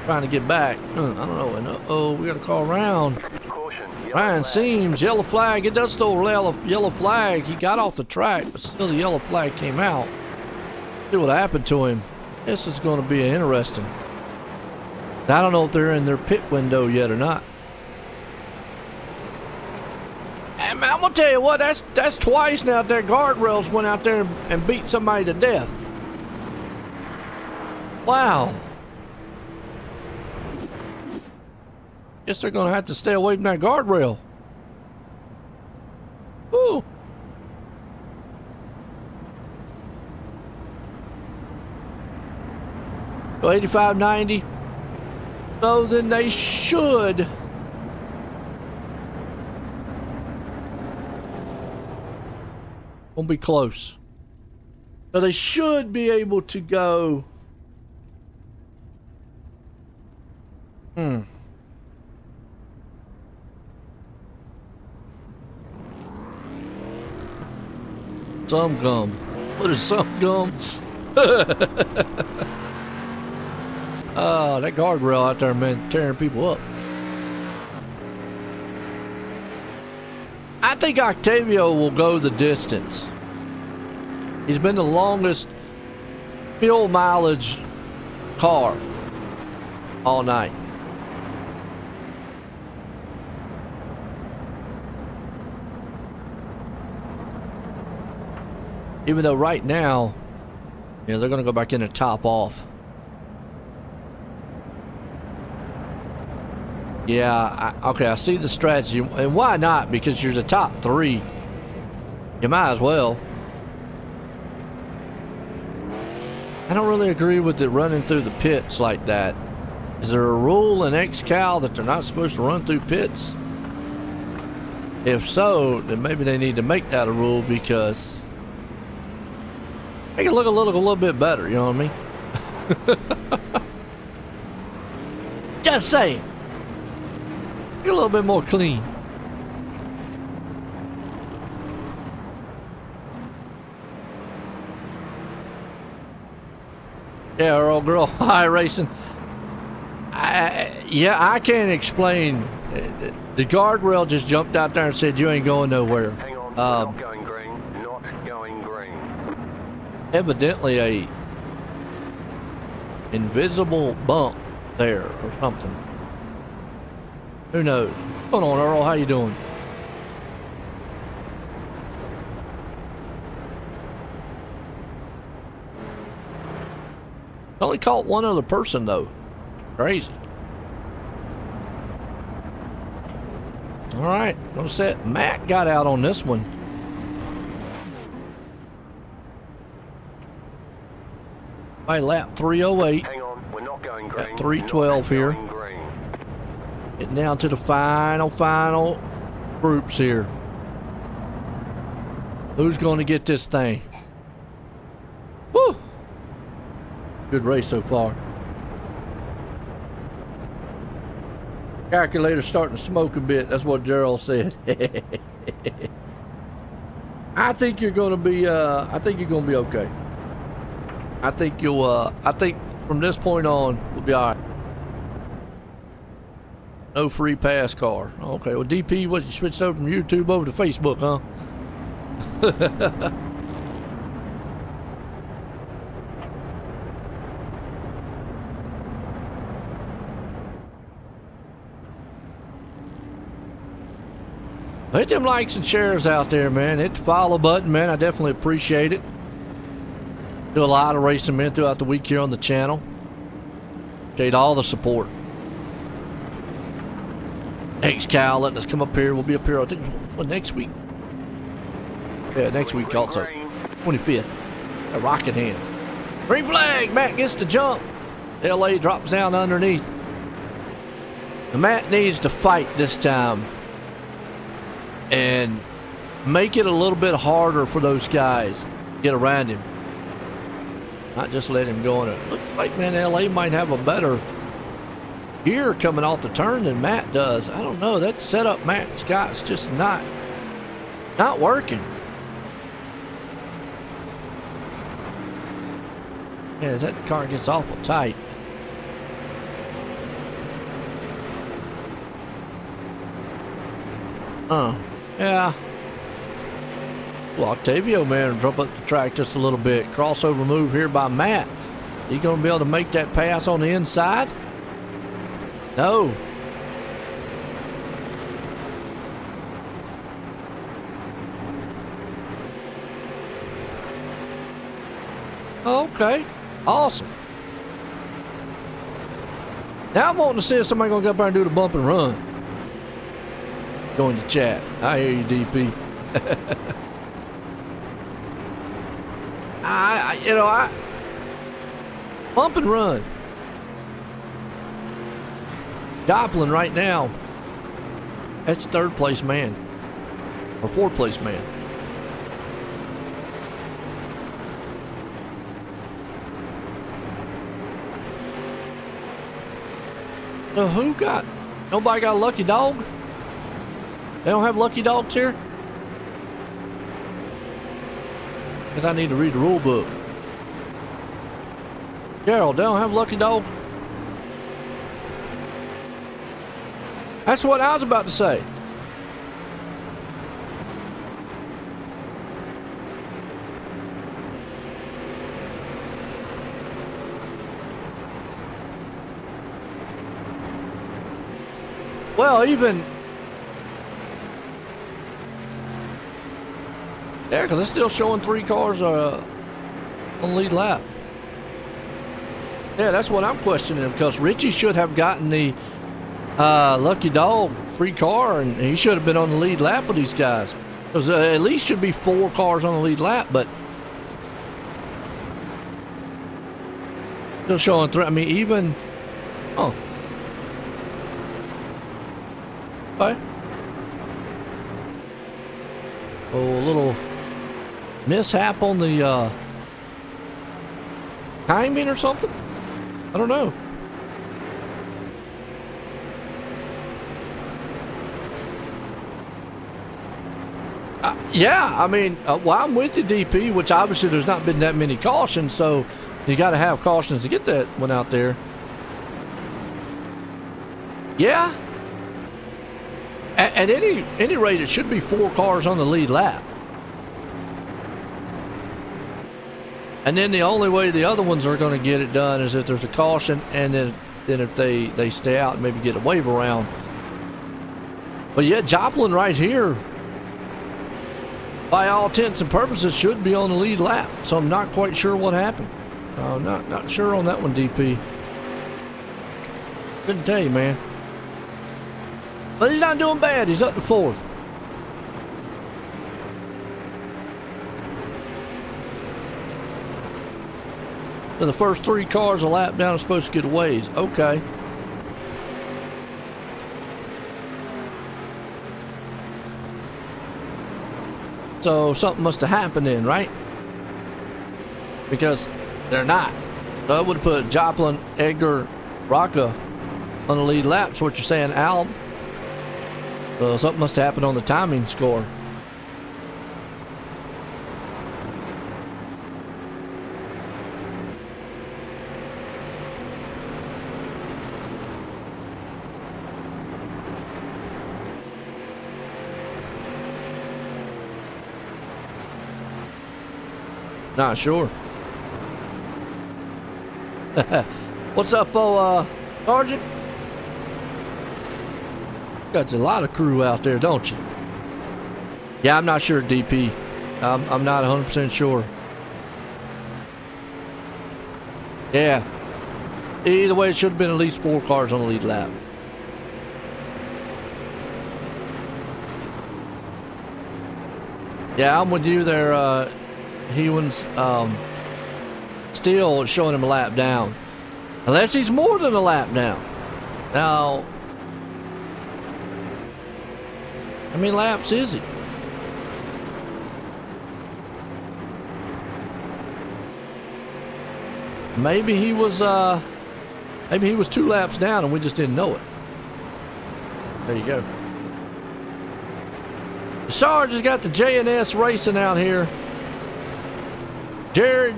trying to get back, I don't know. And uh-oh, we got to call around. Ryan Seams, yellow flag. It does throw a yellow flag. He got off the track, but still the yellow flag came out. See what happened to him. This is going to be interesting. I don't know if they're in their pit window yet or not. And I'm gonna tell you what, that's twice now their guardrails went out there and beat somebody to death. Wow. Guess they're gonna have to stay away from that guardrail. Ooh. So 85.90. So then they should. Gonna be close. So they should be able to go. Some gum. What is some gum? Oh, that guardrail out there, man, tearing people up. I think Octavio will go the distance. He's been the longest fuel mileage car all night. Even though right now, yeah, they're going to go back in and top off. Yeah, okay, I see the strategy. And why not? Because you're the top 3. You might as well. I don't really agree with it running through the pits like that. Is there a rule in Xcal that they're not supposed to run through pits? If so, then maybe they need to make that a rule because make it look a little bit better, you know what I mean? Just saying. Get a little bit more clean. Yeah, Earl Girl, iRacing. Yeah, I can't explain. The guardrail just jumped out there and said, you ain't going nowhere. Hang on, we're not going green. Not going green. Evidently a invisible bump there or something. Who knows? What's going on, Earl? How you doing? Only caught one other person though. Crazy. All right, gonna set. Matt got out on this one. By lap 308. Hang on, we're not going green. At 312 here. Not going green. Getting down to the final groups here. Who's going to get this thing? Woo! Good race so far. Calculator's starting to smoke a bit. That's what Gerald said. I think you're going to be. I think you're going to be okay. I think you'll. I think from this point on, we'll be all right. No free pass car. Okay. Well, DP, what, you switched over from YouTube over to Facebook, huh? Hit them likes and shares out there, man. Hit the follow button, man. I definitely appreciate it. Do a lot of racing, man, throughout the week here on the channel. Appreciate all the support. Xcal letting us come up here. We'll be up here, I think, next week. Yeah, next week also. 25th. A rocket hand. Green flag. Matt gets the jump. LA drops down underneath. And Matt needs to fight this time. And make it a little bit harder for those guys to get around him. Not just let him go on it. Looks like, man, LA might have a better gear coming off the turn than Matt does. I don't know. That setup Matt Scott's just not working. Yeah, that car gets awful tight. Yeah. Well, Octavio, man, drop up the track just a little bit. Crossover move here by Matt. He gonna be able to make that pass on the inside? No. Okay. Awesome. Now I'm wanting to see if somebody gonna go up there and do the bump and run. Go in the chat. I hear you, DP. I bump and run. Joplin right now. That's third place man. Or fourth place man. So who got? Nobody got a lucky dog? They don't have lucky dogs here? Because I need to read the rule book. Gerald, they don't have lucky dog? That's what I was about to say. Well, even Yeah, because it's still showing 3 cars on the lead lap. Yeah, that's what I'm questioning, because Richie should have gotten the lucky dog free car, and he should have been on the lead lap with these guys. Because at least should be 4 cars on the lead lap, but still showing 3. I mean, even okay. Oh, a little mishap on the timing or something. I don't know. Yeah, I mean, well, I'm with you, DP, which obviously there's not been that many cautions, so you got to have cautions to get that one out there. Yeah. At any rate, it should be 4 cars on the lead lap. And then the only way the other ones are going to get it done is if there's a caution, and then if they stay out and maybe get a wave around. But yeah, Joplin right here, by all intents and purposes, should be on the lead lap. So I'm not quite sure what happened. Not sure on that one, DP. Couldn't tell you, man. But he's not doing bad. He's up to 4th. So the first 3 cars a lap down are supposed to get a ways. Okay. So something must have happened then, right? Because they're not. So I would have put Joplin, Edgar, Rocca on the lead lap. That's what you're saying, Al. Something must have happened on the timing score. Not sure. What's up, Sergeant? Got a lot of crew out there, don't you? Yeah, I'm not sure, DP. I'm not 100% sure. Yeah. Either way, it should have been at least 4 cars on the lead lap. Yeah, I'm with you there, Hewins. Still showing him a lap down. Unless he's more than a lap down. Now, how many laps is he? Maybe he was 2 laps down and we just didn't know it. There you go. Sarge has got the J&S Racing out here. Jared,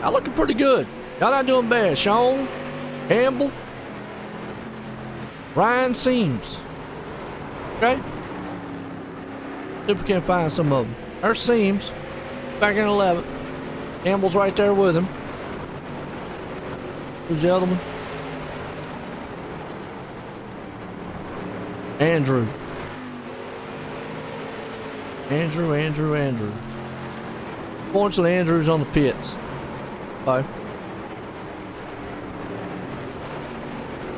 y'all looking pretty good. Y'all not doing bad. Sean, Campbell, Ryan Seams. Okay? See if we can find some of them. There's Seams, back in 11th. Campbell's right there with him. Who's the other one? Andrew. Fortunately, Andrew's on the pits. Bye.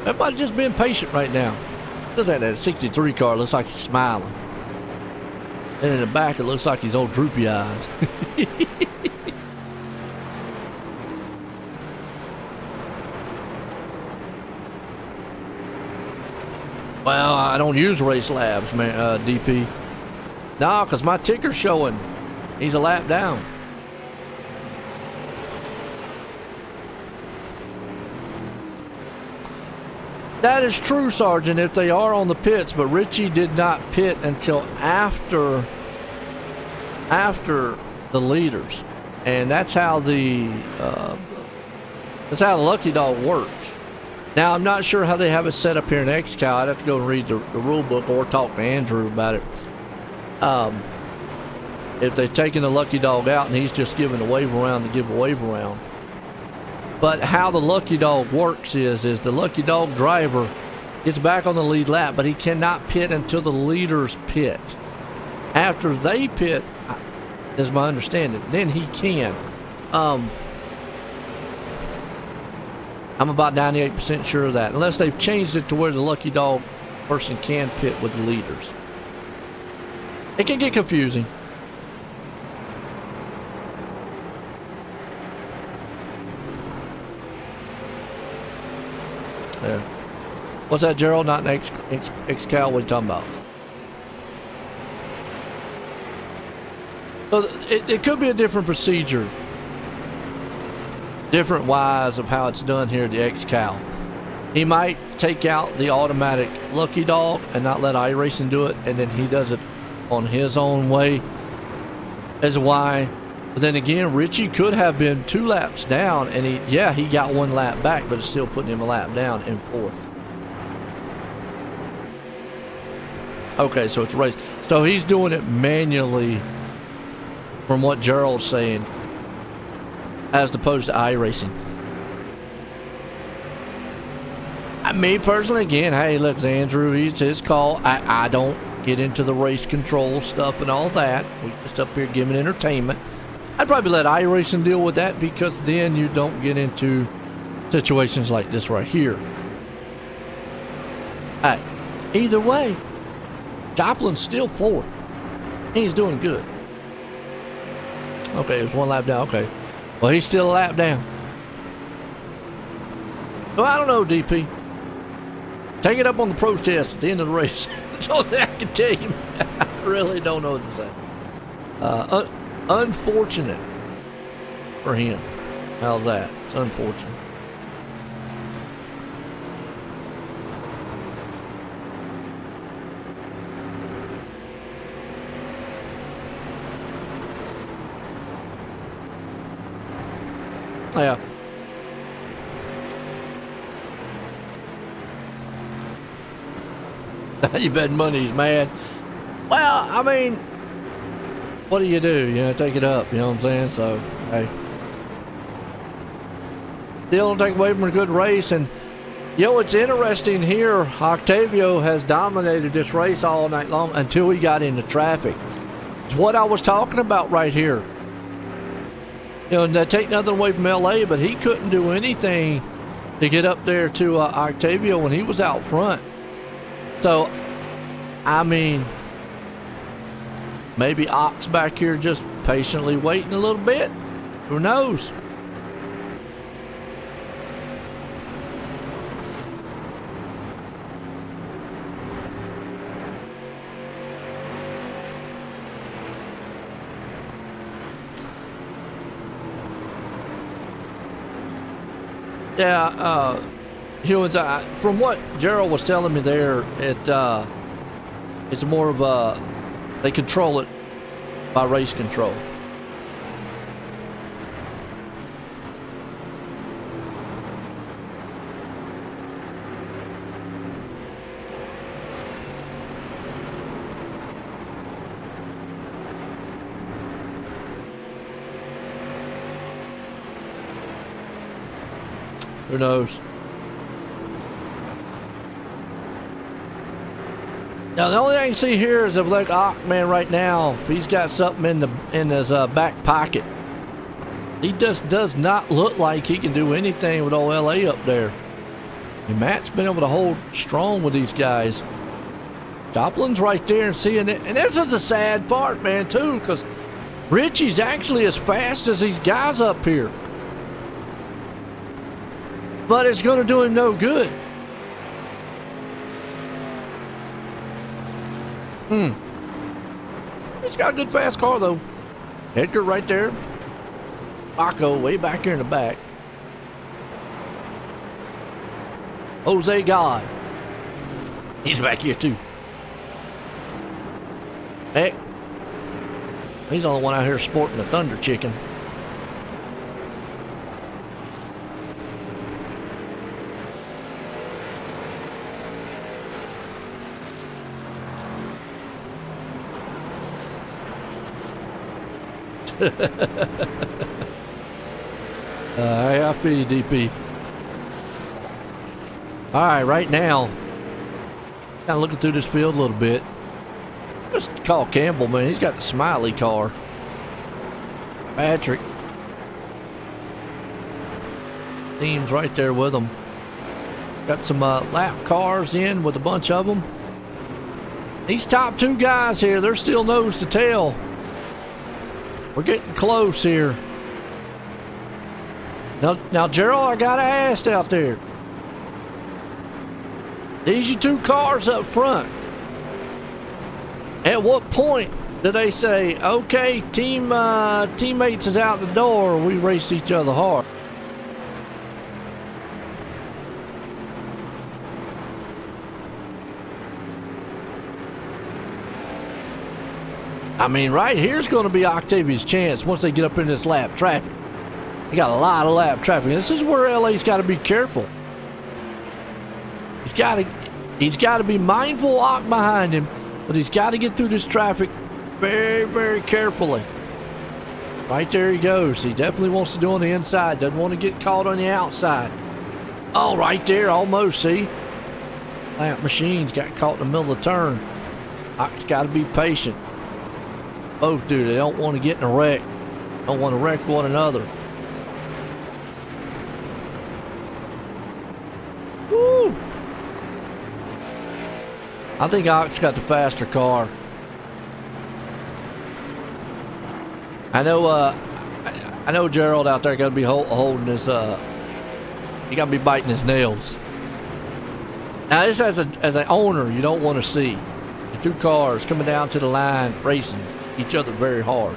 Everybody just being patient right now. Look at that 63 car. Looks like he's smiling. And in the back, it looks like he's old droopy eyes. Well, I don't use Race Labs, man, DP. No, because my ticker's showing he's a lap down. That is true, Sergeant, if they are on the pits, but Richie did not pit until after the leaders. And that's how the lucky dog works. Now, I'm not sure how they have it set up here in Xcal. I'd have to go and read the rule book or talk to Andrew about it. If they've taken the lucky dog out and he's just giving a wave around to give a wave around. But how the lucky dog works is the lucky dog driver gets back on the lead lap, but he cannot pit until the leaders pit. after they pit, is my understanding, then he can. I'm about 98% sure of that, unless they've changed it to where the lucky dog person can pit with the leaders. It can get confusing. Yeah. What's that, Gerald? Not an Xcal? What are you talking about? So it could be a different procedure, different wise of how it's done here at the Xcal. He might take out the automatic lucky dog and not let iRacing do it, and then he does it on his own way as why. But then again, Richie could have been 2 laps down, and he got 1 lap back, but it's still putting him a lap down in 4th. Okay, so it's a race. So he's doing it manually, from what Gerald's saying, as opposed to iRacing. Me personally, again, hey, look, Andrew, it's his call. I don't get into the race control stuff and all that. We just up here giving entertainment. I'd probably let iRacing deal with that, because then you don't get into situations like this right here. Hey, either way, Joplin's still 4th. He's doing good. Okay, it was 1 lap down. Okay. Well, he's still a lap down. So I don't know, DP. Take it up on the protest at the end of the race. That's all that I can tell you. I really don't know what to say. Unfortunate for him. How's that? It's unfortunate. Yeah. You bet money he's mad. Well, I mean, what do? You know, take it up, you know what I'm saying? So, hey. Still don't take away from a good race. And, you know, what's interesting here, Octavio has dominated this race all night long until he got into traffic. It's what I was talking about right here. You know, and take nothing away from LA, but he couldn't do anything to get up there to Octavio when he was out front. So, I mean, maybe Ox back here just patiently waiting a little bit. Who knows? Yeah, Hewins, from what Gerald was telling me there, it's more of a, they control it by race control. Who knows? Now the only thing I can see here is if like man right now, if he's got something in his back pocket. He just does not look like he can do anything with old LA up there. And Matt's been able to hold strong with these guys. Joplin's right there and seeing it. And this is the sad part, man, too, because Richie's actually as fast as these guys up here. But it's going to do him no good. He's got a good fast car, though. Edgar right there. Paco way back here in the back. Jose God. He's back here, too. Heck. He's the only one out here sporting the Thunder Chicken. I feel you, DP. All right, right now, kind of looking through this field a little bit. Just call Campbell, man. He's got the smiley car. Patrick. Team's right there with him. Got some lap cars in with a bunch of them. These top two guys here, they're still nose to tail. We're getting close here. Now, Gerald, I gotta ask out there. These are two cars up front. At what point do they say, okay, teammates is out the door, we race each other hard? I mean, right here's going to be Octavia's chance once they get up in this lap traffic. They got a lot of lap traffic. This is where LA's got to be careful. He's got to be mindful of behind him, but he's got to get through this traffic very, very carefully. Right there he goes. He definitely wants to do on the inside. Doesn't want to get caught on the outside. Oh, right there, almost, see? Lap machines got caught in the middle of the turn. Oc's got to be patient. Both do. They don't want to get in a wreck. Don't want to wreck one another. Woo! I think Ox got the faster car. I know Gerald out there got to be holding his, he got to be biting his nails. Now this as an owner, you don't want to see the two cars coming down to the line racing each other very hard.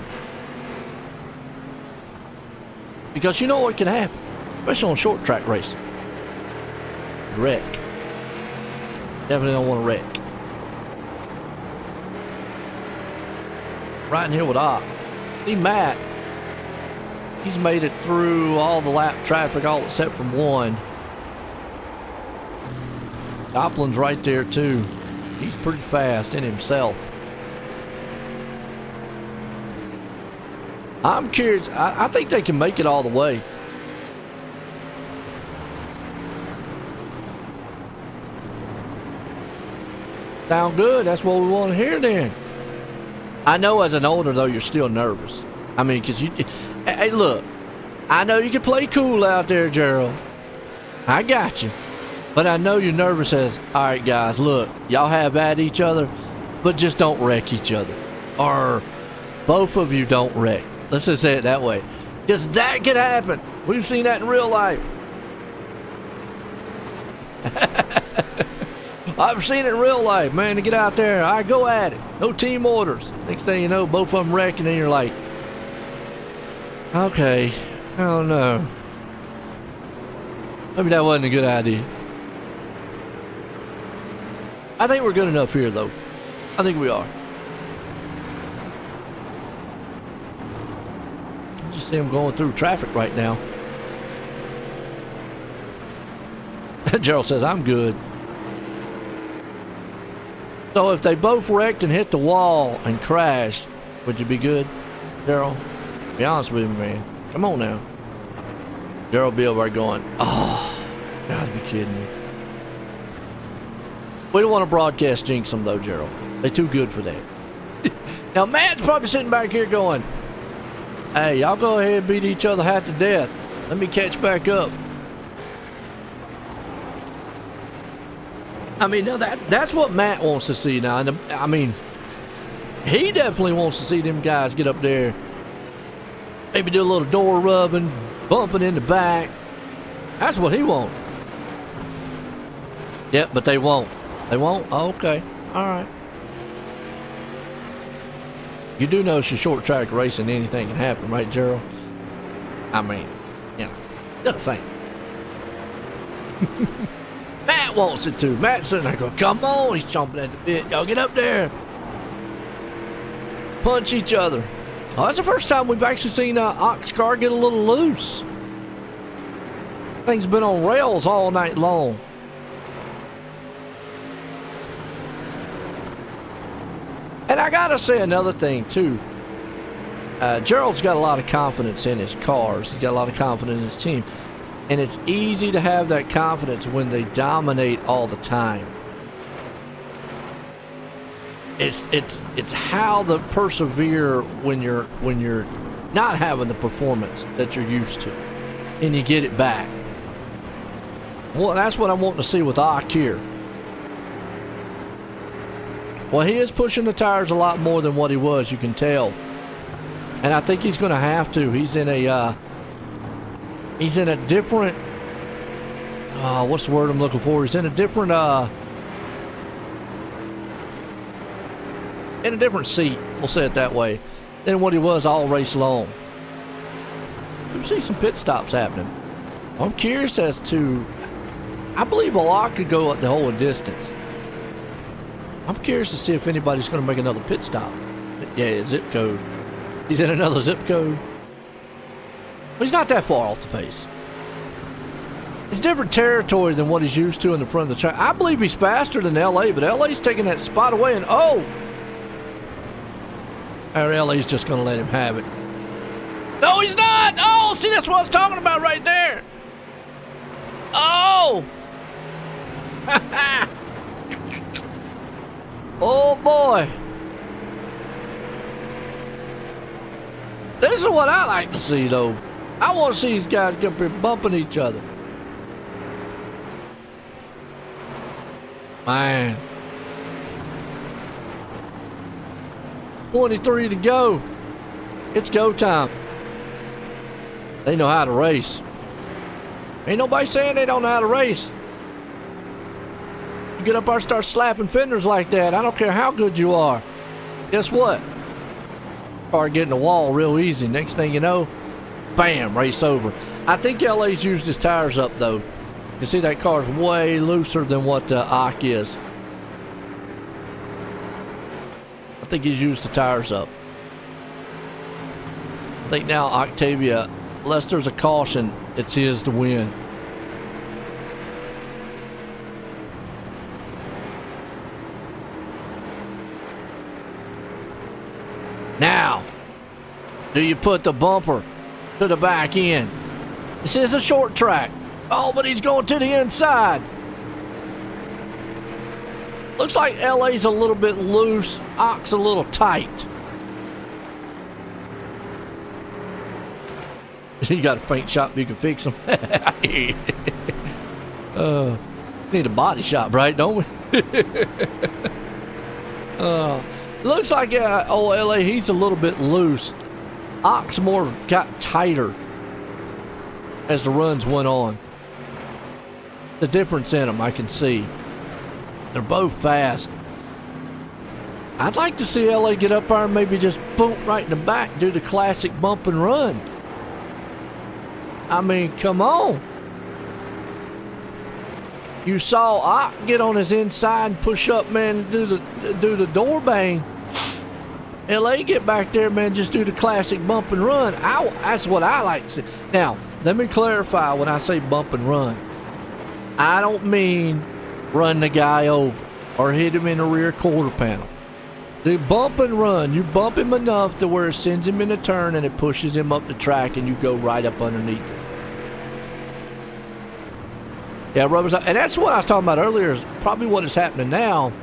Because you know what can happen, especially on short track racing. Wreck. Definitely don't want to wreck. Right in here with Ock. See Matt. He's made it through all the lap traffic, all except from one. Doplin's right there too. He's pretty fast in himself. I'm curious. I think they can make it all the way. Sound good. That's what we want to hear then. I know as an owner, though, you're still nervous. I mean, because you... Hey, look. I know you can play cool out there, Gerald. I got you. But I know you're nervous as, all right, guys, look. Y'all have at each other, but just don't wreck each other. Or both of you don't wreck. Let's just say it that way. Because that could happen. We've seen that in real life. I've seen it in real life, man. To get out there, I go at it. No team orders. Next thing you know, both of them wrecking, and you're like, okay, I don't know. Maybe that wasn't a good idea. I think we're good enough here, though. I think we are. See him going through traffic right now. Gerald says, I'm good. So if they both wrecked and hit the wall and crashed, would you be good, Gerald? Be honest with me, man. Come on now. Gerald be over there going, oh, gotta be kidding me. We don't want to broadcast jinx them though, Gerald. They're too good for that. Now Matt's probably sitting back here going, hey, y'all go ahead and beat each other half to death. Let me catch back up. I mean, now that's what Matt wants to see now. And I mean, he definitely wants to see them guys get up there. Maybe do a little door rubbing, bumping in the back. That's what he wants. Yep, but they won't. They won't? Oh, okay. All right. You do know it's a short track racing, anything can happen, right, Gerald? I mean, you know, just saying. Matt wants it to. Matt's sitting there going, come on, he's chomping at the bit. Y'all get up there. Punch each other. Oh, that's the first time we've actually seen Ox car get a little loose. Thing's been on rails all night long. And I gotta say another thing too. Gerald's got a lot of confidence in his cars. He's got a lot of confidence in his team. And it's easy to have that confidence when they dominate all the time. It's how to persevere when you're not having the performance that you're used to, and you get it back. Well, that's what I'm wanting to see with Ock here. Well, he is pushing the tires a lot more than what he was, you can tell. And I think he's going to have to. He's in a different, what's the word I'm looking for? He's in a different seat, we'll say it that way, than what he was all race long. You see some pit stops happening. I'm curious as to, I believe a lot could go up the whole distance. I'm curious to see if anybody's going to make another pit stop. Yeah, zip code. He's in another zip code. But he's not that far off the pace. It's different territory than what he's used to in the front of the track. I believe he's faster than LA, but LA's taking that spot away, and or LA's just going to let him have it. No, he's not! Oh, see, that's what I was talking about right there. Oh! Oh, boy. This is what I like to see, though. I want to see these guys get up here bumping each other. Man. 23 to go. It's go time. They know how to race. Ain't nobody saying they don't know how to race. You get up there and start slapping fenders like that, I don't care how good you are. Guess what? Start getting the wall real easy. Next thing you know, bam, race over. I think LA's used his tires up, though. You see that car's way looser than what Ock is. I think he's used the tires up. I think now Octavia, unless there's a caution, it's his to win. Now, do you put the bumper to the back end? This is a short track. Oh, but he's going to the inside. Looks like LA's a little bit loose. Ock's a little tight. You got a paint shop, you can fix them. Need a body shop, right? Don't we? Looks like LA, he's a little bit loose. Ock's more got tighter as the runs went on. The difference in them, I can see. They're both fast. I'd like to see LA get up there and maybe just boom right in the back, do the classic bump and run. I mean, come on. You saw Ock get on his inside and push up, man, do the door bang. LA get back there, man, just do the classic bump and run. That's what I like to see. Now, let me clarify when I say bump and run. I don't mean run the guy over or hit him in the rear quarter panel. The bump and run, you bump him enough to where it sends him in a turn and it pushes him up the track and you go right up underneath it. Yeah, rubbers, and that's what I was talking about earlier. Is probably what is happening now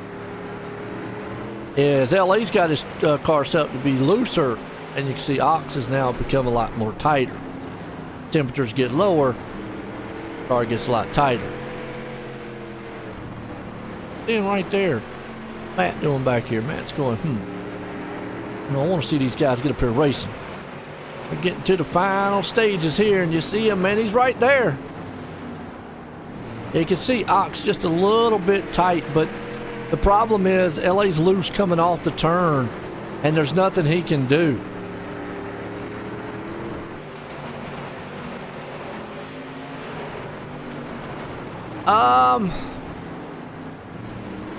is LA's got his car set up to be looser, and you can see Ox has now become a lot more tighter. Temperatures get lower, car gets a lot tighter. Then right there, Matt doing back here. Matt's going, I want to see these guys get up here racing. We're getting to the final stages here, and you see him, man, he's right there. You can see Ox just a little bit tight, but the problem is LA's loose coming off the turn, and there's nothing he can do.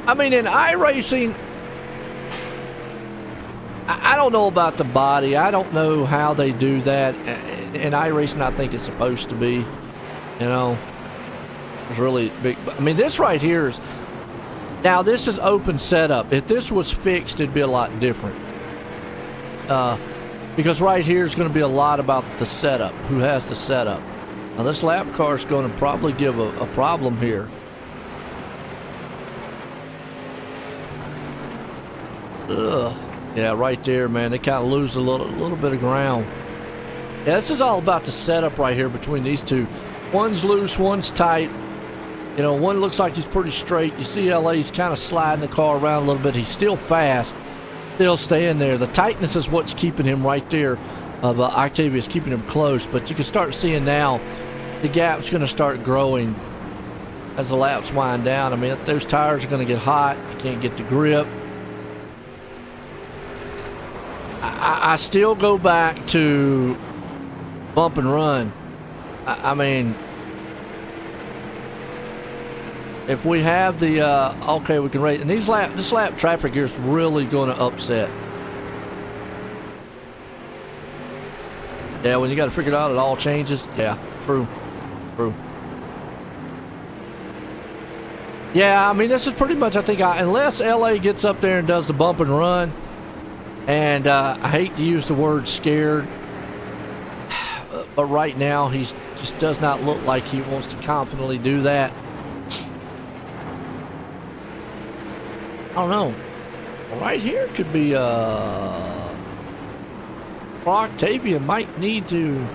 I mean, in iRacing, I don't know about the body. I don't know how they do that. In iRacing, I think it's supposed to be, you know. It's really big. I mean, this right here is, now this is open setup. If this was fixed, it'd be a lot different. Because right here is going to be a lot about the setup. Who has the setup? Now this lap car is going to probably give a problem here. Ugh. Yeah, right there, man. They kind of lose a little bit of ground. Yeah, this is all about the setup right here between these two. One's loose, one's tight. You know, one looks like he's pretty straight. You see LA's kind of sliding the car around a little bit. He's still fast, still staying there. The tightness is what's keeping him right there. Of Octavia's keeping him close, but you can start seeing now the gap's going to start growing as the laps wind down. I mean, those tires are going to get hot. You can't get the grip. I still go back to bump and run. I mean, if we have the okay, we can race. And this lap traffic here is really going to upset. Yeah, when you got to figure it out, it all changes. Yeah, true. Yeah, I mean, this is pretty much, I think, unless LA gets up there and does the bump and run, and I hate to use the word scared, but right now he just does not look like he wants to confidently do that. I don't know. Right here could be Octavia might need to.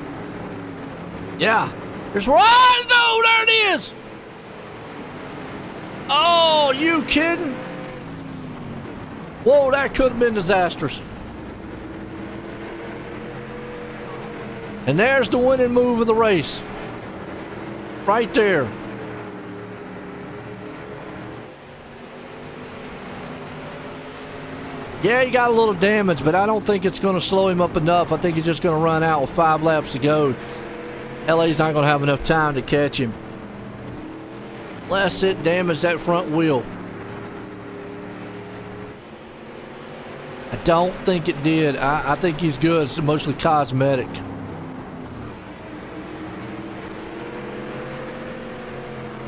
Yeah, there's one. No, there it is. Oh, you kidding? Whoa, that could have been disastrous. And there's the winning move of the race. Right there. Yeah, he got a little damage, but I don't think it's going to slow him up enough. I think he's just going to run out with 5 laps to go. LA's not going to have enough time to catch him. Unless it damaged that front wheel. I don't think it did. I think he's good. It's mostly cosmetic.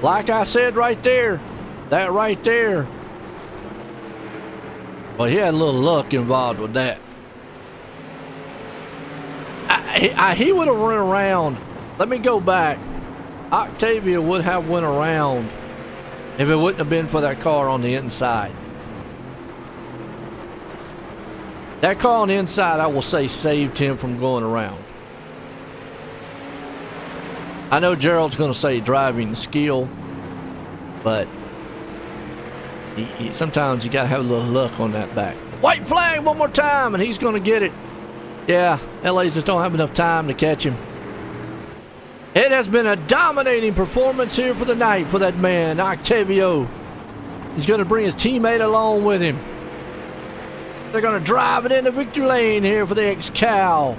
Like I said right there, that right there. Well, he had a little luck involved with that. He would have run around. Let me go back. Octavia would have went around if it wouldn't have been for that car on the inside. That car on the inside, I will say, saved him from going around. I know Gerald's going to say driving skill, but sometimes you got to have a little luck on that back. White flag one more time, and he's going to get it. Yeah, LA's just don't have enough time to catch him. It has been a dominating performance here for the night for that man, Octavio. He's going to bring his teammate along with him. They're going to drive it into victory lane here for the Xcal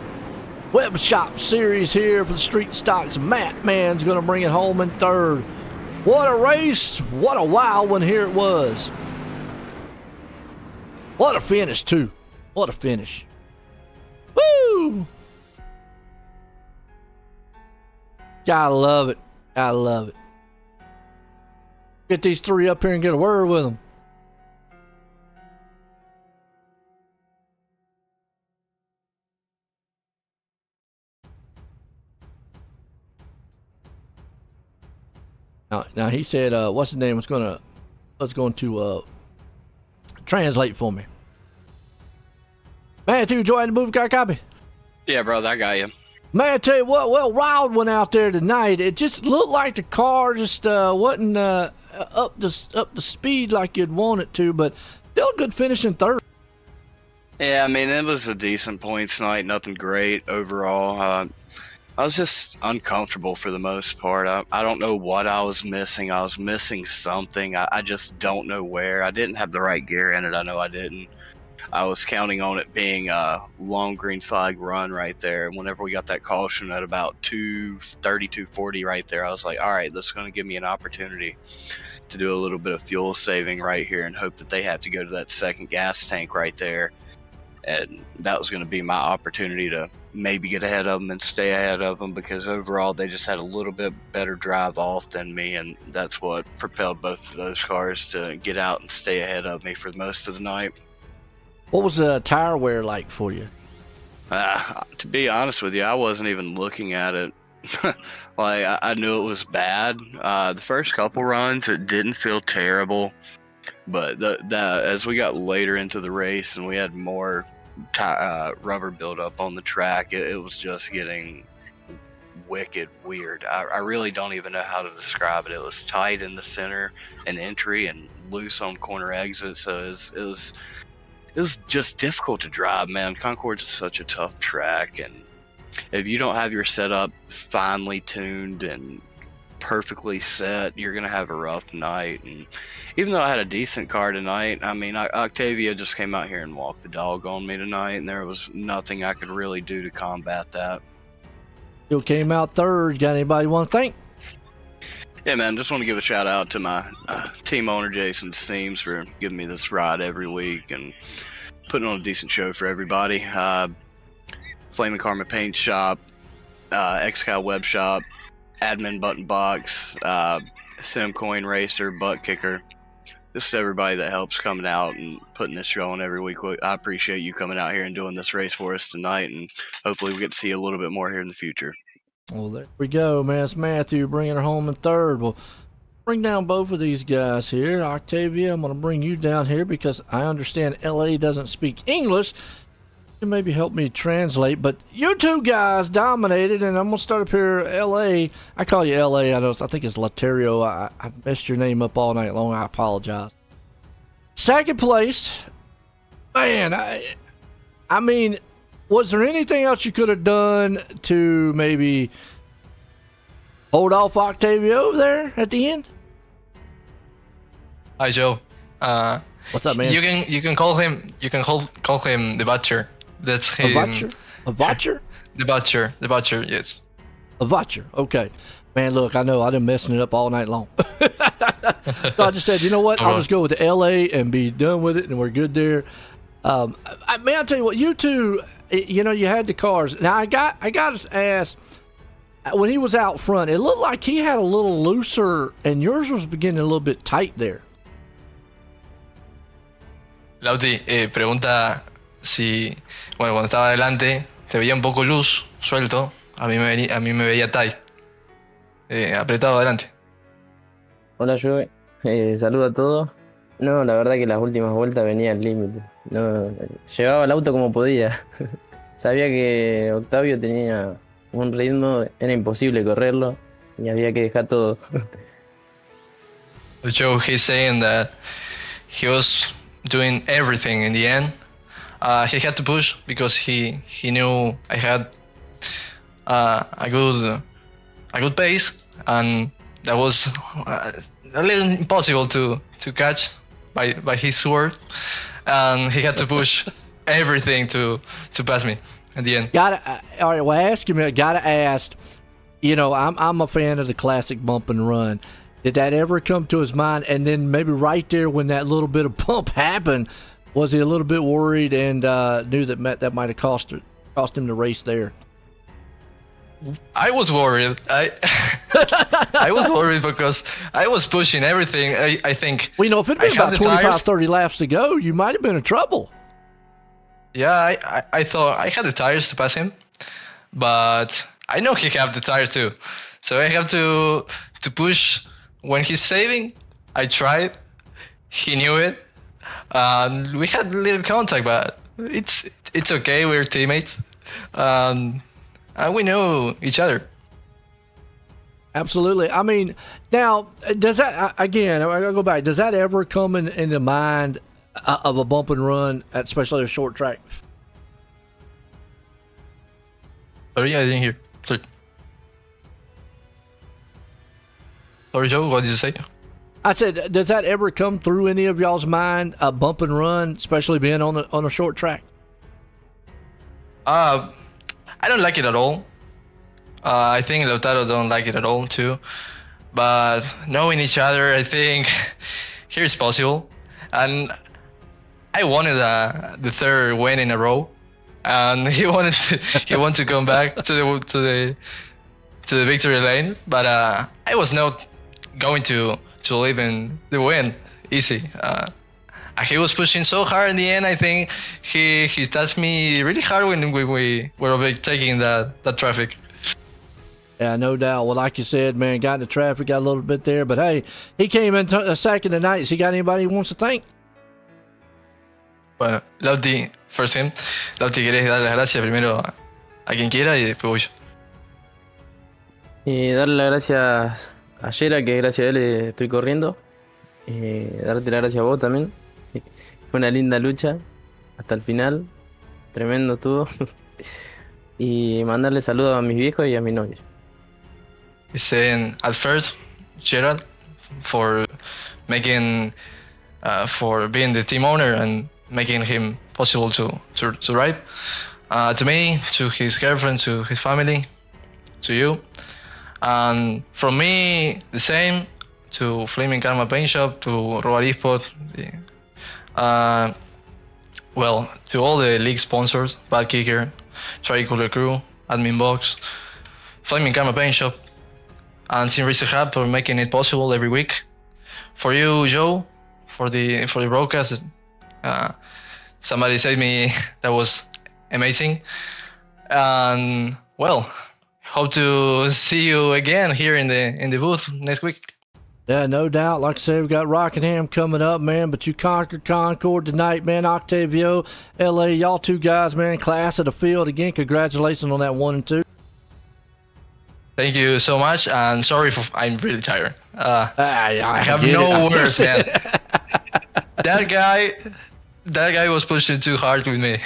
Webshop series here for the street stocks. Matt Man's going to bring it home in third. What a race. What a wild one here it was. What a finish, too. What a finish. Woo! Gotta love it. Gotta love it. Get these 3 up here and get a word with them. Now he said, what's his name was going to translate for me. Man, you enjoying the movie car copy? Yeah, brother, I got you. Man, I tell you what, well, wild one out there tonight. It just looked like the car just wasn't up to speed like you'd want it to, but still a good finish in third. Yeah, I mean, it was a decent points night, nothing great overall. I was just uncomfortable for the most part. I don't know what I was missing. I was missing something. I just don't know where. I didn't have the right gear in it. I know I didn't. I was counting on it being a long green flag run right there. And whenever we got that caution at about 2:30, 2:40 right there, I was like, all right, this is going to give me an opportunity to do a little bit of fuel saving right here and hope that they have to go to that second gas tank right there. And that was going to be my opportunity to maybe get ahead of them and stay ahead of them, because overall they just had a little bit better drive off than me, and that's what propelled both of those cars to get out and stay ahead of me for most of the night. What was the tire wear like for you? To be honest with you, I wasn't even looking at it. Like, I knew it was bad. The first couple runs, it didn't feel terrible. But as we got later into the race and we had more rubber buildup on the track, it was just getting wicked weird. I really don't even know how to describe it. It was tight in the center and entry and loose on corner exit, so it was just difficult to drive, man. Concord's such a tough track, and if you don't have your setup finely tuned and perfectly set, you're gonna have a rough night. And even though I had a decent car tonight, I mean, Octavia just came out here and walked the dog on me tonight, and there was nothing I could really do to combat that. You came out third. Got anybody want to thank? Yeah, man, just want to give a shout out to my team owner, Jason Steams, for giving me this ride every week and putting on a decent show for everybody. Flaming Karma Paint Shop, Xcal Webshop, Admin Button Box, Simcoin Racer, Butt Kicker. Just everybody that helps coming out and putting this show on every week. I appreciate you coming out here and doing this race for us tonight, and hopefully we get to see you a little bit more here in the future. Well, there we go, man. It's Matthew bringing her home in third. Well, bring down both of these guys here. Octavia, I'm going to bring you down here because I understand LA doesn't speak English. You maybe help me translate, but you two guys dominated, and I'm going to start up here, LA. I call you LA. I think it's Laterio. I messed your name up all night long. I apologize. Second place. Man, I mean, was there anything else you could have done to maybe hold off Octavia over there at the end? Hi, Joe. What's up, man? You can call him the Butcher. That's him. A Butcher? The Butcher, yes. A Butcher, okay. Man, look, I know I've been messing it up all night long. So I just said, you know what? I'll just go with the LA and be done with it, and we're good there. Man, I'll tell you what, you two, you know, you had the cars. Now, I got to ask, when he was out front, it looked like he had a little looser, and yours was beginning a little bit tight there. Lauti, pregunta si, bueno, cuando estaba adelante te veía un poco loose, suelto, a mí me veía tight, apretado adelante. Hola, Joe. Saludo a todos. No, la verdad que las últimas vueltas venía al límite. No, llevaba el auto como podía. Sabía que Octavio tenía un ritmo, era imposible correrlo y había que dejar todo. Joe, he's saying that he was doing everything in the end. He had to push because he knew I had a good pace, and that was a little impossible to catch by his word, and he had to push everything to pass me at the end. All right, well, ask him. Gotta ask. You know, I'm a fan of the classic bump and run. Did that ever come to his mind? And then maybe right there when that little bit of bump happened, was he a little bit worried and knew that might have cost him the race there? I was worried. I was worried because I was pushing everything. I think. Well, you know, if it'd been about 25, 30 laps to go, you might have been in trouble. Yeah, I thought I had the tires to pass him, but I know he had the tires too. So I have to push when he's saving. I tried. He knew it. We had a little contact, but it's okay. We're teammates. And we know each other. Absolutely. I mean, now, does that, again, I gotta go back, does that ever come in the mind of a bump and run, especially a short track? Sorry, I didn't hear. Sorry, Joe, what did you say? I said, does that ever come through any of y'all's mind, a bump and run, especially being on a short track? I don't like it at all. I think Lautaro don't like it at all too. But knowing each other, I think here's possible. And I wanted the third win in a row, and he wanted to come back to the victory lane. But I was not going to leave in the win easy. He was pushing so hard in the end. I think he touched me really hard when we were overtaking that traffic. Yeah, no doubt. Well, like you said, man, got into traffic, got a little bit there, but hey, he came in second tonight. So you got anybody he wants to thank? Bueno, Lauti, first him. Lauti, ¿querés dar las gracias primero a quien quiera y después voy yo? Y darle las gracias a Yera, que gracias a él estoy corriendo. Darte las gracias a vos también. Fue una linda lucha hasta el final. Tremendo estuvo. Y mandarle saludos a mis viejos y a mi novia. Saying at first, Gerald, for making, for being the team owner and making him possible to ride. To me, to his girlfriend, to his family, to you. And from me, the same, to Flaming Karma Paint Shop, to Robar Esport, well, to all the league sponsors, Bad Kicker, Tricolor Crew, Admin Box, Flaming Karma Paint Shop, and Team Racer Hub for making it possible every week. For you, Joe, for the broadcast, somebody said me that was amazing. And well, hope to see you again here in the booth next week. Yeah, no doubt. Like I said, we got Rockingham coming up, man. But you conquered Concord tonight, man. Octavio, LA, y'all two guys, man. Class of the field again. Congratulations on that 1 and 2. Thank you so much, and sorry for I'm really tired. I have get no it. words, man. That guy was pushing too hard with me.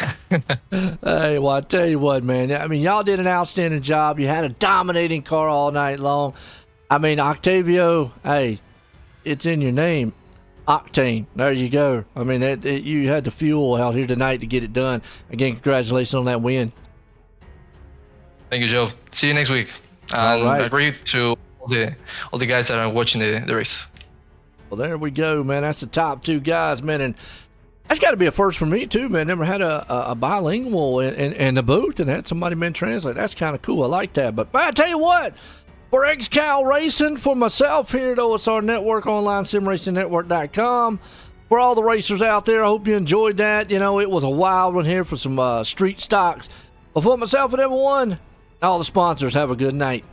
Hey, well, I tell you what, man. I mean, y'all did an outstanding job. You had a dominating car all night long. I mean, Octavio, hey, it's in your name. Octane. There you go. I mean, you had the fuel out here tonight to get it done. Again, congratulations on that win. Thank you, Joe. See you next week. And All right. I agree to all the guys that are watching the race. Well, there we go, man. That's the top two guys, man. And that's got to be a first for me, too, man. Never had a bilingual in the booth and had somebody, man, translate. That's kind of cool. I like that. But I tell you what, for Xcal Racing, for myself here at OSR Network, online simracingnetwork.com, for all the racers out there, I hope you enjoyed that. You know, it was a wild one here for some street stocks. But for myself and everyone, all the sponsors, have a good night.